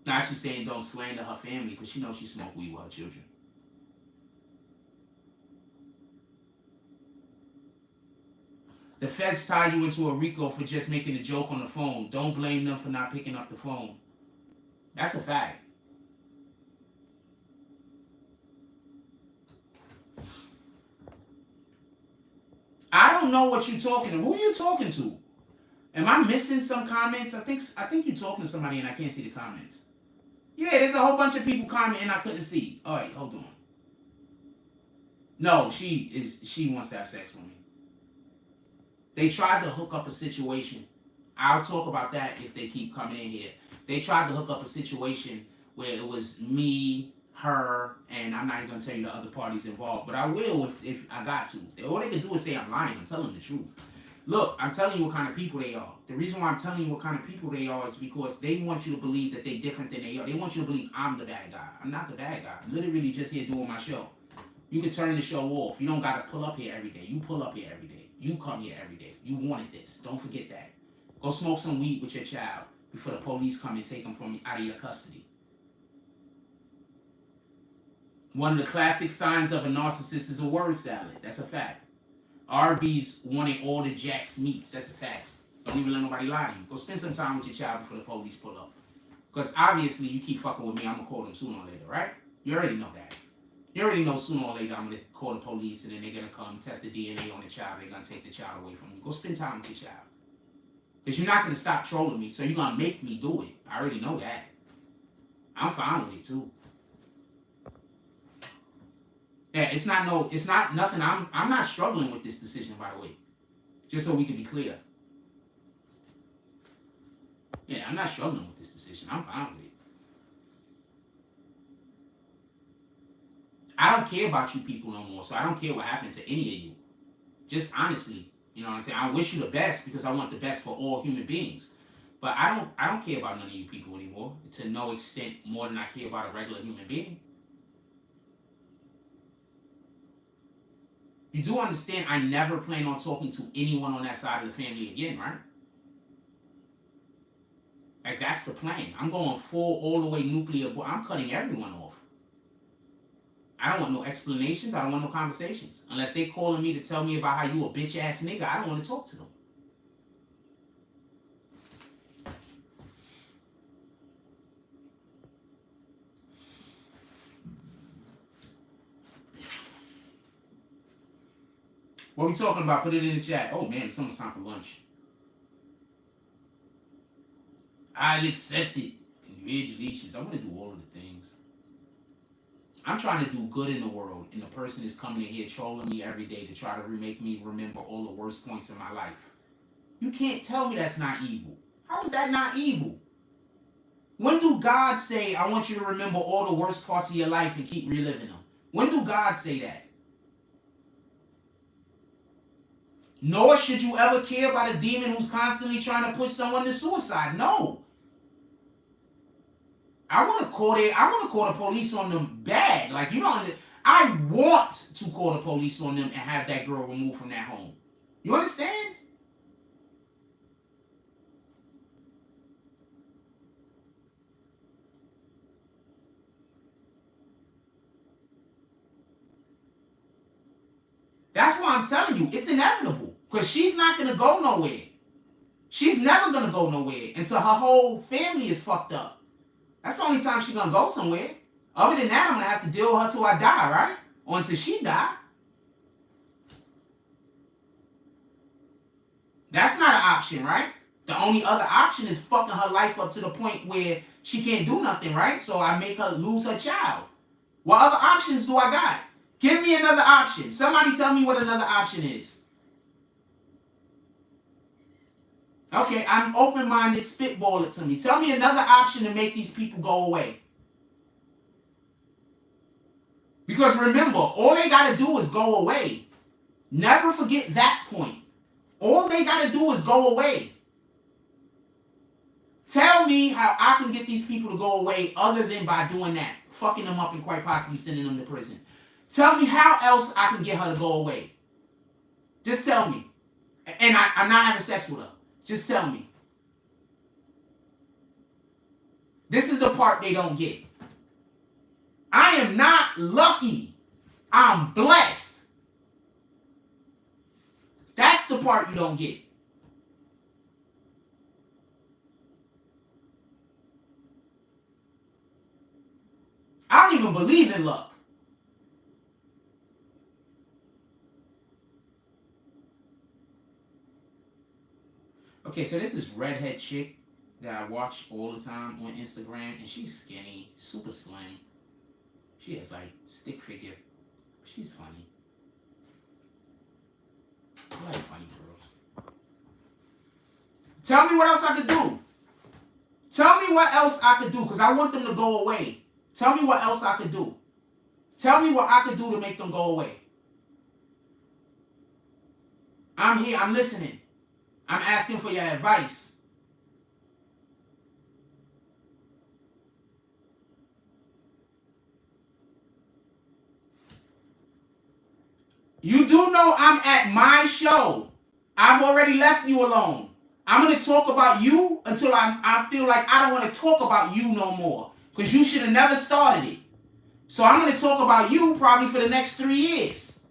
A: Now she's saying don't slander her family because she knows she smoked weed with her children. The feds tie you into a RICO for just making a joke on the phone. Don't blame them for not picking up the phone. That's a fact. I don't know what you're talking to. Who are you talking to? Am I missing some comments? I think you're talking to somebody and I can't see the comments. Yeah, there's a whole bunch of people commenting I couldn't see. All right, hold on. No, she wants to have sex with me. They tried to hook up a situation. I'll talk about that if they keep coming in here. They tried to hook up a situation where it was me, her, and I'm not even going to tell you the other parties involved, but I will if I got to. All they can do is say I'm lying. I'm telling the truth. Look, I'm telling you what kind of people they are. The reason why I'm telling you what kind of people they are is because they want you to believe that they're different than they are. They want you to believe I'm the bad guy. I'm not the bad guy. I'm literally just here doing my show. You can turn the show off. You don't got to pull up here every day. You pull up here every day. You come here every day. You wanted this. Don't forget that. Go smoke some weed with your child before the police come and take them from out of your custody. One of the classic signs of a narcissist is a word salad. That's a fact. Arby's wanting all the Jack's meats. That's a fact. Don't even let nobody lie to you. Go spend some time with your child before the police pull up. Because obviously you keep fucking with me, I'm going to call them sooner or later, right? You already know that. You already know sooner or later I'm going to call the police and then they're going to come test the DNA on the child. They're going to take the child away from you. Go spend time with your child. Because you're not going to stop trolling me, so you're going to make me do it. I already know that. I'm fine with it too. Yeah, it's not nothing. I'm not struggling with this decision, by the way. Just so we can be clear. Yeah, I'm not struggling with this decision. I'm fine with it. I don't care about you people no more, so I don't care what happened to any of you. Just honestly, you know what I'm saying? I wish you the best because I want the best for all human beings. But I don't care about none of you people anymore, to no extent more than I care about a regular human being. You do understand I never plan on talking to anyone on that side of the family again, right? Like, that's the plan. I'm going full all the way nuclear. I'm cutting everyone off. I don't want no explanations. I don't want no conversations. Unless they calling me to tell me about how you a bitch ass nigga, I don't want to talk to them. What are we talking about? Put it in the chat. Oh man, it's almost time for lunch. I'll accept it. Congratulations. I want to do all of the things. I'm trying to do good in the world, and the person is coming in here trolling me every day to try to make me remember all the worst points in my life. You can't tell me that's not evil. How is that not evil? When do God say, I want you to remember all the worst parts of your life and keep reliving them? When do God say that? Nor should you ever care about a demon who's constantly trying to push someone to suicide. No. I want to call the police on them bad. Like, you know, I want to call the police on them and have that girl removed from that home. You understand? That's why I'm telling you, it's inevitable. Because she's not going to go nowhere. She's never going to go nowhere until her whole family is fucked up. That's the only time she's going to go somewhere. Other than that, I'm going to have to deal with her till I die, right? Or until she die. That's not an option, right? The only other option is fucking her life up to the point where she can't do nothing, right? So I make her lose her child. What other options do I got? Give me another option. Somebody tell me what another option is. Okay, I'm open-minded. Spitball it to me. Tell me another option to make these people go away. Because remember, all they got to do is go away. Never forget that point. All they got to do is go away. Tell me how I can get these people to go away other than by doing that. Fucking them up and quite possibly sending them to prison. Tell me how else I can get her to go away. Just tell me. And I'm not having sex with her. Just tell me. This is the part they don't get. I am not lucky. I'm blessed. That's the part you don't get. I don't even believe in luck. Okay, so this is redhead chick that I watch all the time on Instagram, and she's skinny, super slim. She has like stick figure. She's funny. I like funny girls. Tell me what else I could do. Tell me what else I could do, because I want them to go away. Tell me what else I could do. Tell me what I could do to make them go away. I'm here. I'm listening. I'm asking for your advice. You do know I'm at my show. I've already left you alone. I'm going to talk about you until I feel like I don't want to talk about you no more. Because you should have never started it. So I'm going to talk about you probably for the next 3 years.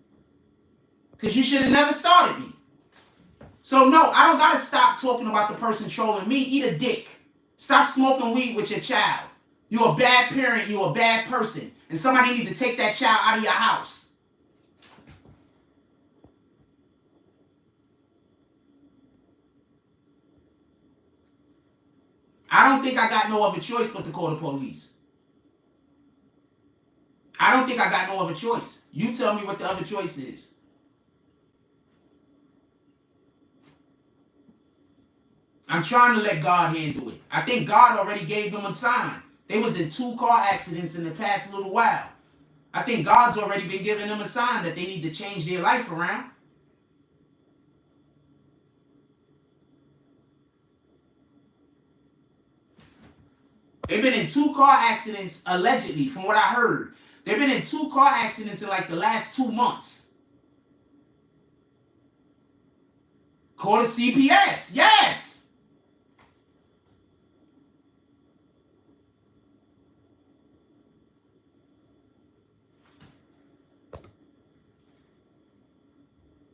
A: Because you should have never started me. So no, I don't got to stop talking about the person trolling me. Eat a dick. Stop smoking weed with your child. You're a bad parent. You're a bad person. And somebody need to take that child out of your house. I don't think I got no other choice but to call the police. I don't think I got no other choice. You tell me what the other choice is. I'm trying to let God handle it. I think God already gave them a sign. They was in 2 car accidents in the past little while. I think God's already been giving them a sign that they need to change their life around. They've been in 2 car accidents, allegedly, from what I heard. They've been in 2 car accidents in like the last 2 months. Call it CPS. Yes.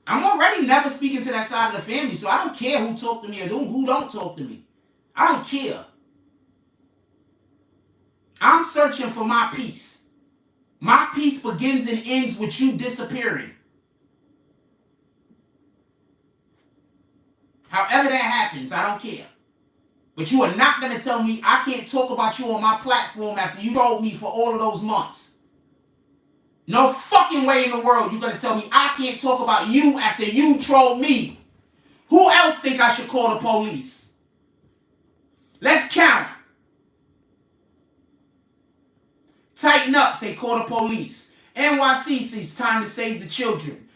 A: I'm already never speaking to that side of the family, so I don't care who talk to me or who don't talk to me. I don't care. I'm searching for my peace. My peace begins and ends with you disappearing. However that happens, I don't care. But you are not going to tell me I can't talk about you on my platform after you told me for all of those months. No fucking way in the world you're going to tell me I can't talk about you after you trolled me. Who else think I should call the police? Let's count. Tighten up, say call the police. NYC says time to save the children.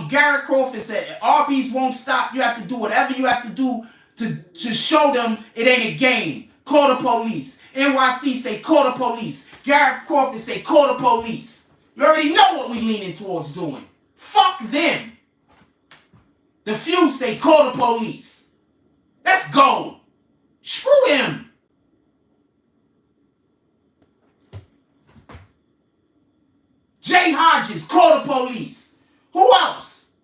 A: Garrett Crawford said RBs won't stop. You have to do whatever you have to do to show them it ain't a game. Call the police. NYC say call the police. Garrett Crawford say call the police. You already know what we leaning towards doing. Fuck them. The few say call the police. Let's go. Screw them. Jay Hodges, call the police. Who else?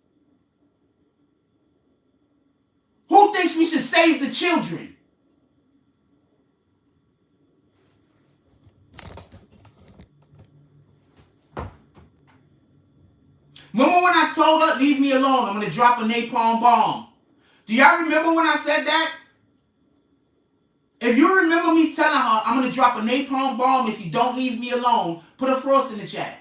A: Who thinks we should save the children? Remember when I told her, leave me alone, I'm going to drop a napalm bomb? Do y'all remember when I said that? If you remember me telling her, I'm going to drop a napalm bomb if you don't leave me alone, put a frost in the chat.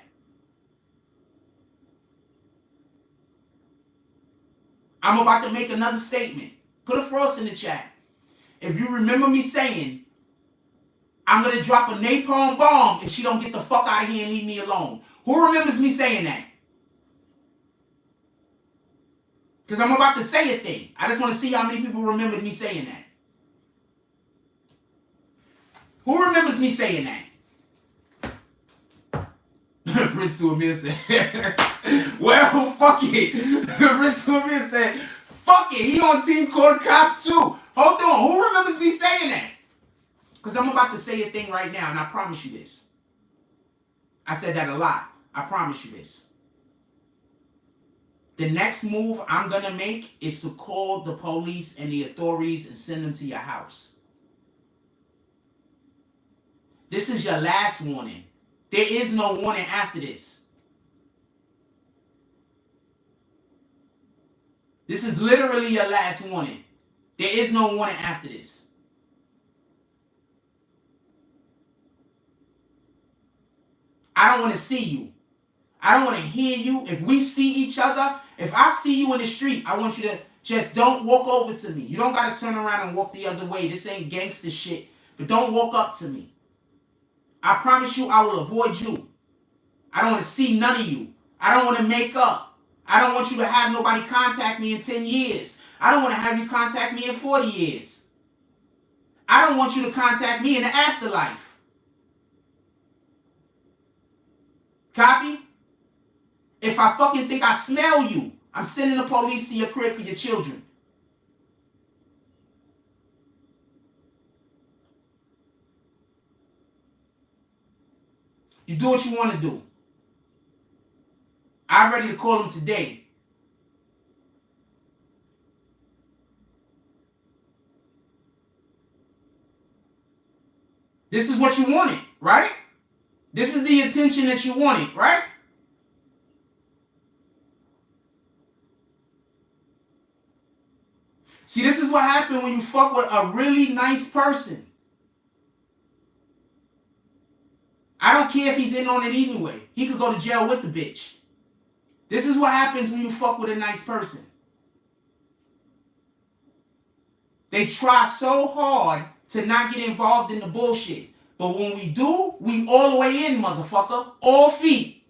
A: I'm about to make another statement. Put a frost in the chat. If you remember me saying, I'm going to drop a napalm bomb if she don't get the fuck out of here and leave me alone. Who remembers me saying that? Because I'm about to say a thing. I just want to see how many people remember me saying that. Who remembers me saying that? Prince Amir said, well, fuck it. Prince Amir said, fuck it. He on team called cops too. Hold on. Who remembers me saying that? Because I'm about to say a thing right now, and I promise you this. I said that a lot. I promise you this. The next move I'm going to make is to call the police and the authorities and send them to your house. This is your last warning. There is no warning after this. This is literally your last warning. There is no warning after this. I don't want to see you. I don't want to hear you. If we see each other, if I see you in the street, I want you to just don't walk over to me. You don't got to turn around and walk the other way. This ain't gangster shit. But don't walk up to me. I promise you I will avoid you. I don't want to see none of you. I don't want to make up. I don't want you to have nobody contact me in 10 years. I don't want to have you contact me in 40 years. I don't want you to contact me in the afterlife. Copy? If I fucking think I smell you, I'm sending the police to your crib for your children. You do what you want to do. I'm ready to call him today. This is what you wanted, right? This is the attention that you wanted, right? See, this is what happened when you fuck with a really nice person. I don't care if he's in on it anyway. He could go to jail with the bitch. This is what happens when you fuck with a nice person. They try so hard to not get involved in the bullshit. But when we do, we all the way in, motherfucker. All feet.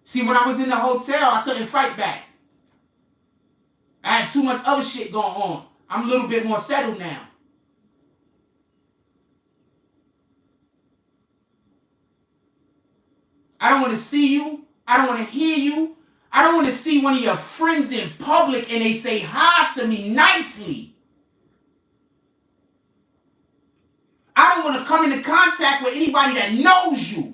A: See, when I was in the hotel, I couldn't fight back. I had too much other shit going on. I'm a little bit more settled now. I don't want to see you. I don't want to hear you. I don't want to see one of your friends in public and they say hi to me nicely. I don't want to come into contact with anybody that knows you.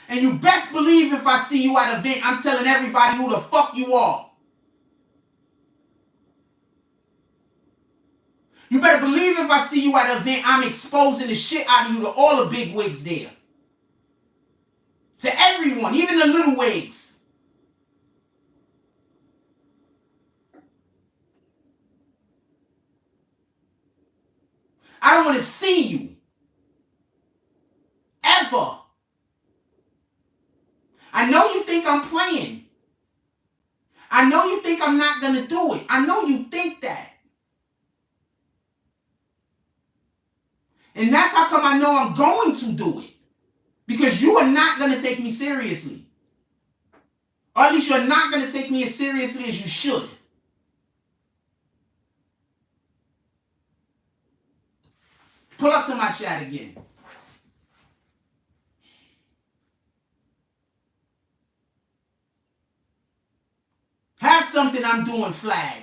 A: And you best believe if I see you at an event, I'm telling everybody who the fuck you are. You better believe if I see you at an event, I'm exposing the shit out of you to all the big wigs there. To everyone, even the little wigs. I don't want to see you. Ever. I know you think I'm playing. I know you think I'm not going to do it. I know you think that. And that's how come I know I'm going to do it. Because you are not going to take me seriously. Or at least you're not going to take me as seriously as you should. Pull up to my chat again. Have something I'm doing flagged.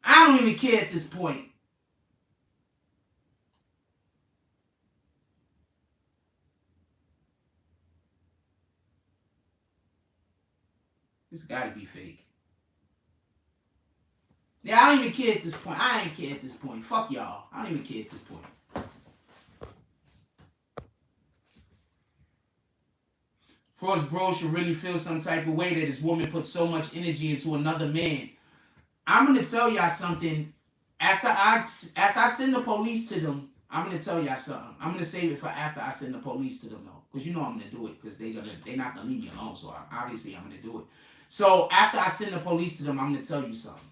A: I don't even care at this point. This gotta be fake. Yeah, I don't even care at this point. I ain't care at this point. Fuck y'all. I don't even care at this point. For us bros should really feel some type of way that this woman put so much energy into another man. I'm gonna tell y'all something. After I send the police to them, I'm gonna tell y'all something. I'm gonna save it for after I send the police to them though, because you know I'm gonna do it, because they're not gonna leave me alone. So obviously I'm gonna do it. So after I send the police to them, I'm gonna tell you something.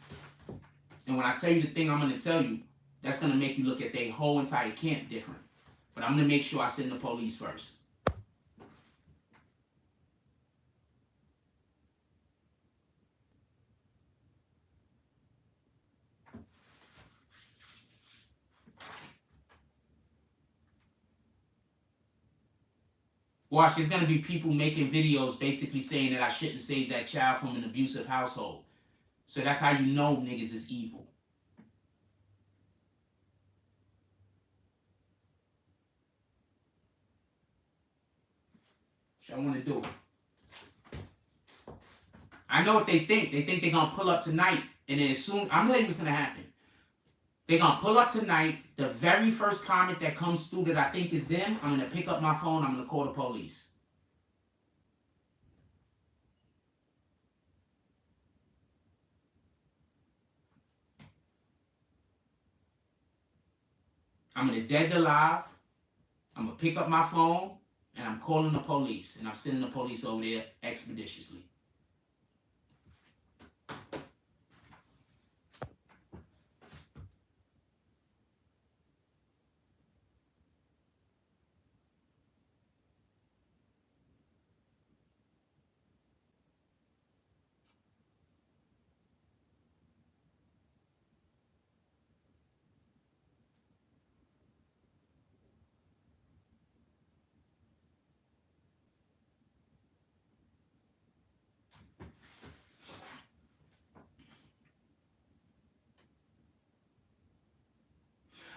A: And when I tell you the thing I'm gonna tell you, that's gonna make you look at their whole entire camp different. But I'm gonna make sure I send the police first. Watch, there's going to be people making videos basically saying that I shouldn't save that child from an abusive household. So that's how you know niggas is evil. What y'all want to do? I know what they think. They think they're going to pull up tonight. And then as soon, I'm telling you what's going to happen. They're going to pull up tonight. The very first comment that comes through that I think is them, I'm going to pick up my phone. I'm going to call the police. I'm going to dead the live. I'm going to pick up my phone. And I'm calling the police. And I'm sending the police over there expeditiously.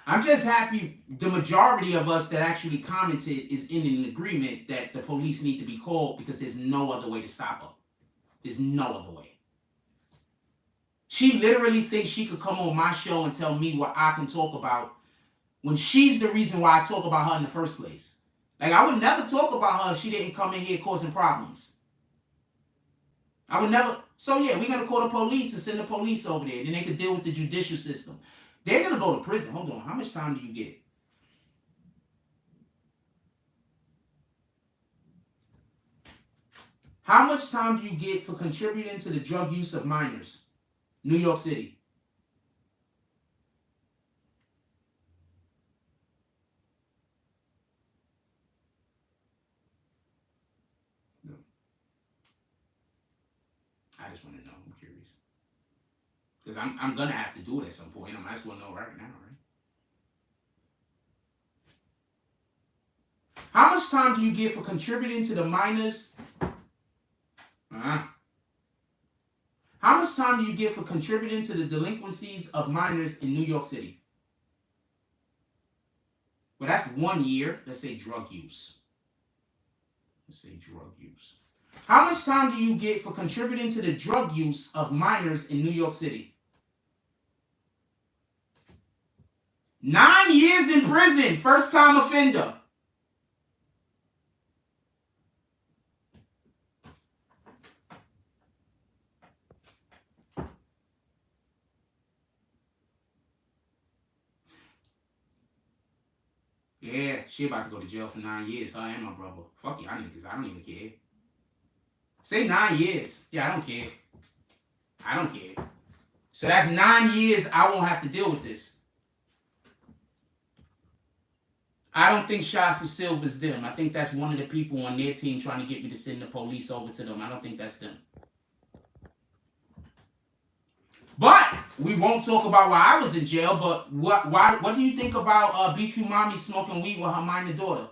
A: I'm just happy the majority of us that actually commented is in an agreement that the police need to be called because there's no other way to stop her. There's no other way. She literally thinks she could come on my show and tell me what I can talk about when she's the reason why I talk about her in the first place. Like, I would never talk about her if she didn't come in here causing problems. I would never. So, yeah, we're going to call the police and send the police over there. Then they can deal with the judicial system. They're going to go to prison. Hold on. How much time do you get? How much time do you get for contributing to the drug use of minors? New York City. No. I just want to know. I'm curious. Because I'm going to have to do it at some point. I might as well know right now, right? How much time do you get for contributing to the minors? How much time do you get for contributing to the delinquencies of minors in New York City? Well, that's 1 year. Let's say drug use. Let's say drug use. How much time do you get for contributing to the drug use of minors in New York City? 9 years in prison, first time offender. Yeah, she about to go to jail for 9 years. Her and my brother. Fuck y'all niggas. I don't even care. Say 9 years. Yeah, I don't care. I don't care. So that's 9 years I won't have to deal with this. I don't think Shasta Silva's them. I think that's one of the people on their team trying to get me to send the police over to them. I don't think that's them. But we won't talk about why I was in jail. But what do you think about BQ Mommy smoking weed with her minor daughter?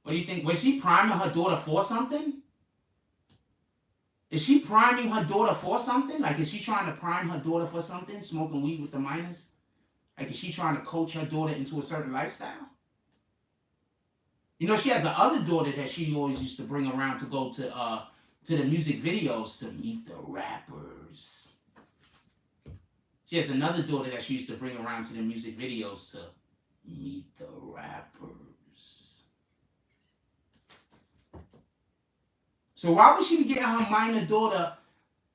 A: What do you think? Was she priming her daughter for something? Is she priming her daughter for something? Like, is she trying to prime her daughter for something? Smoking weed with the minors? Like, is she trying to coach her daughter into a certain lifestyle? You know, she has another daughter that she always used to bring around to go to the music videos to meet the rappers. She has another daughter that she used to bring around to the music videos to meet the rappers. So why would she be getting her minor daughter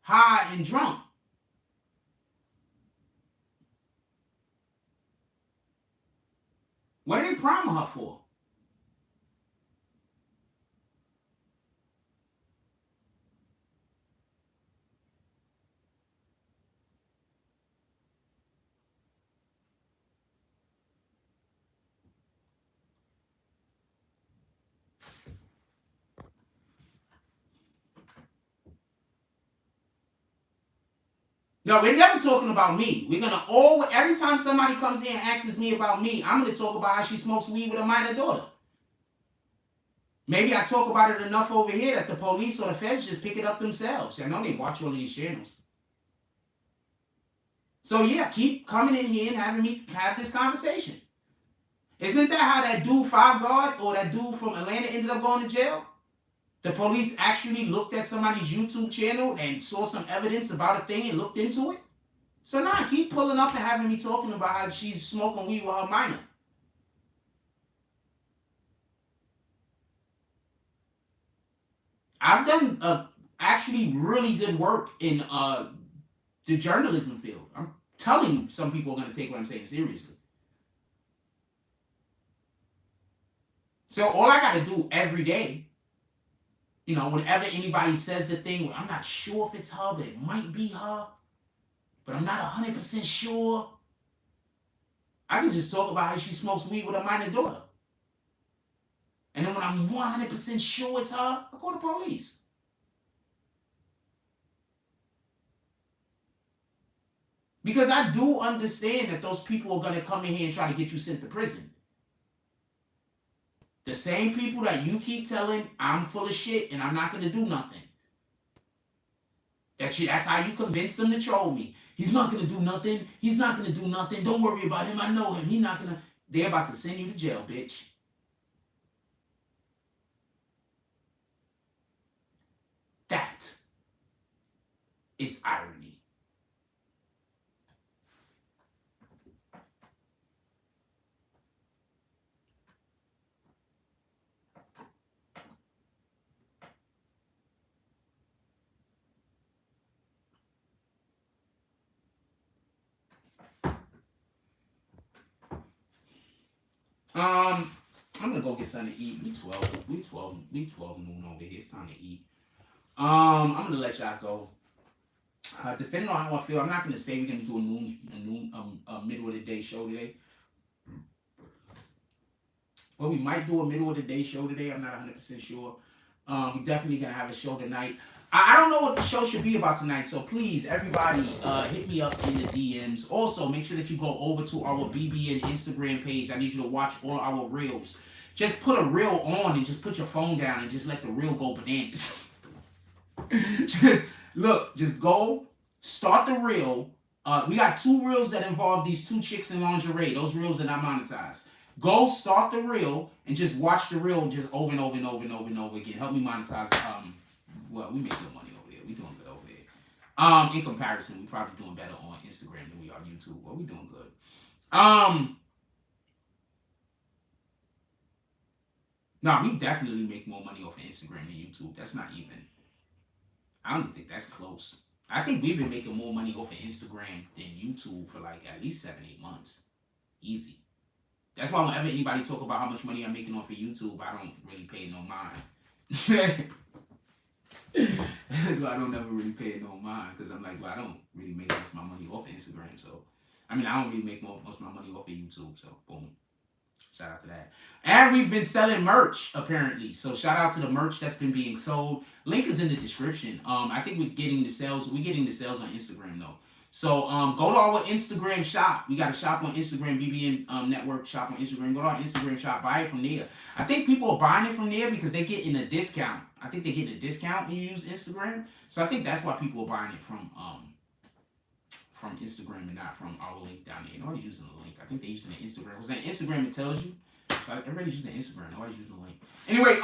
A: high and drunk? What are they priming her for? No, we're never talking about me. We're going to every time somebody comes in and asks me about me, I'm going to talk about how she smokes weed with a minor daughter. Maybe I talk about it enough over here that the police or the feds just pick it up themselves. I know they watch all of these channels. So yeah, keep coming in here and having me have this conversation. Isn't that how that dude 5 Guard or that dude from Atlanta ended up going to jail? The police actually looked at somebody's YouTube channel and saw some evidence about a thing and looked into it. So nah, keep pulling up and having me talking about how she's smoking weed with her minor. I've done actually really good work in the journalism field. I'm telling you, some people are going to take what I'm saying seriously. So all I got to do every day, you know, whenever anybody says the thing, I'm not sure if it's her, but it might be her, but I'm not 100% sure. I can just talk about how she smokes weed with her minor daughter. And then when I'm 100% sure it's her, I call the police. Because I do understand that those people are going to come in here and try to get you sent to prison. The same people that you keep telling, I'm full of shit and I'm not going to do nothing. That's how you convince them to troll me. He's not going to do nothing. He's not going to do nothing. Don't worry about him. I know him. He's not going to. They're about to send you to jail, bitch. That is irony. I'm gonna go get something to eat. We 12 noon over here. It's time to eat. I'm gonna let y'all go. Depending on how I feel, I'm not gonna say we're gonna do a middle of the day show today. But we might do a middle of the day show today. I'm not 100% sure. We're definitely gonna have a show tonight. I don't know what the show should be about tonight, so please, everybody, hit me up in the DMs. Also, make sure that you go over to our BBN Instagram page. I need you to watch all our reels. Just put a reel on and just put your phone down and just let the reel go bananas. Just go, start the reel. We got 2 reels that involve these 2 chicks in lingerie. Those reels that I monetize. Go start the reel and just watch the reel just over and over and over and over and over again. Help me monetize. Well, we make good money over there. We doing good over there. In comparison, we probably doing better on Instagram than we are YouTube. But we doing good. Nah, we definitely make more money off of Instagram than YouTube. That's not even. I don't think that's close. I think we've been making more money off of Instagram than YouTube for like at least 7-8 months. Easy. That's why whenever anybody talk about how much money I'm making off of YouTube, I don't really pay no mind. That's why I don't ever really pay no mind, because I'm like, well, I don't really make most of my money off of Instagram. So, I mean, I don't really make most of my money off of YouTube. So, boom. Shout out to that. And we've been selling merch, apparently. So, shout out to the merch that's been being sold. Link is in the description. I think we're getting the sales. We're getting the sales on Instagram, though. So, go to our Instagram shop. We got a shop on Instagram, BBN Network shop on Instagram. Go to our Instagram shop. Buy it from there. I think people are buying it from there because they're getting a discount. I think they're getting a discount when you use Instagram. So, I think that's why people are buying it from Instagram and not from our link down there. Nobody's using the link. I think they're using the Instagram. Because on Instagram, it tells you. So, everybody's using Instagram. Nobody's using the link. Anyway,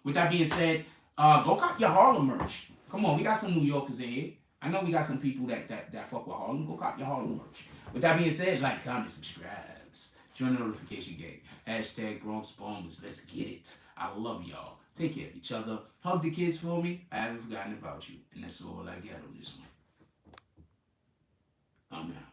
A: with that being said, go cop your Harlem merch. Come on, we got some New Yorkers in here. I know we got some people that fuck with Harlem. Go cop your Harlem merch. With that being said, like, comment, subscribes. Join the notification gang. Hashtag Bronx Bombers. Let's get it. I love y'all. Take care of each other. Hug the kids for me. I haven't forgotten about you. And that's all I got on this one. Amen.